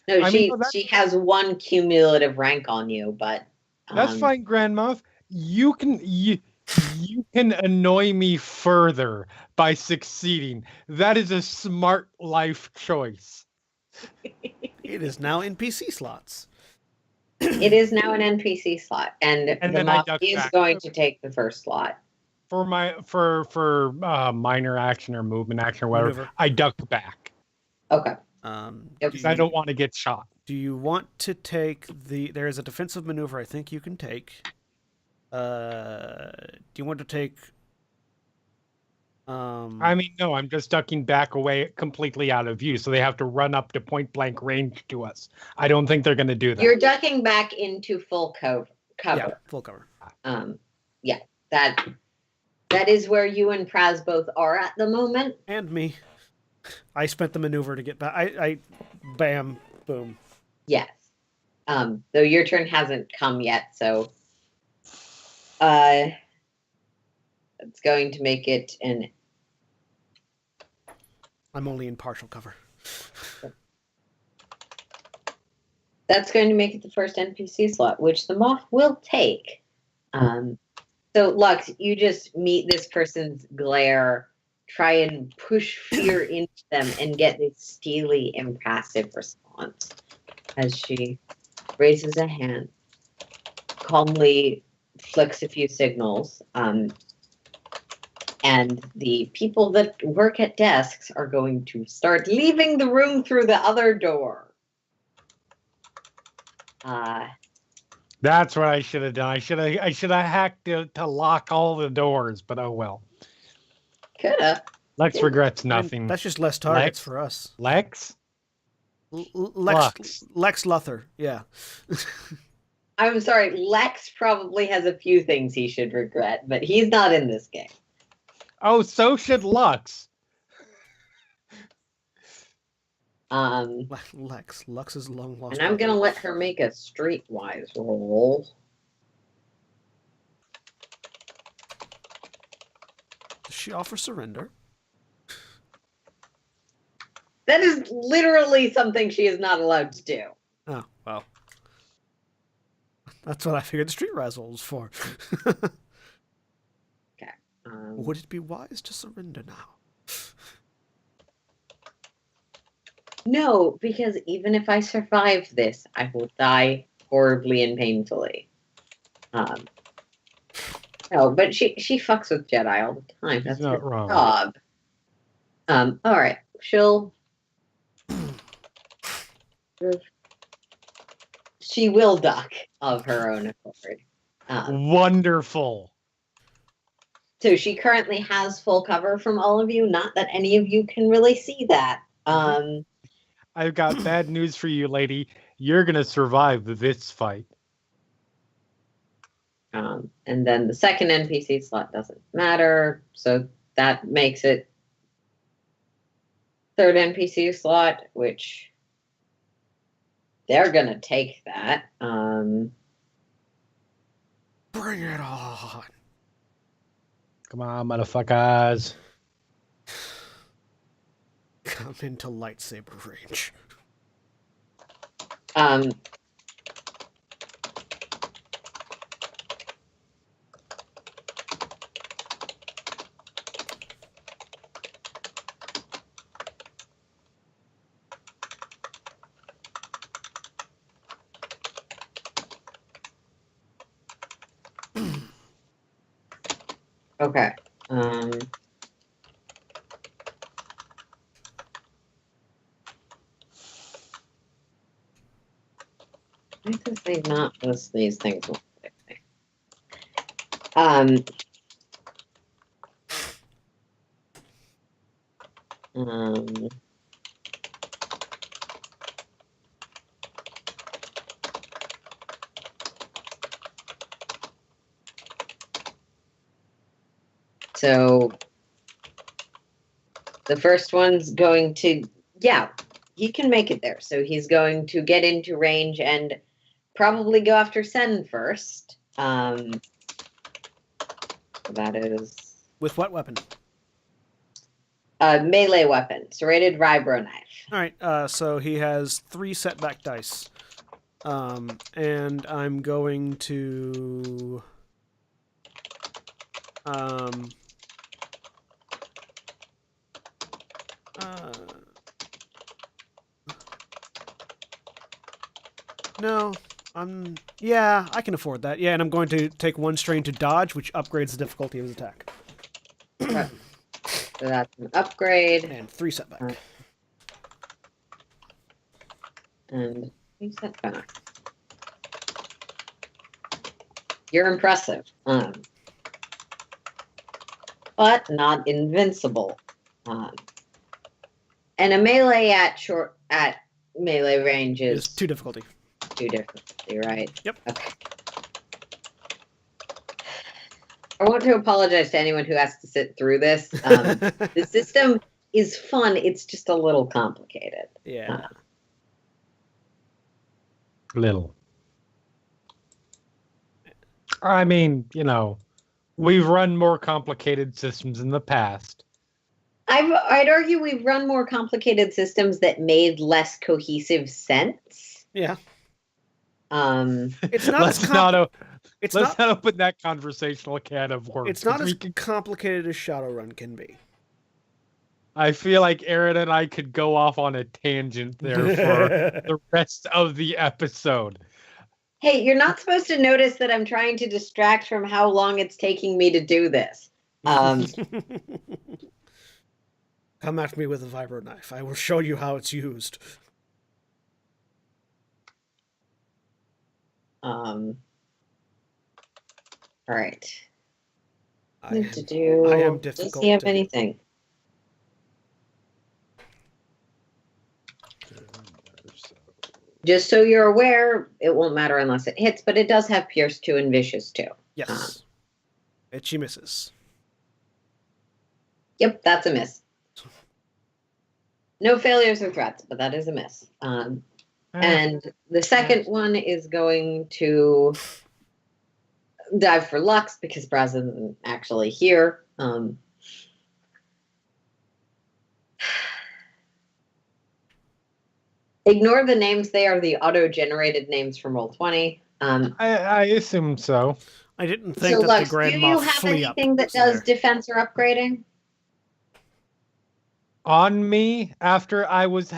No, I mean, no, she has 1 cumulative rank on you, but that's fine, Grandma. You can annoy me further by succeeding. That is a smart life choice. it is now in PC slots. it is now an NPC slot, and the then I moth duck is back. going to take the first slot. For minor action or movement action or whatever, Maneuver. I duck back Okay. because I don't want to get shot. Do you want to take there is a defensive maneuver I think you can take. Do you want to take I mean, no, I'm just ducking back away completely out of view, so they have to run up to point blank range to us. I don't think they're going to do that. You're ducking back into full cover. Yeah, full cover. Yeah, that is where you and Praz both are at the moment. And me. I spent the maneuver to get back. I bam, boom. Yes. Though your turn hasn't come yet, so it's going to make it an... I'm only in partial cover. That's going to make it the first NPC slot, which the moth will take. So, Lux, you just meet this person's glare, try and push fear into them, and get this steely, impassive response as she raises a hand, calmly flicks a few signals, and the people that work at desks are going to start leaving the room through the other door. That's what I should have done. I should have hacked it to lock all the doors, but oh well. Coulda. Lex regrets nothing. That's just less targets Lex? for us. Lex? Lex Luthor, yeah. I'm sorry, Lex probably has a few things he should regret, but he's not in this game. Oh, so should Lux. Lux is long lost. And I'm going to let her make a streetwise roll. Does she offer surrender? That is literally something she is not allowed to do. Oh, well. That's what I figured the streetwise roll was for. Okay. Would it be wise to surrender now? No, because even if I survive this, I will die horribly and painfully. No, but she fucks with Jedi all the time. That's not her wrong. job. All right. She will duck of her own accord. Wonderful. So she currently has full cover from all of you. Not that any of you can really see that. I've got bad news for you, lady. You're going to survive this fight. And then the second NPC slot doesn't matter. So that makes it third NPC slot, which they're going to take that. Bring it on. Come on, motherfuckers. Come into lightsaber range. Okay. Why does they not list these things? Um, um, so the first one's going to, yeah, he can make it there. So he's going to get into range and probably go after Sen first. That is With what weapon? a melee weapon, serrated vibro knife. All right. So he has 3 setback dice, and I'm going to. No, yeah, I can afford that. Yeah, and I'm going to take 1 strain to dodge, which upgrades the difficulty of his attack. So that's an upgrade. And 3 setback. And 3 setback. You're impressive. But not invincible. And a melee at melee range Is is 2 difficulty. 2 difficulty, right? Yep. Okay. I want to apologize to anyone who has to sit through this. The system is fun. It's just a little complicated. Yeah. Little. I mean, we've run more complicated systems in the past. I'd argue we've run more complicated systems that made less cohesive sense. Yeah. It's not let's not open that conversational can of worms. It's not as complicated as Shadowrun can be. I feel like Aaron and I could go off on a tangent there for the rest of the episode. Hey, you're not supposed to notice that I'm trying to distract from how long it's taking me to do this. Come at me with a vibro knife. I will show you how it's used. All right. I Need to do. I am difficult. Does he have to- anything? Just so you're aware, it won't matter unless it hits, but it does have Pierce 2 and Vicious 2. Yes. She misses. Yep, that's a miss. No failures or threats, but that is a miss. And the second one is going to dive for Lux because Braz isn't actually here. Ignore the names. They are the auto-generated names from Roll20. I assume so. I didn't think So, that Lux, the Grand do you Moff have Flea up anything that was does there. defense or upgrading? On me, after I was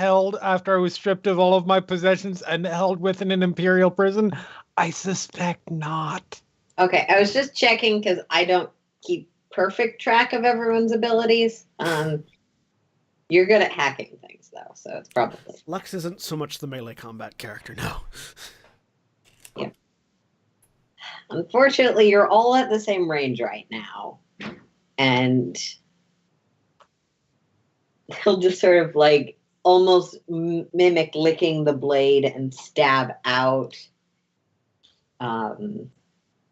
stripped of all of my possessions and held within an Imperial prison, I suspect not. Okay, I was just checking because I don't keep perfect track of everyone's abilities. You're good at hacking things, though, so it's probably. Lux isn't so much the melee combat character, no. Yeah. Unfortunately, you're all at the same range right now. And he'll just sort of like almost mimic licking the blade and stab out.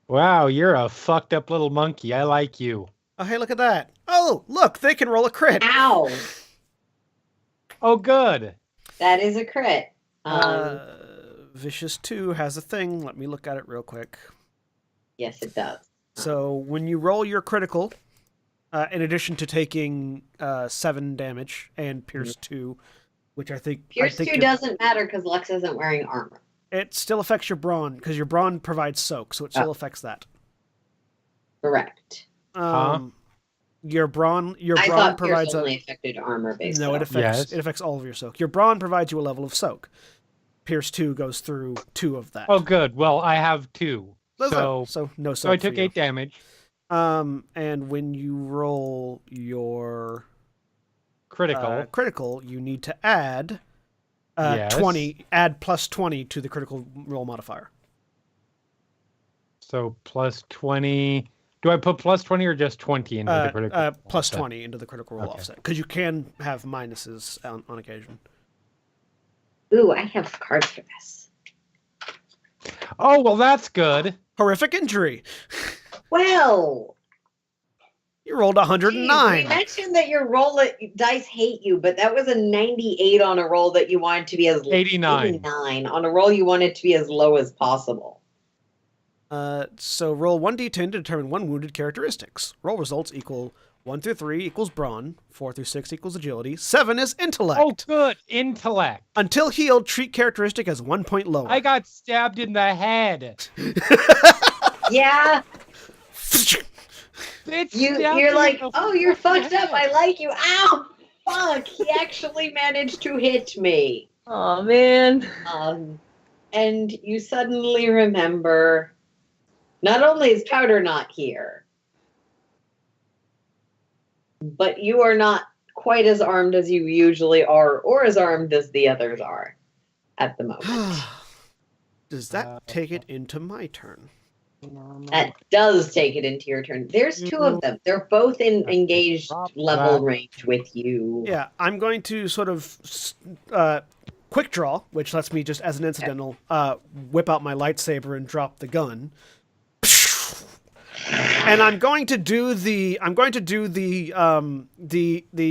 Wow, you're a fucked up little monkey. I like you. Oh, hey, look at that. Oh, look, they can roll a crit. Ow! Oh, good. That is a crit. Vicious 2 has a thing. Let me look at it real quick. Yes, it does. So when you roll your critical, in addition to taking 7 damage and Pierce 2, which I think... Pierce 2 doesn't matter because Lux isn't wearing armor. It still affects your brawn, because your brawn provides soak, so it still affects that. Correct. Your brawn I thought provides Pierce only affected armor based. No, it affects all of your soak. Your brawn provides you a level of soak. Pierce 2 goes through 2 of that. Oh, good. Well, I have 2. So no soak. So I took 8 damage. And when you roll your critical, you need to add Yes. 20. Add plus 20 to the critical roll modifier. So plus 20. Do I put plus 20 or just 20 into the critical? Plus offset? 20 into the critical roll Okay. offset. Because you can have minuses on occasion. Ooh, I have cards for this. Oh, well, that's good. Horrific injury. Well, You rolled geez, 109. we mentioned that your dice hate you, but that was a 98 on a roll that you wanted to be as 89. 89 on a roll you wanted to be as low as possible. So roll 1d10 to determine one wounded characteristics. Roll results equal 1 through 3 equals brawn, 4 through 6 equals agility, 7 is intellect. Oh, good. Intellect. Until healed, treat characteristic as 1 point lower. I got stabbed in the head. Yeah, Bitch, stabbed you're me like, in the oh, you're fucking fucked up. head. I like you. Ow, fuck! He actually managed to hit me. Oh man. And you suddenly remember, not only is Powder not here, but you are not quite as armed as you usually are, or as armed as the others are at the moment. Does that take it into my turn? That does take it into your turn. There's two of them. They're both in engaged level range with you. Yeah, I'm going to sort of quick draw, which lets me just as an incidental whip out my lightsaber and drop the gun. And I'm going to do the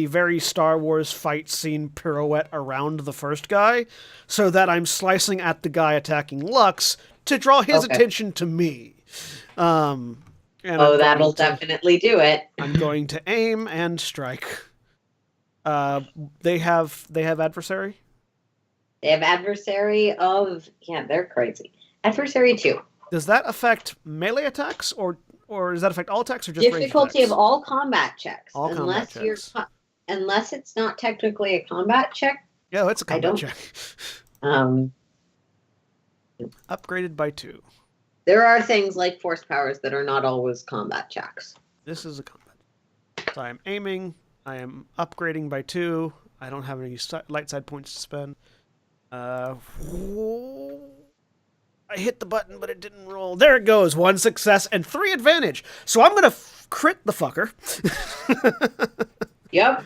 very Star Wars fight scene pirouette around the first guy, so that I'm slicing at the guy attacking Lux to draw his attention to me. And that'll definitely do it. I'm going to aim and strike. They have adversary. They have adversary of they're crazy. Adversary 2. Does that affect melee attacks or does that affect all attacks or just difficulty ranged of all combat checks? All unless combat checks. Unless it's not technically a combat check. Yeah, it's a combat check. Upgraded by 2. There are things like force powers that are not always combat checks. This is a combat. So I am aiming. I am upgrading by 2. I don't have any light side points to spend. I hit the button, but it didn't roll. There it goes. 1 success and 3 advantage. So I'm going to crit the fucker. Yep.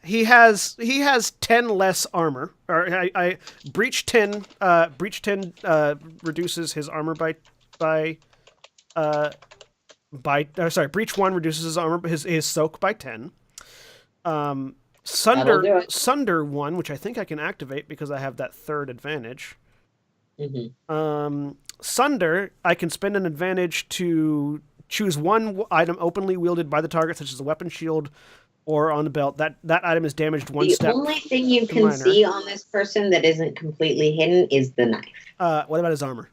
He has 10 less armor. Or I breach 10 reduces his armor breach 1 reduces his armor his soak by 10. Sunder 1, which I think I can activate because I have that third advantage. Mm-hmm. Sunder, I can spend an advantage to choose one item openly wielded by the target, such as a weapon, shield, or on the belt. That item is damaged 1 step. The only thing you can see on this person that isn't completely hidden is the knife. What about his armor?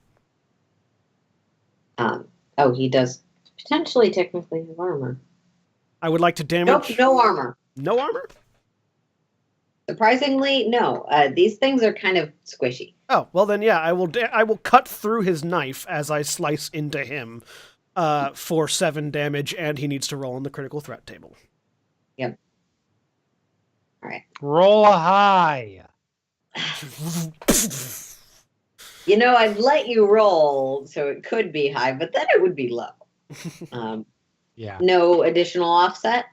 He does potentially technically have armor. I would like to damage. Nope, no armor. No armor? Surprisingly, no. These things are kind of squishy. Oh, well then, yeah, I will cut through his knife as I slice into him for 7 damage, and he needs to roll on the critical threat table. Yep. All right. Roll a high. I'd let you roll, so it could be high, but then it would be low. Yeah. No additional offset?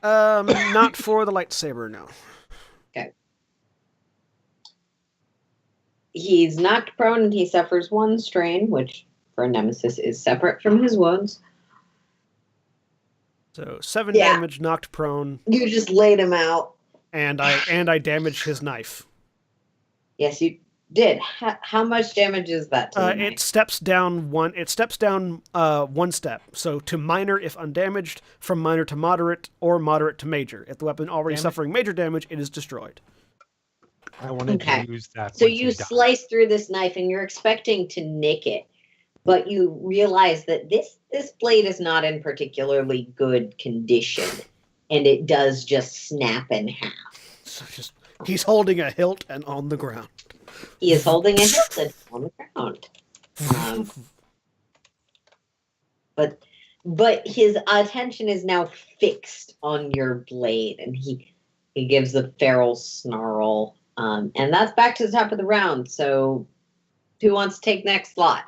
Not for the lightsaber, no. Okay. He's knocked prone and he suffers 1 strain, which for a nemesis is separate from his wounds. So 7 damage, knocked prone. You just laid him out. And I damaged his knife. Yes, you did. How much damage is that to the knife? It steps down 1 step. So to minor if undamaged, from minor to moderate, or moderate to major. If the weapon already suffering major damage, it is destroyed. I wanted to use that. So you slice through this knife and you're expecting to nick it, but you realize that this blade is not in particularly good condition, and it does just snap in half. So he's holding a hilt and on the ground. He is holding a hilt and on the ground. But his attention is now fixed on your blade, and he gives a feral snarl And that's back to the top of the round. So who wants to take next slot?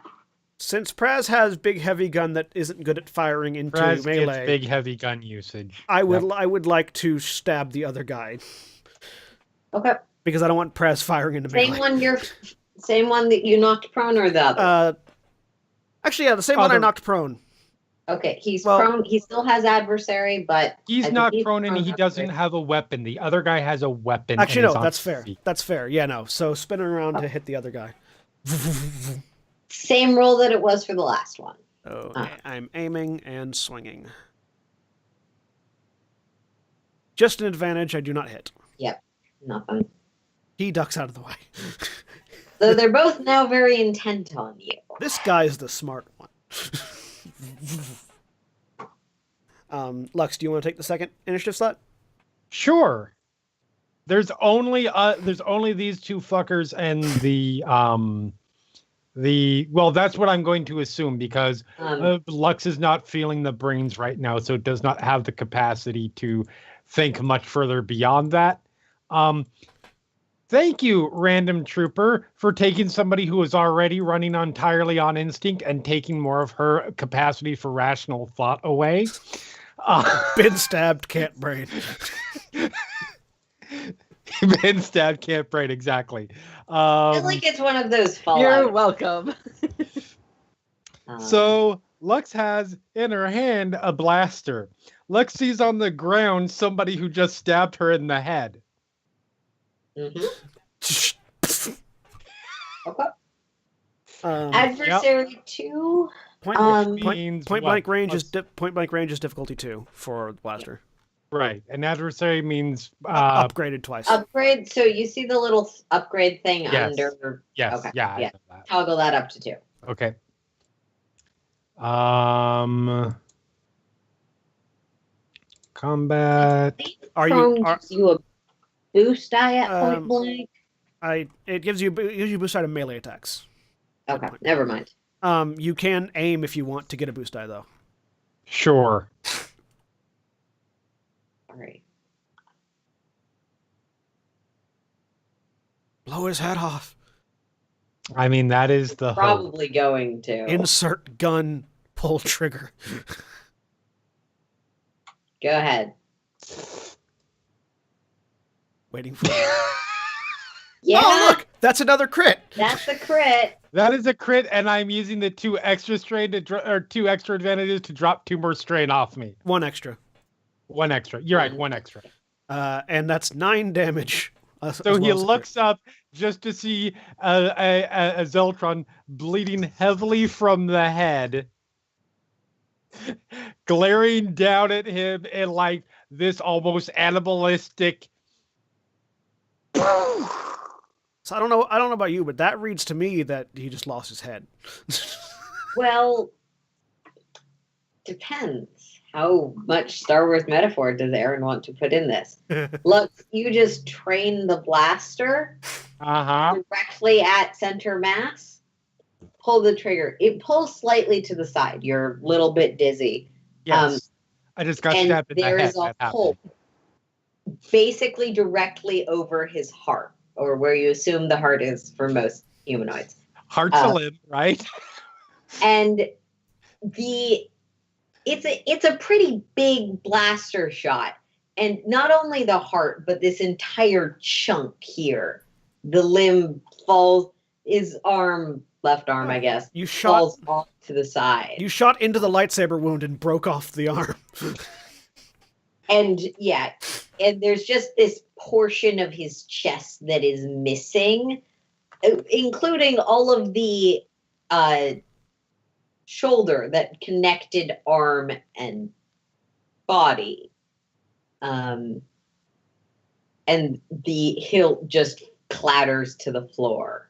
Since Praz has big heavy gun that isn't good at firing into Raz melee, gets big heavy gun usage. I would like to stab the other guy. Okay. Because I don't want Praz firing into melee. Same one that you knocked prone, or the other? Actually, yeah, the same one I knocked prone. Okay, he's prone. He still has adversary, but he's not prone and he doesn't have a weapon. The other guy has a weapon. Actually, no, that's fair. That's fair. Yeah, no. So spinning around to hit the other guy. Same roll that it was for the last one. Oh, I'm aiming and swinging. Just an advantage. I do not hit. Yep, nothing. He ducks out of the way. So they're both now very intent on you. This guy's the smart one. Lux, do you want to take the second initiative slot? Sure. There's only these two fuckers and well, that's what I'm going to assume, because Lux is not feeling the brains right now, so it does not have the capacity to think much further beyond that. Thank you, random trooper, for taking somebody who is already running entirely on instinct and taking more of her capacity for rational thought away. Been stabbed, can't brain. Been stabbed, can't brain, exactly. I feel like it's one of those Fallout. You're welcome. So Lux has in her hand a blaster. Lux sees on the ground somebody who just stabbed her in the head. Mm-hmm. Okay. Adversary 2. Point blank range is difficulty 2 for the blaster. Right, and adversary means upgraded twice. Upgrade. So you see the little upgrade thing under. Yes. Okay. Yeah. Yeah. Toggle that up to 2. Okay. Combat. Gives you a boost die at point blank? It gives you boost die to melee attacks. Okay, never mind. You can aim if you want to get a boost die, though. Sure. All right. Blow his head off. I mean, that is the probably going to. Insert gun, pull trigger. Go ahead. Waiting for it. Yeah. Oh, look! That's another crit. That's a crit. That is a crit, and I'm using the 2 extra strain or 2 extra advantages to drop 2 more strain off me. 1 extra. 1 extra. You're right, 1 extra. And that's 9 damage. So he looks up just to see a Zeltron bleeding heavily from the head, glaring down at him in like this almost animalistic. So I don't know about you, but that reads to me that he just lost his head. Well, depends. How much Star Wars metaphor does Aaron want to put in this? Look, you just train the blaster directly at center mass. Pull the trigger. It pulls slightly to the side. You're a little bit dizzy. Yes. I just got stabbed in the head. There is a hole basically directly over his heart, or where you assume the heart is for most humanoids. Heart's a limb, right? And it's a pretty big blaster shot. And not only the heart, but this entire chunk here. The limb falls, his arm, left arm, I guess, falls off to the side. You shot into the lightsaber wound and broke off the arm. And yeah, and there's just this portion of his chest that is missing, including all of the shoulder that connected arm and body. And the hilt just clatters to the floor.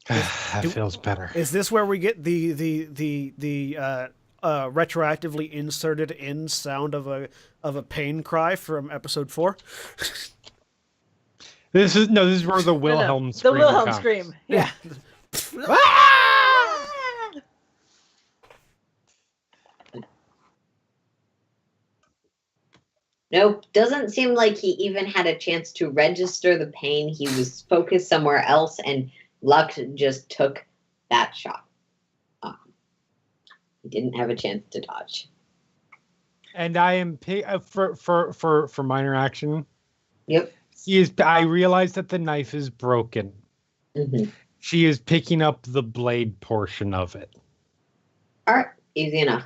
That feels better. Is this where we get the retroactively inserted in sound of a pain cry from episode 4? This is where the Wilhelm scream. The Wilhelm scream. Yeah. Nope. Doesn't seem like he even had a chance to register the pain. He was focused somewhere else, and Lux just took that shot. He didn't have a chance to dodge. And I am for minor action. Yep. I realize that the knife is broken. Mm-hmm. She is picking up the blade portion of it. All right. Easy enough.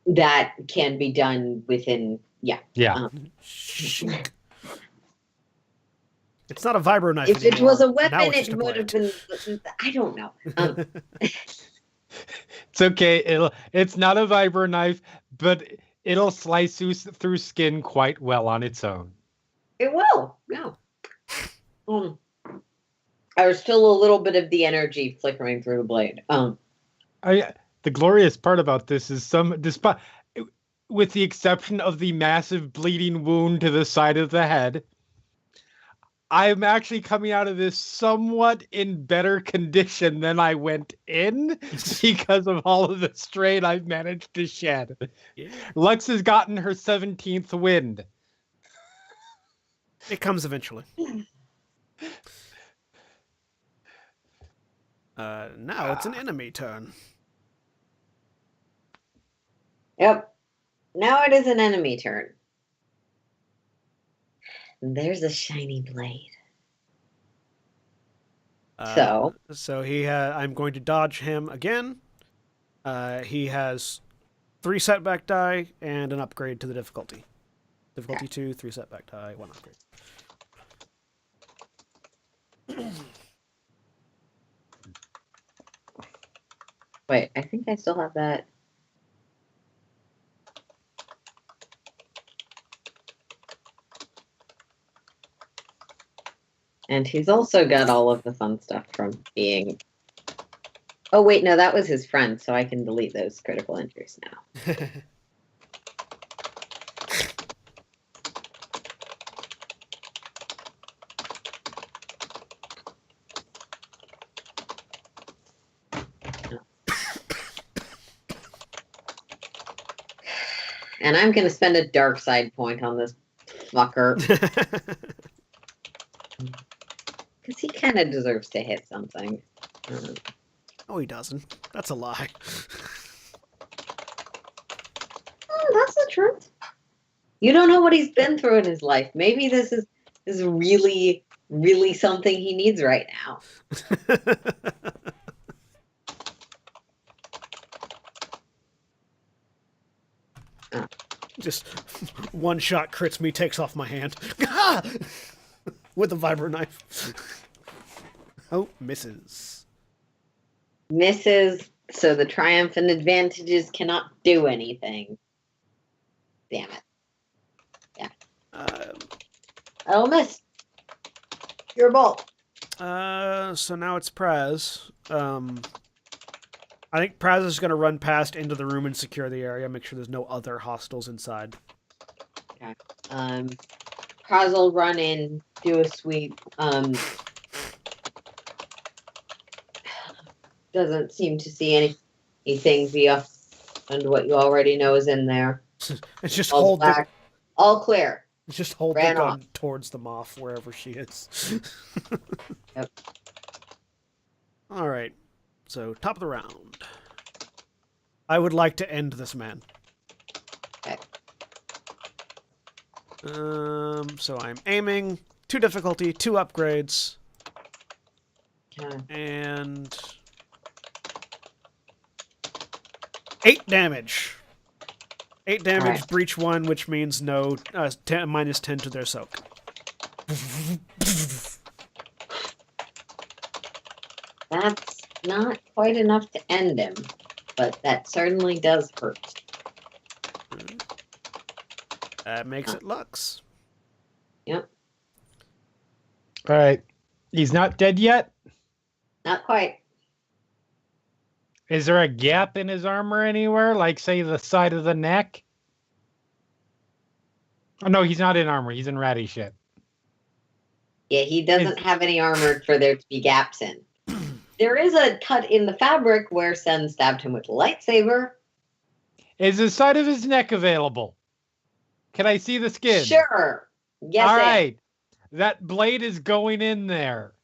That can be done within, Yeah. It's not a vibro knife if anymore. it was a Now weapon, it's just it a would have blade. been. I don't know. It's okay. It's not a vibro knife, but it'll slice through skin quite well on its own. It will. No. There's still a little bit of the energy flickering through the blade. The glorious part about this is despite, with the exception of the massive bleeding wound to the side of the head, I'm actually coming out of this somewhat in better condition than I went in because of all of the strain I've managed to shed. Yeah. Lux has gotten her 17th wind. It comes eventually. Now it's an enemy turn. Yep. Now it is an enemy turn. There's a shiny blade. So I'm going to dodge him again. He has 3 setback die and an upgrade to the difficulty. Difficulty 2, 3 setback die, 1 upgrade. Wait, I think I still have that. And he's also got all of the fun stuff from being... Oh, wait, no, that was his friend, so I can delete those critical injuries now. And I'm going to spend a dark side point on this fucker. Because he kind of deserves to hit something. Oh, he doesn't. That's a lie. That's the truth. You don't know what he's been through in his life. Maybe this is really, really something he needs right now. Just one shot crits me, takes off my hand. With a vibro knife. Oh, misses. Misses, so the triumphant advantages cannot do anything. Damn it. Yeah. I'll miss. Your bolt. So now it's Praz. I think Praz is going to run past into the room and secure the area, make sure there's no other hostiles inside. Okay. Praz will run in, do a sweep. Doesn't seem to see anything beyond what you already know is in there. It's just all back. All clear. Just hold the gun towards the moth wherever she is. Yep. All right. So top of the round. I would like to end this man. Okay. So I'm aiming. 2 difficulty, 2 upgrades. Okay. And 8 damage. 8 damage, right. breach 1, which means no minus 10 to their soak. That's not quite enough to end him, but that certainly does hurt. That makes it Lux. Yep. All right. He's not dead yet? Not quite. Is there a gap in his armor anywhere? Like, say, the side of the neck? Oh, no, he's not in armor. He's in ratty shit. Yeah, he doesn't have any armor for there to be gaps in. There is a cut in the fabric where Sen stabbed him with a lightsaber. Is the side of his neck available? Can I see the skin? Sure. Yes. All right. That blade is going in there.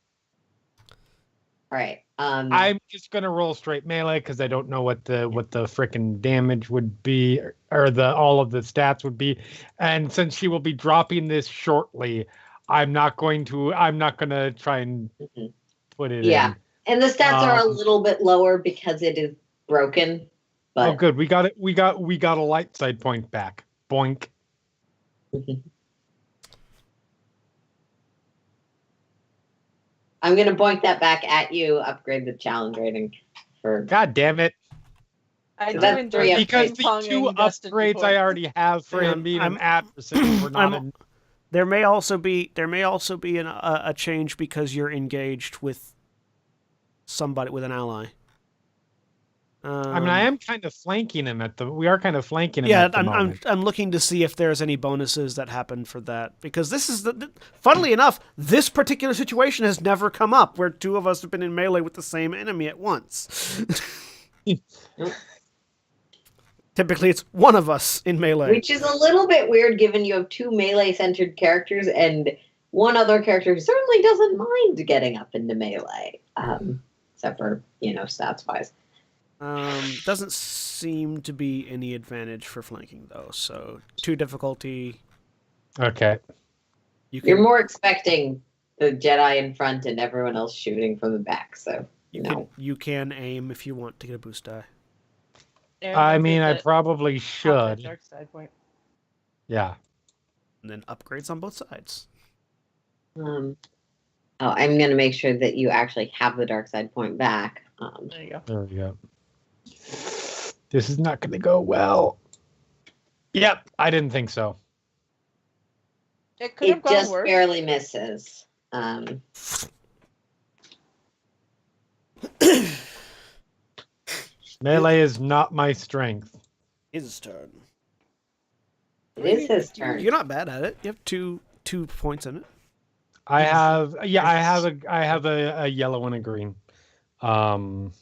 All right. I'm just gonna roll straight melee because I don't know what the frickin' damage would be or all of the stats would be, and since she will be dropping this shortly, I'm not gonna try and put it in. And the stats are a little bit lower because it is broken. But oh, good. We got it. We got a light side point back. Boink. I'm gonna boink that back at you. Upgrade the challenge rating for. God damn it! I do That's enjoy three Because the ping-ponging two Dustin upgrades before. I already have for him being an adversary were not. There may also be a change because you're engaged with somebody, with an ally. I mean, I am kind of flanking him we are kind of flanking him. Yeah, at the moment. I'm looking to see if there's any bonuses that happen for that, because this is funnily enough, this particular situation has never come up where two of us have been in melee with the same enemy at once. Typically, it's one of us in melee, Which is a little bit weird, given you have two melee-centered characters and one other character who certainly doesn't mind getting up into melee, except for stats-wise. Doesn't seem to be any advantage for flanking though. So 2 difficulty. Okay. You're more expecting the Jedi in front and everyone else shooting from the back. So you can aim if you want to get a boost die. I mean, I probably should. Dark side point. Yeah. And then upgrades on both sides. I'm gonna make sure that you actually have the dark side point back. There you go. There we go. This is not going to go well. Yep, I didn't think so. It could have It gone just worse. barely misses. Melee is not my strength. His turn. It is his turn. You're not bad at it. You have two points in it. I have a yellow and a green. I'm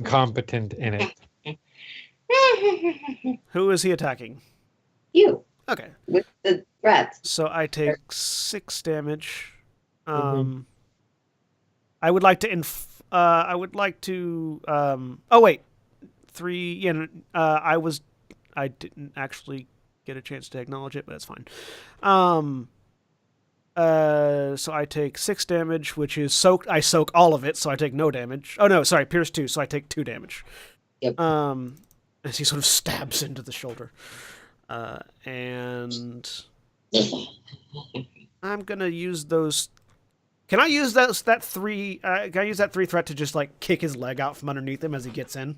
competent in it. Who is he attacking? You. Okay. With the threats. So I take 6 damage. I would like to oh wait. 3 I didn't actually get a chance to acknowledge it, but that's fine. So I take 6 damage, which is soaked. I soak all of it, so I take no damage. Oh no, sorry, pierce 2, so I take 2 damage. Yep. As he sort of stabs into the shoulder. And I'm gonna use those. Can I use that 3? Can I use that 3 threat to just like kick his leg out from underneath him as he gets in,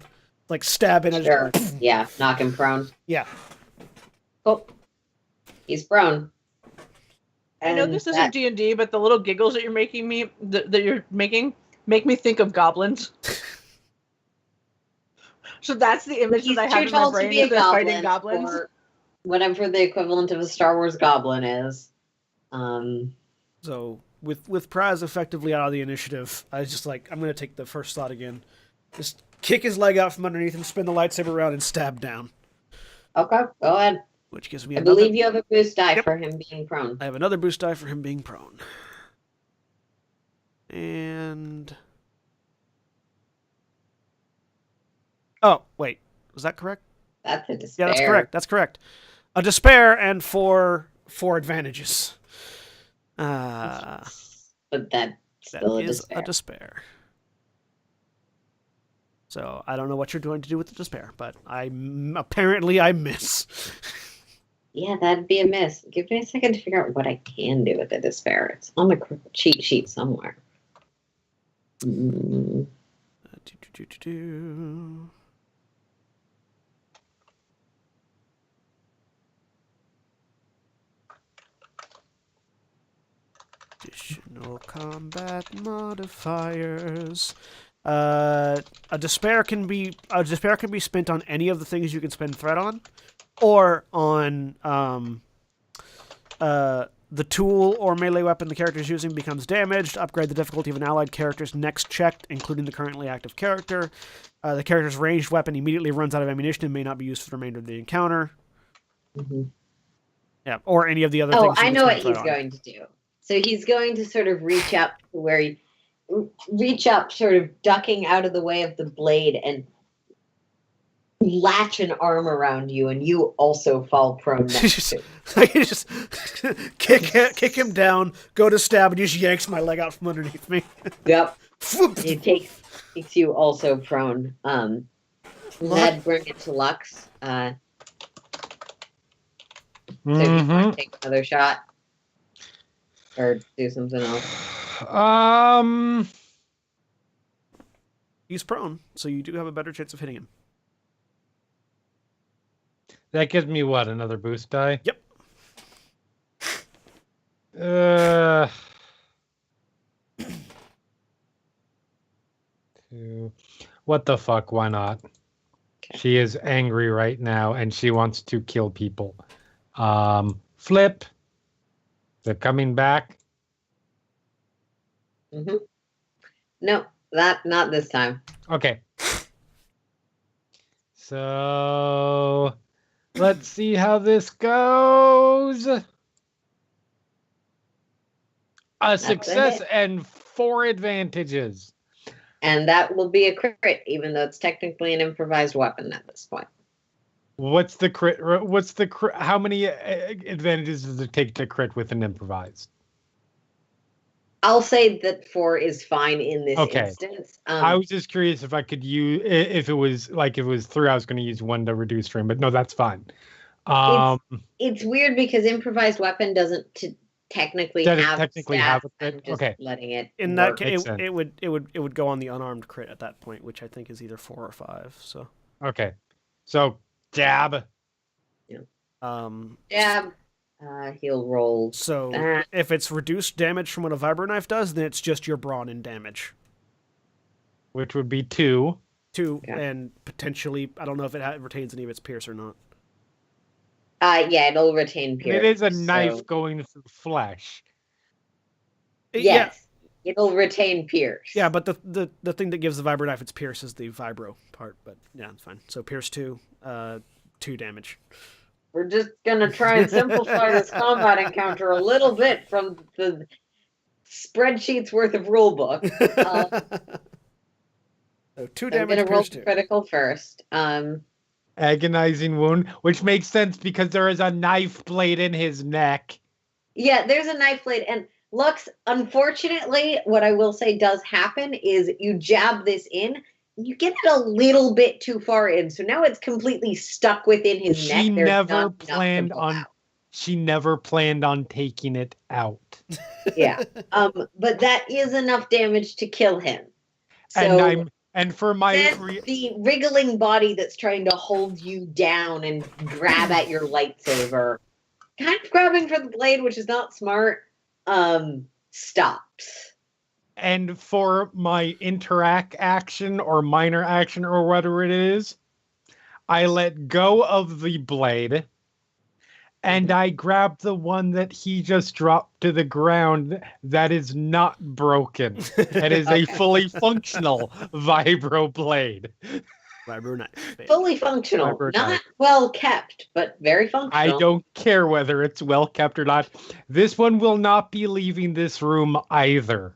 like stab in? Sure. Yeah, knock him prone. Yeah. Cool. He's prone. I know this isn't D&D, but the little giggles that you're making make me think of goblins. So that's the image that I have in my brain of them fighting goblins. Or whatever the equivalent of a Star Wars goblin is. So with Praz effectively out of the initiative, I was just like, I'm gonna take the first slot again. Just kick his leg out from underneath him, spin the lightsaber around, and stab down. Okay, go ahead. Which gives me I believe you have a boost die for him being prone. I have another boost die for him being prone. And oh, wait. Was that correct? That's a despair. Yeah, that's correct. A despair and 4 advantages. But that's still that a is despair. a despair. So I don't know what you're going to do with the despair, but apparently I miss. Yeah, that'd be a miss. Give me a second to figure out what I can do with the despair. It's on the cheat sheet somewhere. Additional combat modifiers. A despair can be spent on any of the things you can spend threat on, or on The tool or melee weapon the character is using becomes damaged. Upgrade the difficulty of an allied character's next check, including the currently active character. The character's ranged weapon immediately runs out of ammunition and may not be used for the remainder of the encounter. Mm-hmm. Yeah, or any of the other Oh, things. I know what he's going to do. So he's going to sort of reach up to where he reach up, sort of ducking out of the way of the blade, and latch an arm around you, and you also fall prone next to. You just kick him down, go to stab, and he just yanks my leg out from underneath me. Yep. He takes you also prone. That'd bring it to Lux. So do you want to take another shot? Or do something else? He's prone, so you do have a better chance of hitting him. That gives me what? Another boost die? Yep. What the fuck? Why not? Okay. She is angry right now, and she wants to kill people. Flip. They're coming back. Mm-hmm. No, not this time. Okay. So let's see how this goes. A success and 4 advantages. And that will be a crit, even though it's technically an improvised weapon at this point. What's the crit? How many advantages does it take to crit with an improvised? I'll say that 4 is fine in this instance. I was just curious if I could use, if it was 3, I was going to use 1 to reduce strain, but no, that's fine. It's weird because improvised weapon doesn't technically have a crit. Okay, letting it. In that case, it would go on the unarmed crit at that point, which I think is either 4 or 5. So okay, so jab. Yeah. Jab. He'll roll. So if it's reduced damage from what a vibro knife does, then it's just your brawn in damage, which would be 2. 2, and potentially, I don't know if it retains any of its pierce or not. Yeah, it'll retain pierce. It is a knife going through flesh. Yes, it'll retain pierce. Yeah, but the thing that gives the vibro knife its pierce is the vibro part. But yeah, it's fine. So pierce 2, 2 damage. We're just going to try and simplify this combat encounter a little bit from the spreadsheet's worth of rulebook. So 2 damage. I'm going to roll the critical first. Agonizing wound, which makes sense because there is a knife blade in his neck. Yeah, there's a knife blade. And Lux, unfortunately, what I will say does happen is you jab this in, you get it a little bit too far in, so now it's completely stuck within his neck. She never planned on taking it out. Yeah, but that is enough damage to kill him. So the wriggling body that's trying to hold you down and grab at your lightsaber, kind of grabbing for the blade, which is not smart, stops. And for my interact action or minor action or whatever it is, I let go of the blade and I grab the one that he just dropped to the ground that is not broken. It is a fully functional vibro blade. Vibro knife. Fully functional. Not well kept, but very functional. I don't care whether it's well kept or not. This one will not be leaving this room either.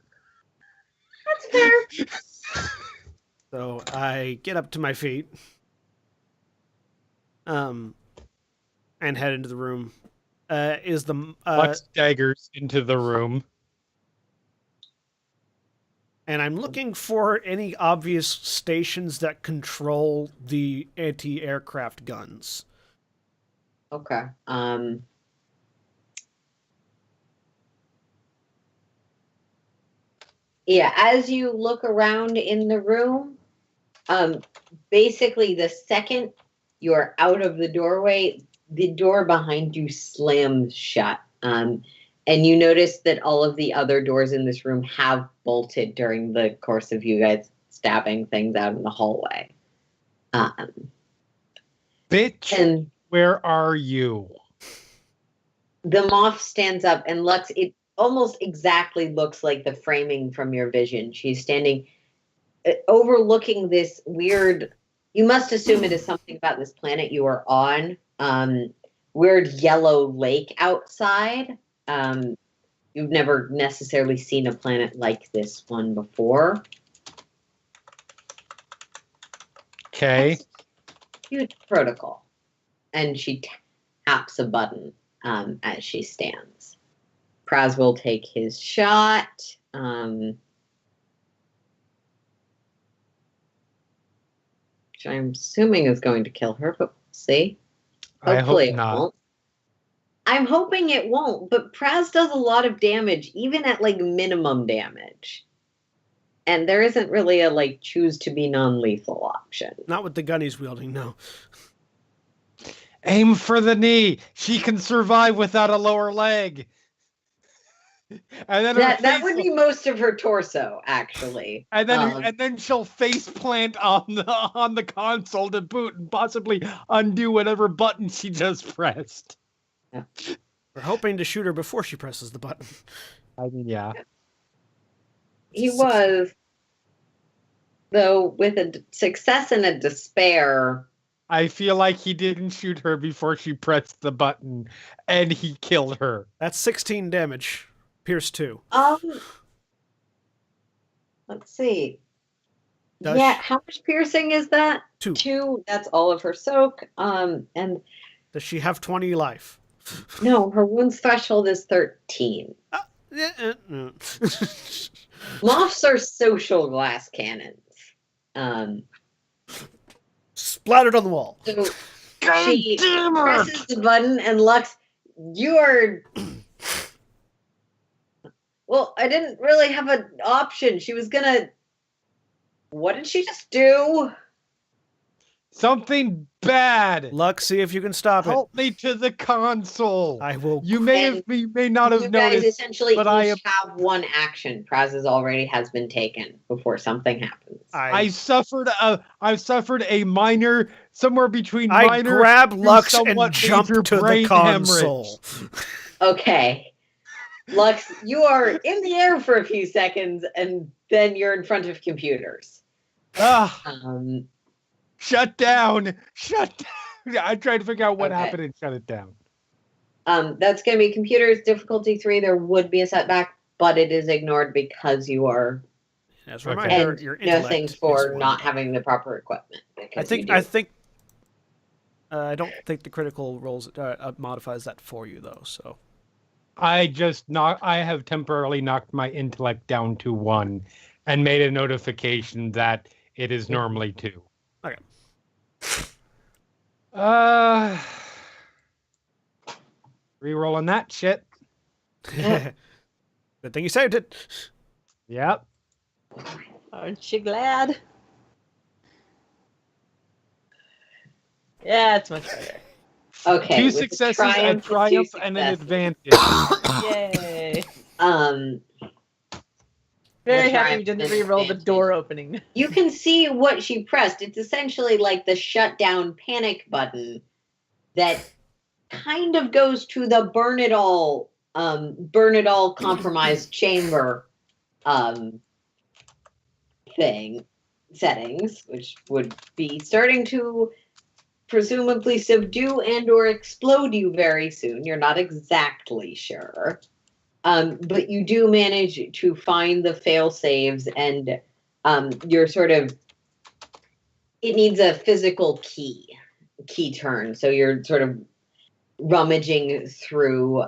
That's fair. So I get up to my feet, and head into the room. Lux daggers into the room, and I'm looking for any obvious stations that control the anti-aircraft guns. Okay. Yeah, as you look around in the room, basically the second you're out of the doorway, the door behind you slams shut. And you notice that all of the other doors in this room have bolted during the course of you guys stabbing things out in the hallway. Bitch, where are you? The moth stands up, and Lux, it almost exactly looks like the framing from your vision. She's standing overlooking this weird, you must assume it is something about this planet you are on, weird yellow lake outside. You've never necessarily seen a planet like this one before. Okay. Huge protocol. And she taps a button as she stands. Praz will take his shot. Which I'm assuming is going to kill her, but we'll see. Hopefully it won't. I'm hoping it won't, but Praz does a lot of damage, even at like minimum damage. And there isn't really a like choose to be non-lethal option. Not with the gun he's wielding, no. Aim for the knee. She can survive without a lower leg. And then that would be most of her torso, actually. And then she'll face plant on the console to boot and possibly undo whatever button she just pressed. Yeah. We're hoping to shoot her before she presses the button. I mean, yeah. He was, though, with a success and a despair. I feel like he didn't shoot her before she pressed the button, and he killed her. That's 16 damage. Pierce 2. Let's see. How much piercing is that? 2. 2. That's all of her soak. And does she have 20 life? No, her wounds threshold is 13. Moths are social glass cannons. Splattered on the wall. So she presses the button, and Lux, you are. Well, I didn't really have an option. She was gonna. What did she just do? Something bad. Lux, see if you can stop it. Help me to the console. I will. You may not have noticed. You guys essentially but each have one action. Praz's already has been taken before something happens. I suffered a minor, somewhere between I minor. grab Lux and somewhat jump major to the brain console. Okay. Lux, you are in the air for a few seconds, and then you're in front of computers. Shut down. I tried to figure out what happened and shut it down. That's going to be computers difficulty 3. There would be a setback, but it is ignored because you are. As a reminder, your intellect things for not having the proper equipment. I don't think the critical rolls modifies that for you though. So. I have temporarily knocked my intellect down to 1 and made a notification that it is normally 2. Okay. Rerolling that shit. Good thing you saved it. Yep. Aren't you glad? Yeah, it's much better. Okay. 2 successes, a triumph, and an advantage. Yay. Very happy we didn't re-roll the door opening. You can see what she pressed. It's essentially like the shutdown panic button that kind of goes to the burn it all compromised chamber settings, which would be starting to presumably subdue and or explode you very soon. You're not exactly sure. But you do manage to find the fail saves, and you're sort of, it needs a physical key turn. So you're sort of rummaging through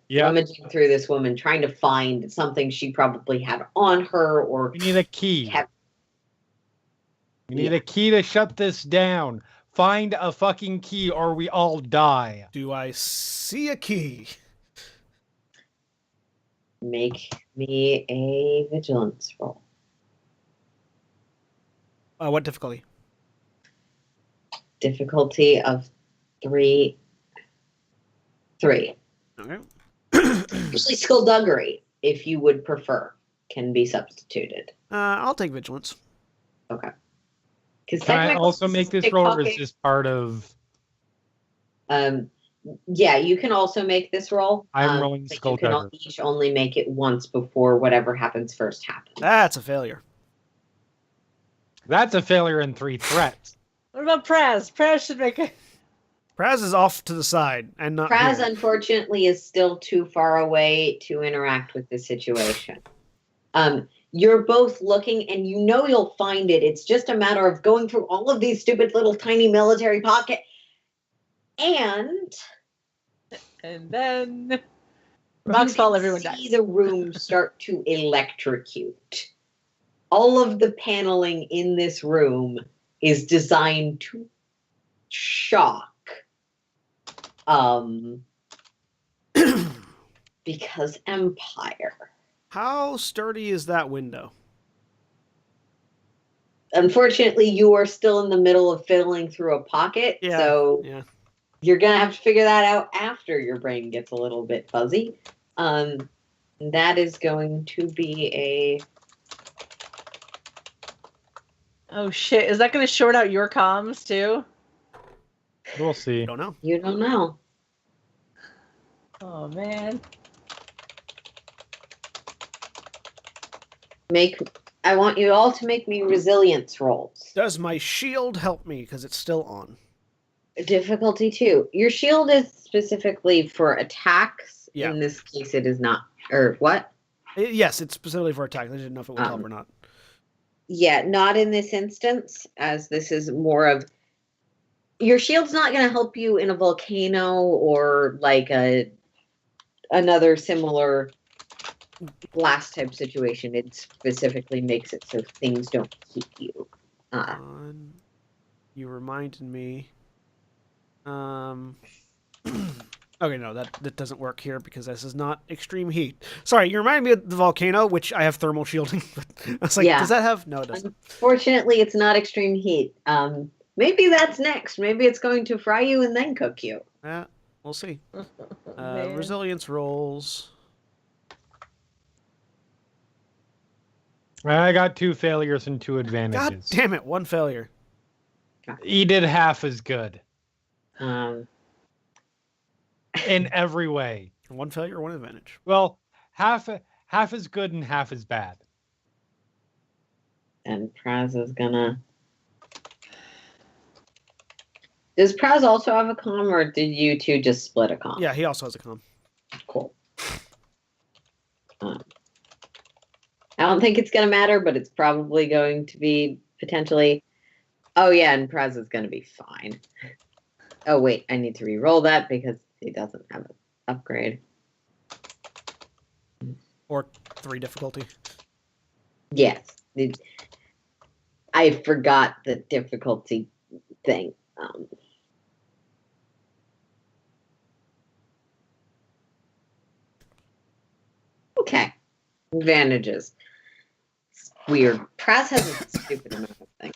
this woman, trying to find something she probably had on her, or we need a key. We need a key to shut this down. Find a fucking key or we all die. Do I see a key? Make me a vigilance roll. What difficulty? Difficulty of 3. Okay. Actually, skullduggery, if you would prefer, can be substituted. I'll take vigilance. Okay. Can I also make this roll, or is this part of... Yeah, you can also make this roll. I'm rolling but you Skulldugger. can each only make it once before whatever happens first happens. That's a failure. That's a failure in 3 threats. What about Praz? Praz should make it. Praz is off to the side and not Praz, here. unfortunately, is still too far away to interact with the situation. You're both looking, and you know you'll find it. It's just a matter of going through all of these stupid little tiny military pockets. And then rocks fall, everyone dies. see the room start to electrocute. All of the paneling in this room is designed to shock. Because Empire. How sturdy is that window? Unfortunately, you are still in the middle of fiddling through a pocket, so you're gonna have to figure that out after your brain gets a little bit fuzzy. That is going to be a... Oh shit! Is that going to short out your comms too? We'll see. Don't know. You don't know. Oh man. I want you all to make me resilience rolls. Does my shield help me because it's still on? Difficulty 2. Your shield is specifically for attacks. Yeah. In this case, it is not. Or what? Yes, it's specifically for attack. I didn't know if it would help or not. Yeah, not in this instance, as this is more of... Your shield's not going to help you in a volcano or like another similar blast type situation. It specifically makes it so things don't hit you. You reminded me. Okay, no, that doesn't work here because this is not extreme heat. Sorry, you remind me of the volcano, which I have thermal shielding. But I was like, does that have? No, it doesn't. Unfortunately, it's not extreme heat. Maybe that's next. Maybe it's going to fry you and then cook you. Yeah, we'll see. Resilience rolls. I got 2 failures and 2 advantages. God damn it, 1 failure. He did half as good. Um, In every way. 1 failure, 1 advantage. Well, half is good and half is bad. and Praz is gonna... Does Praz also have a comm, or did you two just split a comm? Yeah, he also has a comm. Cool. I don't think it's going to matter, but it's probably going to be potentially... Oh, yeah, and Praz is going to be fine. Oh, wait, I need to re-roll that because he doesn't have an upgrade. Or 3 difficulty. Yes. I forgot the difficulty thing. Okay. Advantages. It's weird. Praz has a stupid amount of things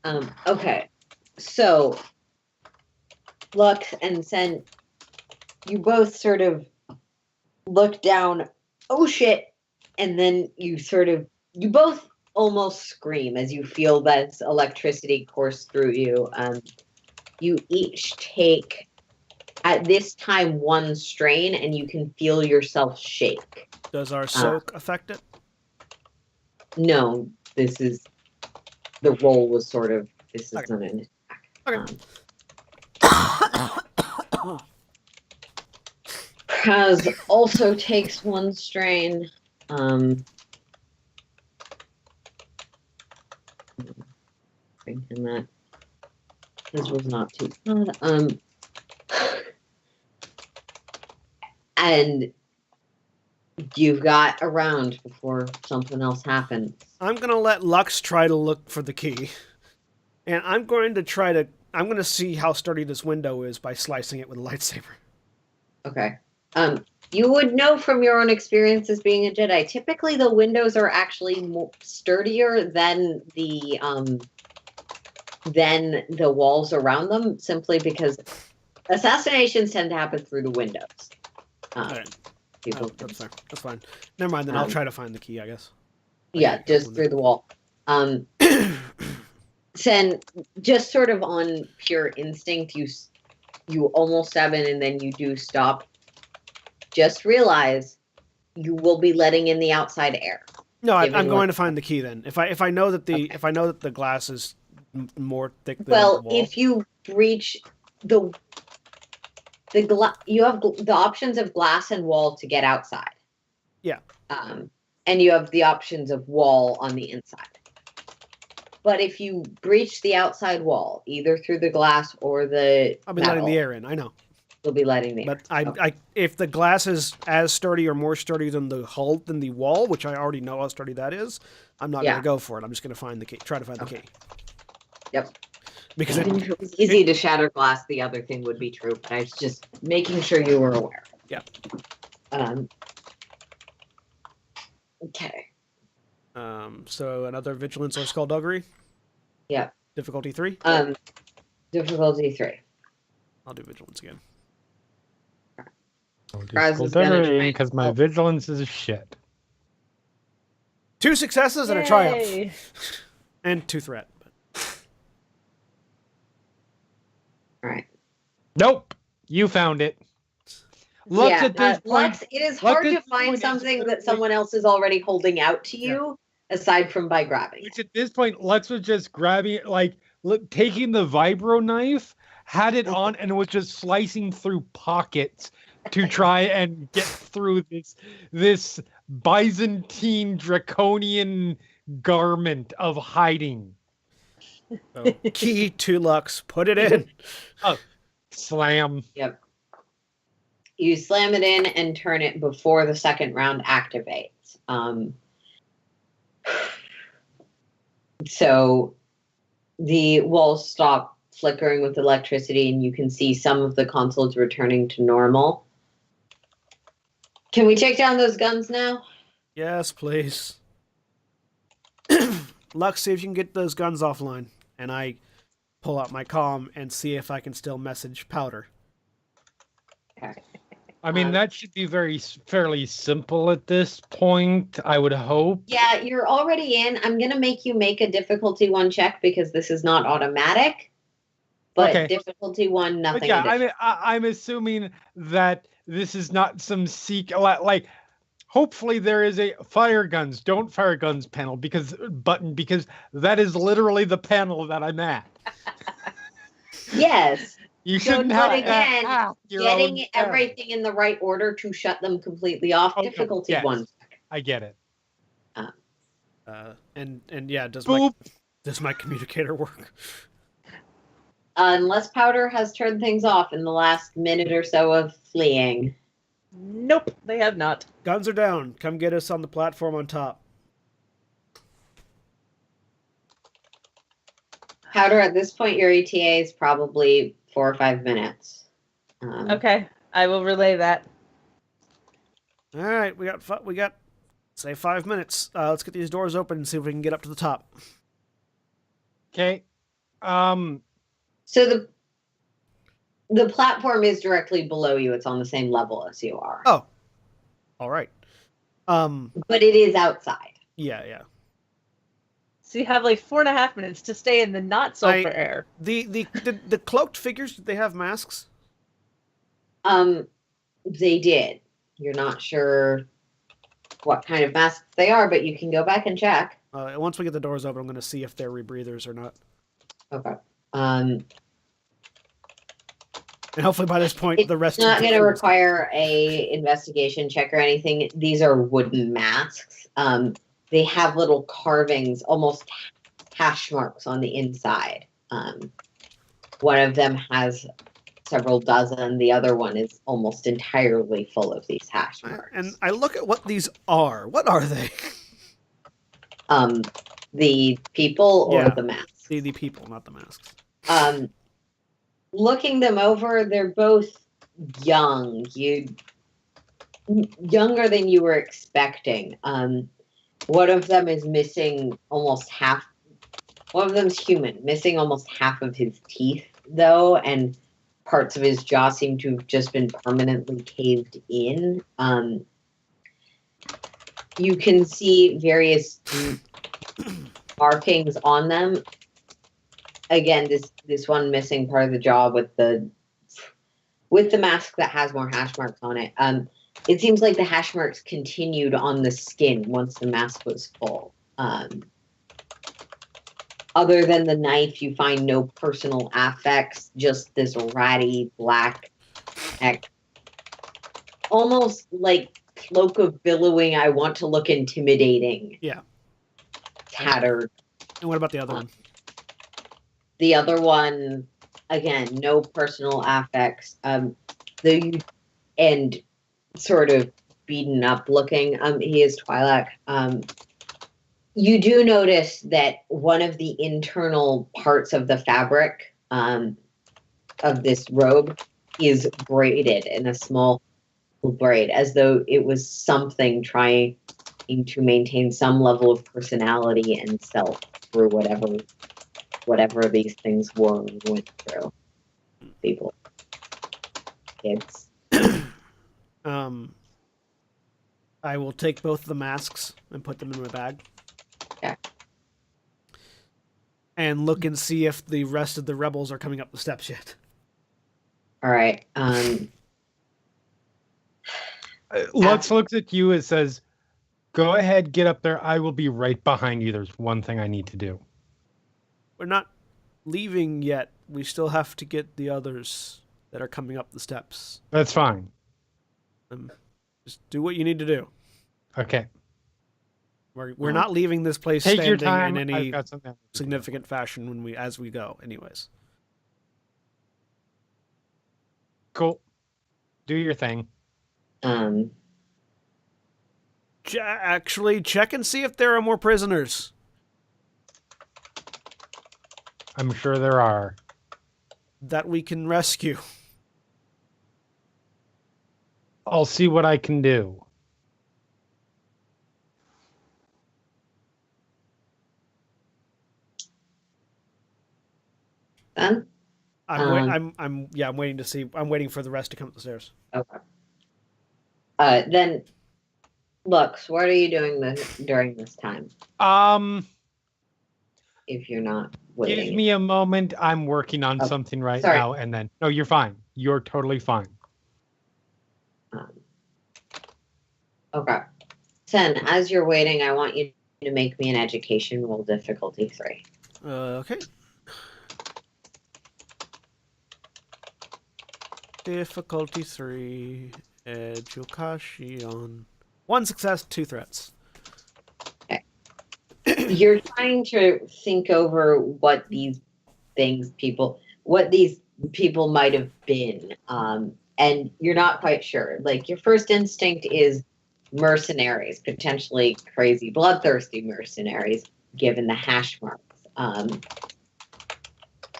sometimes. Okay. So, Lux and Sen, you both sort of look down, oh shit, and then you both almost scream as you feel that electricity course through you. You each take, at this time, 1 strain, and you can feel yourself shake. Does our soak affect it? No, the roll was sort of, this is Okay. not an attack. Okay. Praz also takes 1 strain. Bring him that. This was not too bad. And you've got a round before something else happens. I'm going to let Lux try to look for the key. And I'm going to see how sturdy this window is by slicing it with a lightsaber. Okay. You would know from your own experience as being a Jedi, typically the windows are actually sturdier than the walls around them, simply because assassinations tend to happen through the windows. All right. People That's fair. That's fine. Never mind, then I'll try to find the key, I guess. Yeah, just through the wall. Sen, just sort of on pure instinct, you almost 7 and then you do stop, just realize you will be letting in the outside air. No, I'm going to find the key then. If I know that the glass is more thick than the wall. If you breach you have the options of glass and wall to get outside. Yeah. And you have the options of wall on the inside. But if you breach the outside wall, either through the glass or the I'll be letting the air in. I know. You'll be letting the air. But if the glass is as sturdy or more sturdy than the wall, which I already know how sturdy that is, I'm not going to go for it. I'm just going to find the key. Try to find the key. Yep. Because if it was easy to shatter glass, the other thing would be true. But I was just making sure you were aware. Yeah. Okay. So another vigilance or skullduggery? Yeah. Difficulty 3? Difficulty 3. I'll do vigilance again. Because my vigilance is shit. 2 successes and a triumph. And 2 threat. Alright. Nope. You found it. Lux, at this point, it is hard to find something that someone else is already holding out to you, aside from by grabbing it. At this point, Lux was just grabbing, taking the vibro knife, had it on, and was just slicing through pockets to try and get through this Byzantine draconian garment of hiding. So, key to Lux. Put it in. Oh, slam. Yep. You slam it in and turn it before the second round activates. So the walls stop flickering with electricity and you can see some of the consoles returning to normal. Can we take down those guns now? Yes, please. Lux, see if you can get those guns offline. And I pull out my comm and see if I can still message Powder. Okay. I mean, that should be fairly simple at this point, I would hope. Yeah, you're already in. I'm going to make you make a difficulty 1 check because this is not automatic. But difficulty 1, nothing. I'm assuming that this is not some hopefully there is a fire guns, don't fire guns panel because that is literally the panel that I'm at. Yes. You shouldn't have getting everything in the right order to shut them completely off. Difficulty 1. I get it. And yeah, does my communicator work? Unless Powder has turned things off in the last minute or so of fleeing. Nope, they have not. Guns are down. Come get us on the platform on top. Powder, at this point, your ETA is probably 4 or 5 minutes. Okay, I will relay that. All right, we got say 5 minutes. Let's get these doors open and see if we can get up to the top. Okay. So the platform is directly below you. It's on the same level as you are. Oh, all right. But it is outside. Yeah. So you have 4.5 minutes to stay in the not sulfur air. The cloaked figures, did they have masks? They did. You're not sure what kind of masks they are, but you can go back and check. Once we get the doors open, I'm going to see if they're rebreathers or not. Okay. And hopefully by this point, the rest it's not going to require a investigation check or anything. These are wooden masks. They have little carvings, almost hash marks on the inside. One of them has several dozen. The other one is almost entirely full of these hash marks. And I look at what these are. What are they? The people or the masks? The people, not the masks. Looking them over, they're both young. Younger than you were expecting. One of them is missing almost half. One of them's human, missing almost half of his teeth, though, and parts of his jaw seem to have just been permanently caved in. You can see various markings on them. Again, this one missing part of the jaw with the with the mask that has more hash marks on it. It seems like the hash marks continued on the skin once the mask was full. Other than the knife, you find no personal affects, just this ratty black, almost like cloak of billowing. I want to look intimidating. Yeah. Tattered. And what about the other one? The other one, again, no personal affects. And sort of beaten up looking. He is Twi'lek. You do notice that one of the internal parts of the fabric of this robe is braided in a small braid, as though it was something trying to maintain some level of personality and self through whatever these things were and went through. People. Kids. I will take both of the masks and put them in my bag. Okay. And look and see if the rest of the rebels are coming up the steps yet. All right. Lux looks at you and says, "Go ahead, get up there. I will be right behind you. There's one thing I need to do." We're not leaving yet. We still have to get the others that are coming up the steps. That's fine. Just do what you need to do. Okay. We're not leaving this place Take your standing time. in I've any got something. significant fashion as we go, anyways. Cool. Do your thing. Actually, check and see if there are more prisoners. I'm sure there are. That we can rescue. I'll see what I can do. Then? I'm waiting to see. I'm waiting for the rest to come up the stairs. Okay. Then, Lux, what are you doing during this time? If you're not waiting. Give me a moment. I'm working on something right now, and then no, you're fine. You're totally fine. Okay. Sen, as you're waiting, I want you to make me an education roll difficulty 3. Okay. Difficulty 3. Education. 1 success, 2 threats. Okay. You're trying to think over what these people might have been. And you're not quite sure. Like, your first instinct is mercenaries, potentially crazy, bloodthirsty mercenaries, given the hash marks.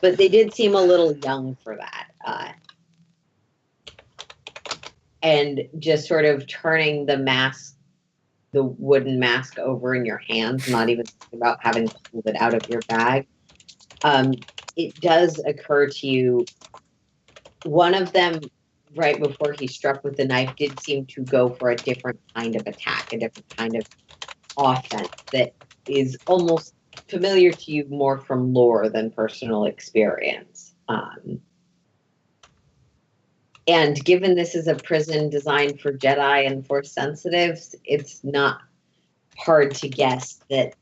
But they did seem a little young for that. And just sort of turning the mask, the wooden mask over in your hands, not even thinking about having pulled it out of your bag. It does occur to you, one of them, right before he struck with the knife, did seem to go for a different kind of attack, a different kind of offense that is almost familiar to you more from lore than personal experience. And given this is a prison designed for Jedi and Force sensitives, it's not hard to guess that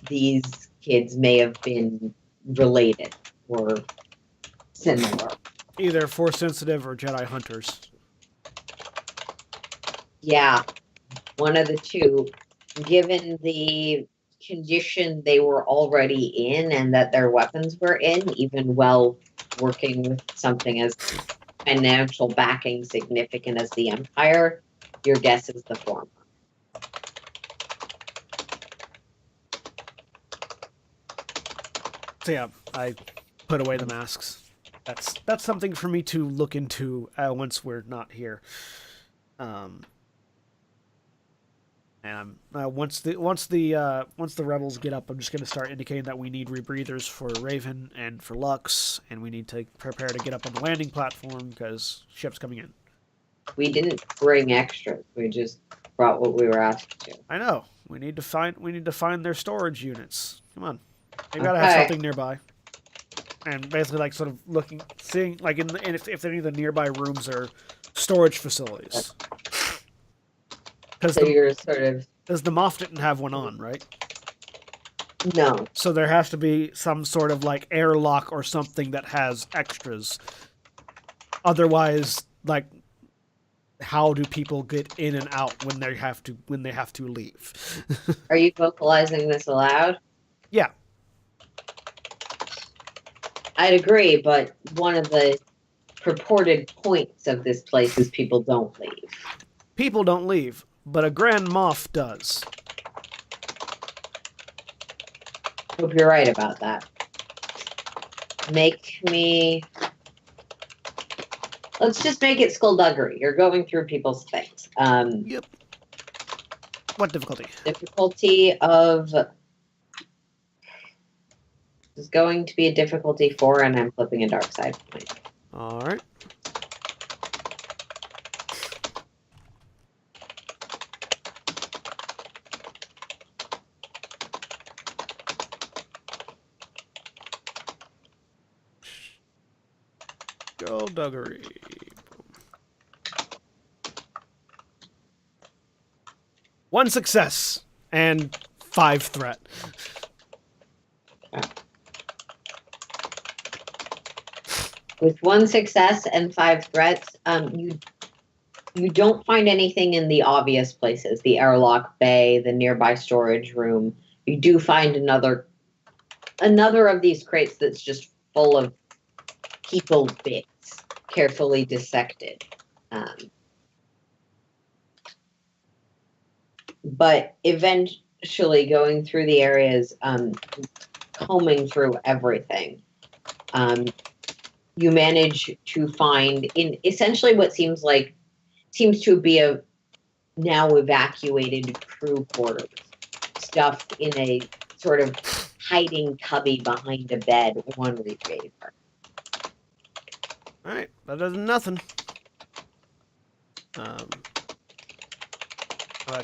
these kids may have been related or similar. Either Force sensitive or Jedi hunters. Yeah, one of the two. Given the condition they were already in and that their weapons were in, even while working with something as financial backing significant as the Empire, your guess is the former. So yeah, I put away the masks. That's something for me to look into once we're not here. And once the rebels get up, I'm just going to start indicating that we need rebreathers for Raven and for Lux, and we need to prepare to get up on the landing platform because ship's coming in. We didn't bring extras. We just brought what we were asked to. I know. We need to find their storage units. Come on, they gotta have something nearby. and basically like sort of looking, seeing like if any of the nearby rooms are storage facilities. So you're sort of Because the Moff didn't have one on, right? no. So there has to be some sort of like airlock or something that has extras. Otherwise, like, how do people get in and out when they have to leave? Are you vocalizing this aloud? Yeah. I'd agree, but one of the purported points of this place is people don't leave. People don't leave, but a Grand Moff does. Hope you're right about that. Let's just make it skullduggery. You're going through people's things. Yep. What difficulty? Difficulty of is going to be a difficulty 4, and I'm flipping a dark side point. All right. Skullduggery. One success and 5 threat. With 1 success and 5 threats, you don't find anything in the obvious places, the airlock bay, the nearby storage room. You do find another of these crates that's just full of people bits, carefully dissected. But eventually going through the areas, combing through everything, you manage to find in essentially what seems to be a now evacuated crew quarters, stuffed in a sort of hiding cubby behind a bed, one rebreather. All right, better than nothing.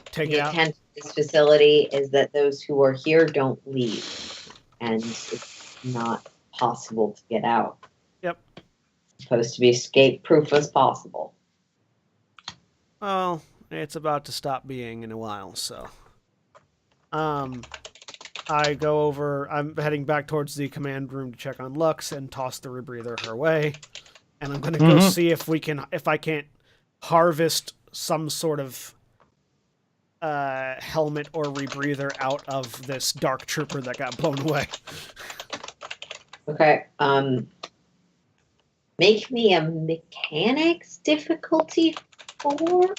Take it out. The intent of this facility is that those who are here don't leave, and it's not possible to get out. Yep. It's supposed to be escape-proof as possible. Well, it's about to stop being in a while, so. I go over. I'm heading back towards the command room to check on Lux and toss the rebreather her way. And I'm going to go see if I can't harvest some sort of helmet or rebreather out of this dark trooper that got blown away. Okay. Make me a mechanics difficulty 4. All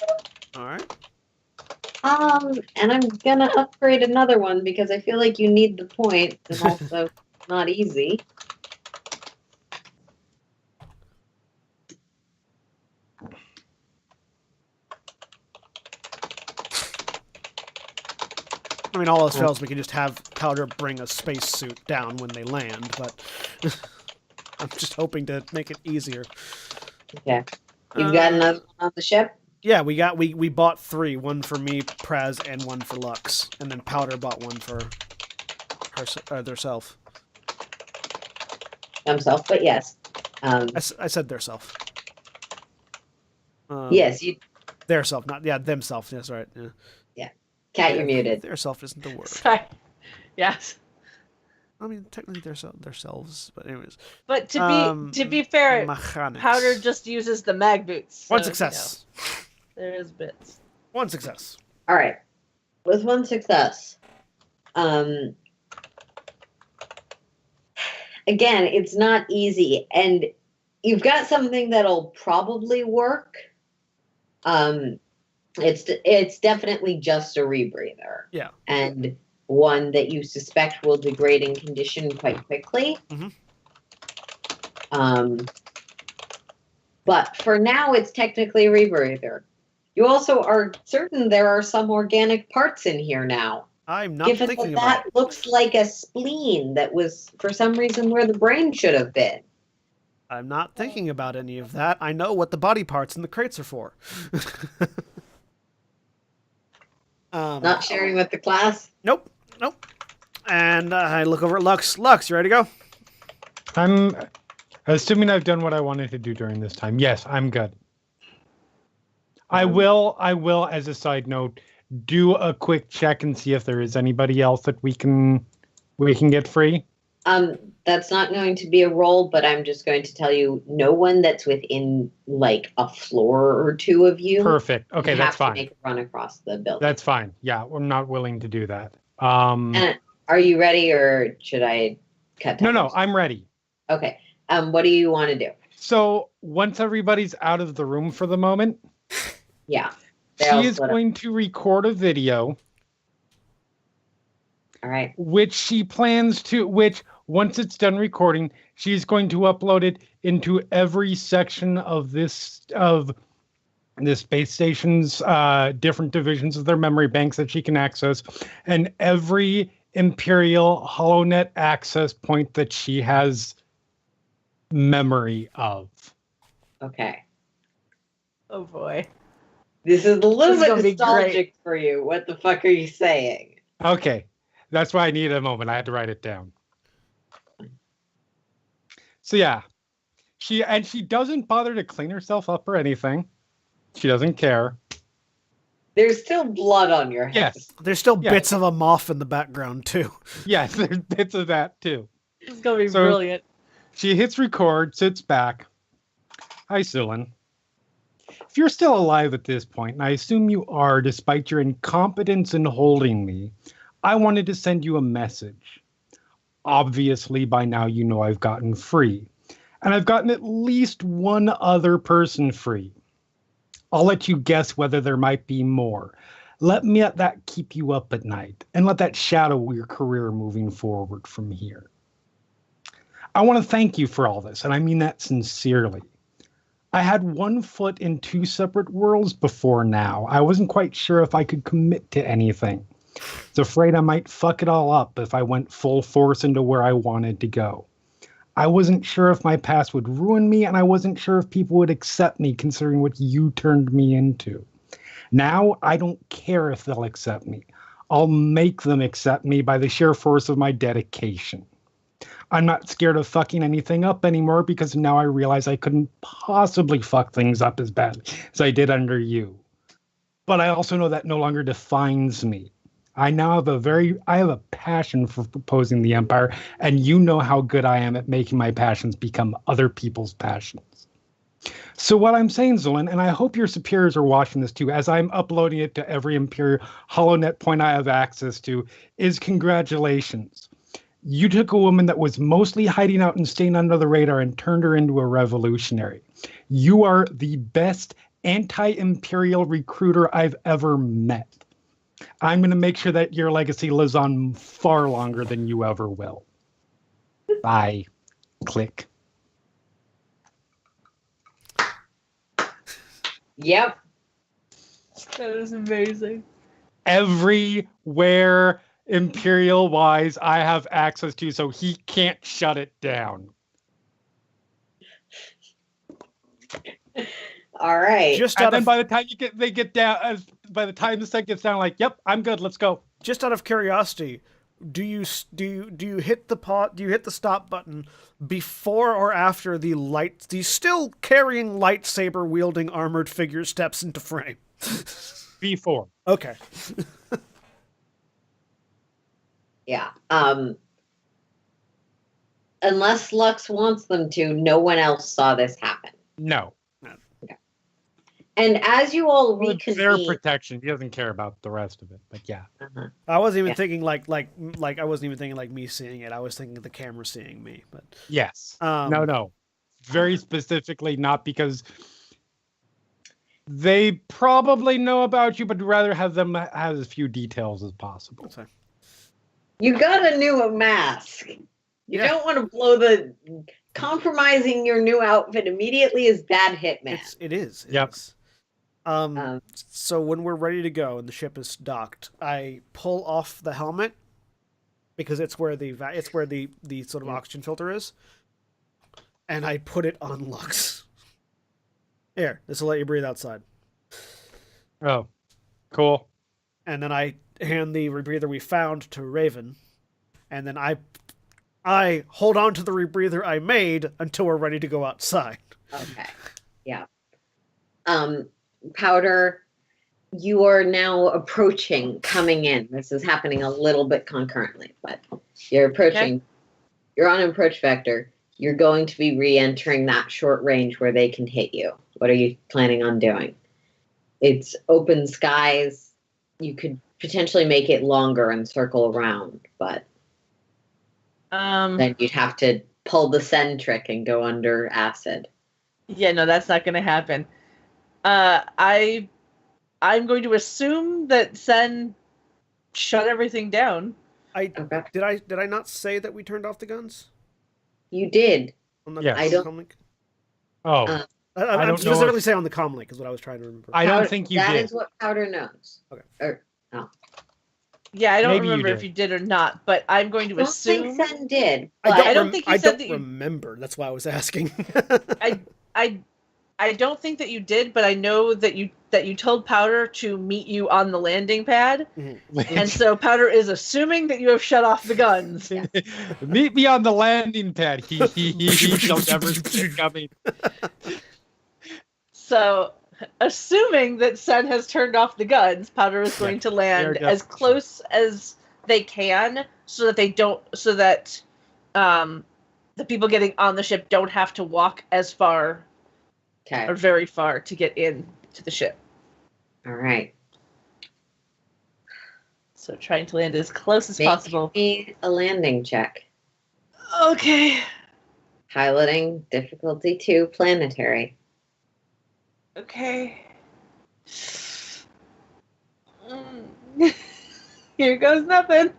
right. And I'm gonna upgrade another one because I feel like you need the point, and also not easy. I mean, all else fails, we can just have Powder bring a spacesuit down when they land, but I'm just hoping to make it easier. Okay. You've got another one on the ship? Yeah, we bought 3, one for me, Praz, and one for Lux, and then Powder bought one for theirself. Themself, but yes. I said theirself. Yes, you. Theirself, not themself. That's right. Yeah. Cat, you're muted. Theirself isn't the word. Sorry. Yes. I mean, technically themselves, but anyways. But to be fair, mechanics. Powder just uses the mag boots. So, One success. There is bits. One success. All right. With 1 success, again, it's not easy, and you've got something that'll probably work. It's definitely just a rebreather. Yeah. And one that you suspect will degrade in condition quite quickly. But for now, it's technically a rebreather. You also are certain there are some organic parts in here now. I'm not Given thinking that about it. looks like a spleen that was, for some reason, where the brain should have been. I'm not thinking about any of that. I know what the body parts in the crates are for. Not sharing with the class? Nope. And I look over at Lux. Lux, you ready to go? I'm assuming I've done what I wanted to do during this time. Yes, I'm good. I will, as a side note, do a quick check and see if there is anybody else that we can get free. That's not going to be a roll, but I'm just going to tell you, no one that's within like a floor or two of you. Perfect. Okay, you that's have fine. to make a run across the building. That's fine. Yeah, I'm not willing to do that. And are you ready, or should I cut? No, I'm ready. Okay. What do you want to do? So once everybody's out of the room for the moment, Yeah, she is going to record a video. All right. Which once it's done recording, she's going to upload it into every section of this space station's different divisions of their memory banks that she can access, and every Imperial HoloNet access point that she has memory of. Okay. Oh boy. This is a little This is bit gonna be nostalgic for you. What the fuck are you saying? Okay. That's why I needed a moment. I had to write it down. So yeah. She doesn't bother to clean herself up or anything. She doesn't care. There's still blood on your head. Yes. There's still bits of a moth in the background, too. Yes, there's bits of that, too. This is going to be brilliant. She hits record, sits back. Hi, Sulin. If you're still alive at this point, and I assume you are, despite your incompetence in holding me, I wanted to send you a message. Obviously, by now you know I've gotten free. And I've gotten at least one other person free. I'll let you guess whether there might be more. Let that keep you up at night, and let that shadow your career moving forward from here. I want to thank you for all this, and I mean that sincerely. I had one foot in two separate worlds before now. I wasn't quite sure if I could commit to anything. I was afraid I might fuck it all up if I went full force into where I wanted to go. I wasn't sure if my past would ruin me, and I wasn't sure if people would accept me considering what you turned me into. Now, I don't care if they'll accept me. I'll make them accept me by the sheer force of my dedication. I'm not scared of fucking anything up anymore because now I realize I couldn't possibly fuck things up as badly as I did under you. But I also know that no longer defines me. I now have a passion for proposing the Empire, and you know how good I am at making my passions become other people's passions. So what I'm saying, Zulin, and I hope your superiors are watching this too, as I'm uploading it to every Imperial HoloNet point I have access to, is congratulations. You took a woman that was mostly hiding out and staying under the radar and turned her into a revolutionary. You are the best anti-Imperial recruiter I've ever met. I'm going to make sure that your legacy lives on far longer than you ever will. Bye. Click. Yep. That is amazing. Everywhere Imperial-wise I have access to, so he can't shut it down. All right. By the time by the time the set gets down, like, yep, I'm good. Let's go. Just out of curiosity, do you hit the stop button before or after the still carrying lightsaber wielding armored figure steps into frame? Before. Okay. Yeah. Unless Lux wants them to, no one else saw this happen. No. And as you all With their reconvene, protection, he doesn't care about the rest of it. But yeah. I wasn't even thinking like I wasn't even thinking like me seeing it. I was thinking of the camera seeing me. But yes. No. Very specifically, not because they probably know about you, but rather have them have as few details as possible. Okay. you got a new mask. You don't want to blow the compromising your new outfit immediately is bad hitman. It is. Yep. So when we're ready to go and the ship is docked, I pull off the helmet because it's where the sort of oxygen filter is, and I put it on Lux. Here, this will let you breathe outside. Oh, cool. And then I hand the rebreather we found to Raven, and then I I hold on to the rebreather I made until we're ready to go outside. Okay. Yeah. Powder, you are now approaching, coming in. This is happening a little bit concurrently, but you're approaching. Okay. You're on an approach vector. You're going to be re-entering that short range where they can hit you. What are you planning on doing? It's open skies. You could potentially make it longer and circle around, but then you'd have to pull the send trick and go under acid. Yeah, no, that's not going to happen. I'm going to assume that Sen shut everything down. Okay. Did I not say that we turned off the guns? You did. On the, Yes. I don't- comlink? Oh, I'm don't know specifically if- saying on the comlink is what I was trying to remember. I don't Powder- think you That did. is what Powder knows. Okay. Yeah, I don't Maybe you remember did. if you did or not, but I'm going to I don't assume. think Sen did. I But don't, don't think you I said don't that you- remember. That's why I was asking. I don't think that you did, but I know that you told Powder to meet you on the landing pad, and so Powder is assuming that you have shut off the guns. Meet me on the landing pad. Don't ever see it coming. So, assuming that Sen has turned off the guns, Powder is going to land they're as close as they can, so that the people getting on the ship don't have to walk as far okay. or very far to get in to the ship. All right. So, trying to land as close as Make possible. me a landing check. Okay. Piloting difficulty 2, planetary. Okay. Here goes nothing.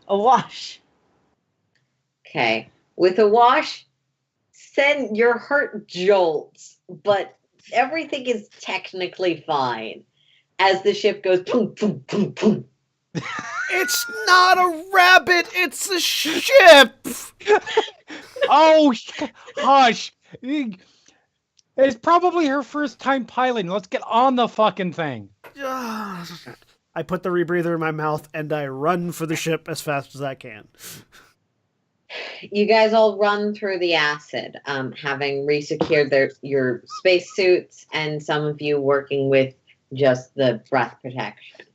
A wash. Okay. With a wash, send your heart jolts, but everything is technically fine as the ship goes boom, boom, boom, boom. It's not a rabbit. It's a ship. Oh, hush. It's probably her first time piloting. Let's get on the fucking thing. I put the rebreather in my mouth and I run for the ship as fast as I can. You guys all run through the acid, having resecured your spacesuits, and some of you working with just the breath protection.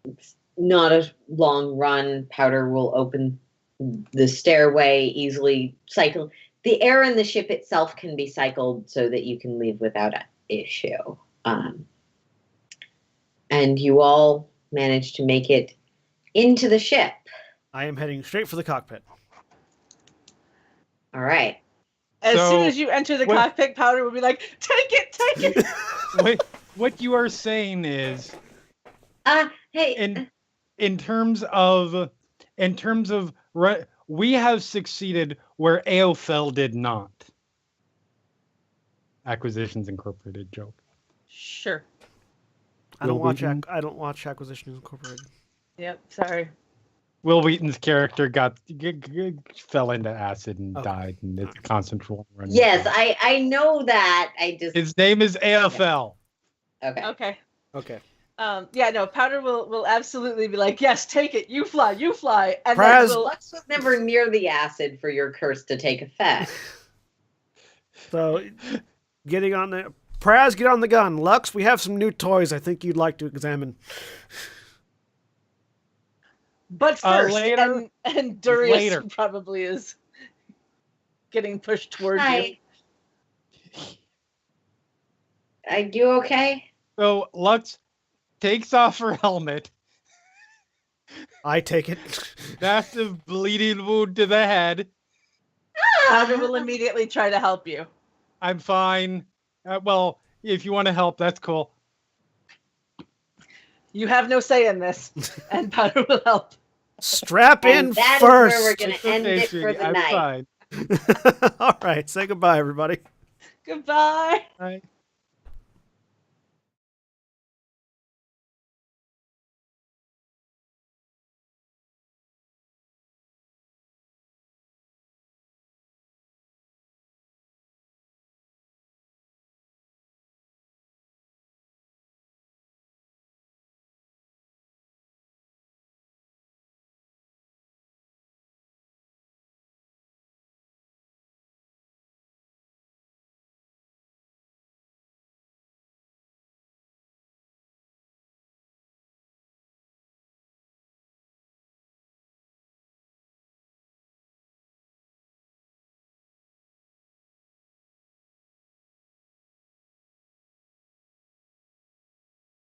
It's not a long run. Powder will open the stairway, easily cycle. The air in the ship itself can be cycled so that you can leave without an issue. And you all manage to make it into the ship. I am heading straight for the cockpit. All right. As So, soon as you enter the what- cockpit, Powder will be like, "Take it, take it." What you are saying is, Hey. in terms of we have succeeded where AOFL did not. Acquisitions Incorporated joke. Sure. I don't Will Wheaton. watch Acquisitions Incorporated. Yep. Sorry. Will Wheaton's character fell into acid and Okay. died, and it's a constant run. Yes, I know that. I just His name is AFL. okay. Okay. Okay. Yeah. No. Powder will absolutely be like, "Yes, take it. You fly. You fly." And Praz- then we'll, Lux was never near the acid for your curse to take effect. So, getting on the... Praz, get on the gun. Lux, we have some new toys I think you'd like to examine. but first, later. and Darius Later. probably is getting pushed towards you. Hi. Are you okay? So Lux takes off her helmet. I take it. Massive bleeding wound to the head. Powder will immediately try to help you. I'm fine. Well, if you want to help, that's cool. You have no say in this, and Powder will help. Strap in And that is first. where we're going It's to end okay, it for sweetie, the I'm night. fine. All right. Say goodbye, everybody. Goodbye. Bye.